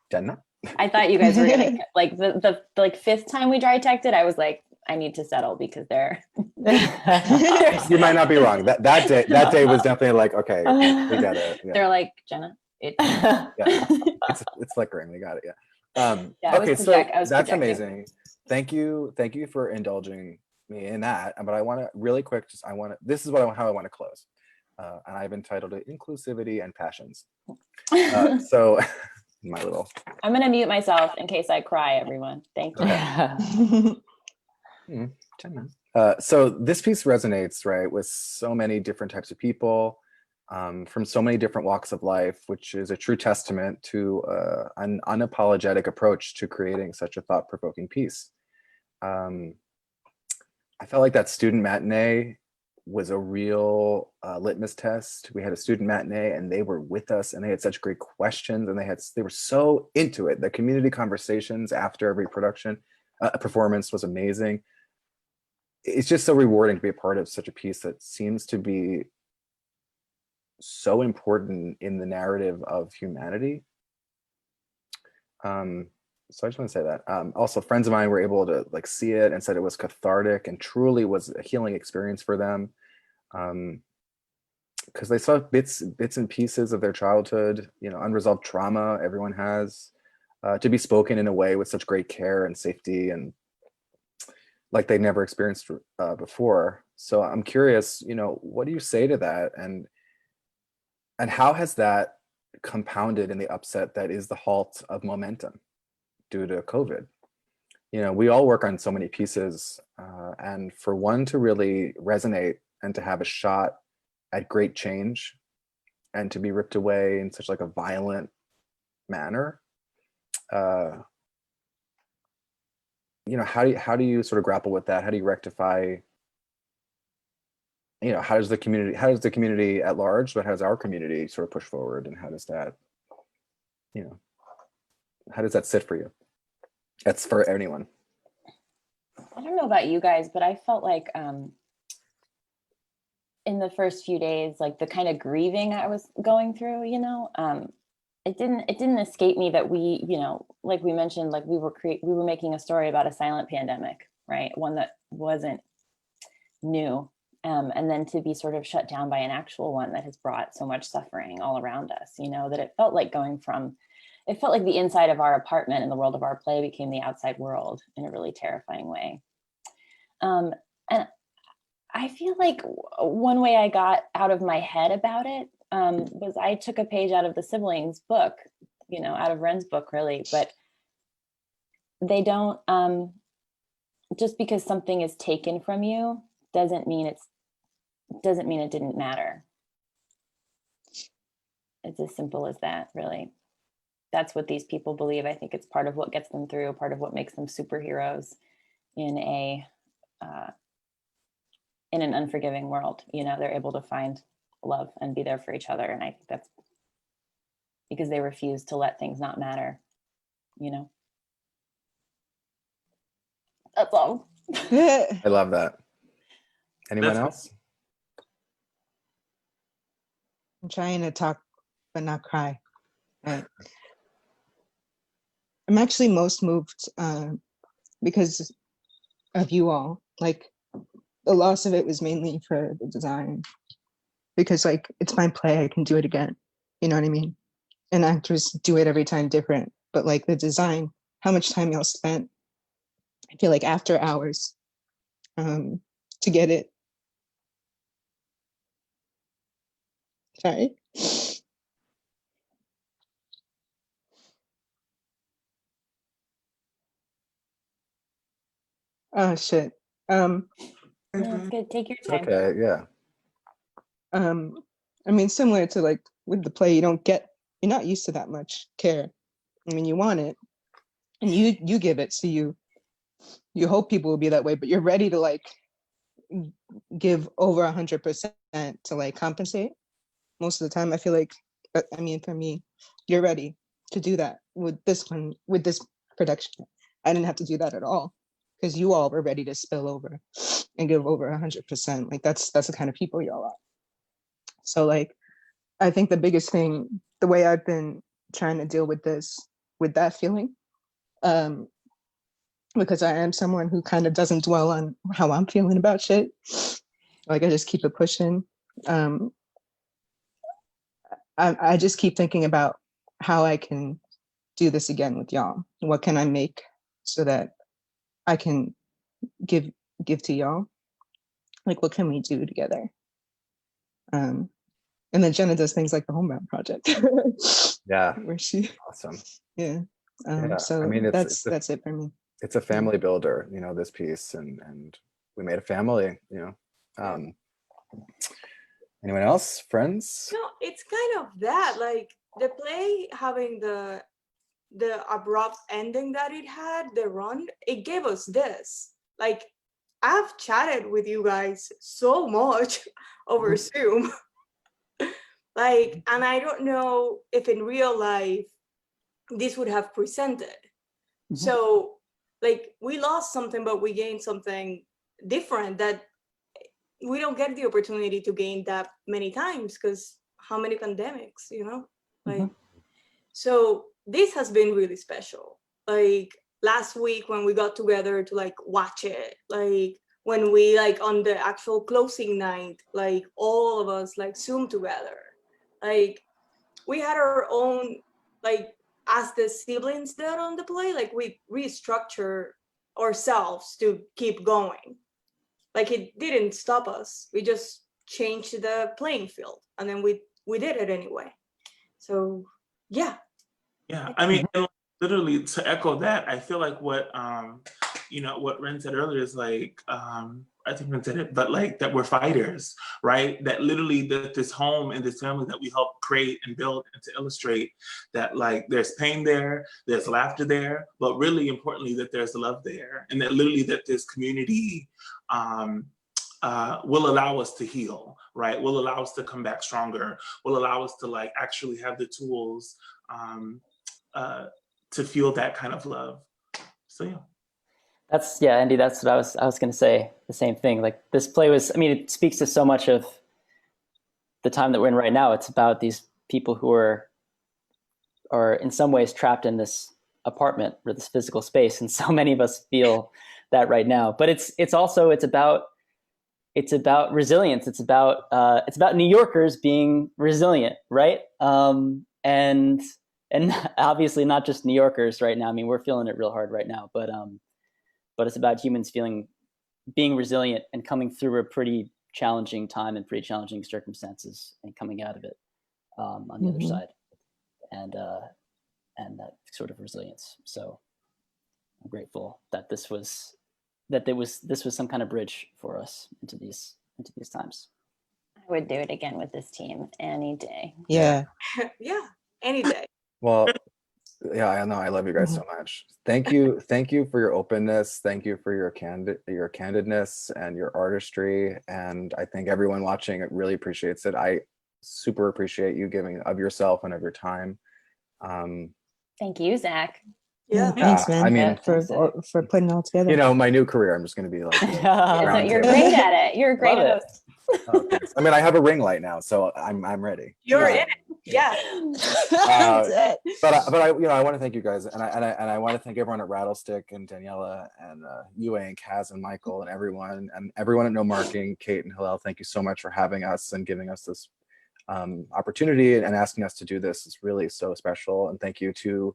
Jenna? I thought you guys were gonna like the like fifth time we dry teched it. I was like, I need to settle because they're. You might not be wrong. That day was definitely like, okay, we got it. Yeah. They're like, Jenna, it's flickering. We got it. Yeah. Okay, so that's amazing. Thank you for indulging me in that. But I want to really quick. This is how I want to close, and I've entitled it "Inclusivity and Passions." So, my little. I'm gonna mute myself in case I cry. Everyone, thank you. So this piece resonates, right, with so many different types of people, from so many different walks of life, which is a true testament to an unapologetic approach to creating such a thought-provoking piece. I felt like that student matinee was a real litmus test. We had a student matinee and they were with us and they had such great questions and they were so into it. The community conversations after every performance was amazing. It's just so rewarding to be a part of such a piece that seems to be so important in the narrative of humanity. So I just want to say that. Also, friends of mine were able to like see it and said it was cathartic and truly was a healing experience for them, because they saw bits and pieces of their childhood, you know, unresolved trauma everyone has, to be spoken in a way with such great care and safety and like they never experienced before. So I'm curious, you know, what do you say to that, and how has that compounded in the upset that is the halt of momentum due to COVID? You know, we all work on so many pieces, and for one to really resonate and to have a shot at great change and to be ripped away in such like a violent manner. You know, how do you sort of grapple with that? How do you rectify, you know, how does the community at large, but how does our community sort of push forward, and how does that, you know, how does that sit for you? That's for anyone. I don't know about you guys, but I felt like in the first few days, like the kind of grieving I was going through, you know, it didn't escape me that we, you know, like we mentioned, like we were making a story about a silent pandemic, right? One that wasn't new. And then to be sort of shut down by an actual one that has brought so much suffering all around us, you know, that it felt like it felt like the inside of our apartment and the world of our play became the outside world in a really terrifying way. And I feel like one way I got out of my head about it was I took a page out of the siblings book, you know, out of Ren's book really, but they don't, just because something is taken from you doesn't mean it didn't matter. It's as simple as that, really. That's what these people believe. I think it's part of what gets them through, part of what makes them superheroes in an unforgiving world. You know, they're able to find love and be there for each other. And I think that's because they refuse to let things not matter, you know? That's all. I love that. Anyone else? I'm trying to talk but not cry. Right. I'm actually most moved because of you all. Like, the loss of it was mainly for the design, because like it's my play, I can do it again. You know what I mean? And actors do it every time different, but like the design, how much time y'all spent, I feel like after hours to get it. Sorry. Oh shit. That's good. Take your time. Okay, yeah. I mean, similar to like with the play, you're not used to that much care. I mean, you want it and you give it, so you hope people will be that way, but you're ready to like give over 100% to like compensate. Most of the time, I feel like, I mean, for me, you're ready to do that with this one, with this production. I didn't have to do that at all because you all were ready to spill over and give over 100%. Like that's the kind of people y'all are. So like, I think the biggest thing, the way I've been trying to deal with this, with that feeling, because I am someone who kind of doesn't dwell on how I'm feeling about shit. Like I just keep it pushing. I just keep thinking about how I can do this again with y'all. What can I make so that I can give to y'all? Like, what can we do together? And then Jenna does things like the Homebound Project. Yeah. Where she, awesome. Yeah. Yeah. So I mean, that's it for me. It's a family builder, you know, this piece, and we made a family, you know. Anyone else? Friends? No, it's kind of that, like the play having the abrupt ending that it had, the run, it gave us this. Like, I've chatted with you guys so much over Zoom. Like, and I don't know if in real life this would have presented. So like we lost something, but we gained something different that we don't get the opportunity to gain that many times, because how many pandemics, you know? Like, so this has been really special. Like last week when we got together to like watch it, like when we like on the actual closing night, like all of us like Zoom together, like we had our own, like as the siblings did on the play, like we restructure ourselves to keep going. Like it didn't stop us. We just changed the playing field, and then we did it anyway. So yeah. Yeah, I mean, and literally to echo that, I feel like what you know, what Ren said earlier is like I think I said it, but like that we're fighters, right? That literally that this home and this family that we help create and build and to illustrate, that like there's pain there, there's laughter there, but really importantly that there's love there, and that literally that this community will allow us to heal, right? Will allow us to come back stronger, will allow us to like actually have the tools to feel that kind of love. So yeah. That's, yeah, Andy, that's what I was going to say, the same thing. Like this play was, I mean, it speaks to so much of the time that we're in right now. It's about these people who are in some ways trapped in this apartment or this physical space. And so many of us feel that right now, but it's about resilience. It's about New Yorkers being resilient. Right. And obviously not just New Yorkers right now. I mean, we're feeling it real hard right now, but it's about humans being resilient and coming through a pretty challenging time and pretty challenging circumstances and coming out of it on the other side, and that sort of resilience. So I'm grateful that this was some kind of bridge for us into these times. I would do it again with this team any day. Yeah. Yeah, any day. Well, yeah, I know. I love you guys so much. Thank you for your openness. Thank you for your candidness and your artistry. And I think everyone watching it really appreciates it. I super appreciate you giving of yourself and of your time. Thank you, Zach. Yeah. Thanks, man. I mean, for putting it all together. you know, my new career, I'm just going to be like, So you're great at it. You're a great host. Oh, thanks. I mean, I have a ring light now, so I'm ready. You're in it. Yeah. But I want to thank you guys, and I want to thank everyone at Rattlestick and Daniela and UA and Kaz and Michael and everyone at NoMarking, Kate and Hillel. Thank you so much for having us and giving us this opportunity and asking us to do this. It's really so special. And thank you to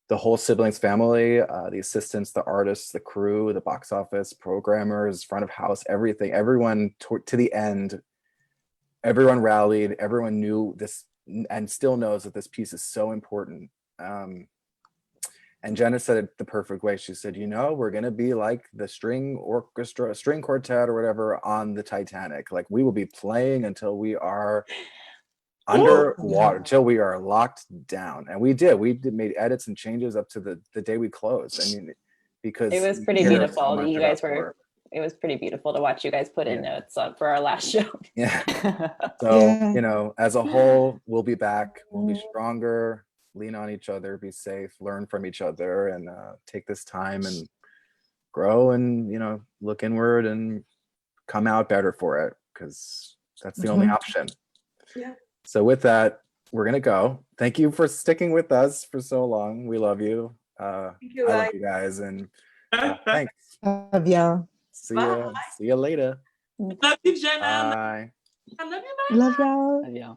the whole Siblings family, the assistants, the artists, the crew, the box office, programmers, front of house, everything, everyone to the end. Everyone rallied, everyone knew this and still knows that this piece is so important. And Jenna said it the perfect way. She said, you know, we're going to be like the string orchestra, string quartet or whatever on the Titanic. Like we will be playing until we are underwater, until we are locked down. And we made edits and changes up to the day we closed. I mean, because it was pretty beautiful. It was pretty beautiful to watch you guys put in notes for our last show. Yeah. So, you know, as a whole, we'll be back. We'll be stronger, lean on each other, be safe, learn from each other, and take this time and grow and, you know, look inward and come out better for it, because that's the only option. Yeah. So with that, we're going to go. Thank you for sticking with us for so long. We love you. Thank you, I love you guys. And thanks. Love y'all. See you later. Love you, Jenna. Bye. I love you. Bye. Love y'all. Yeah.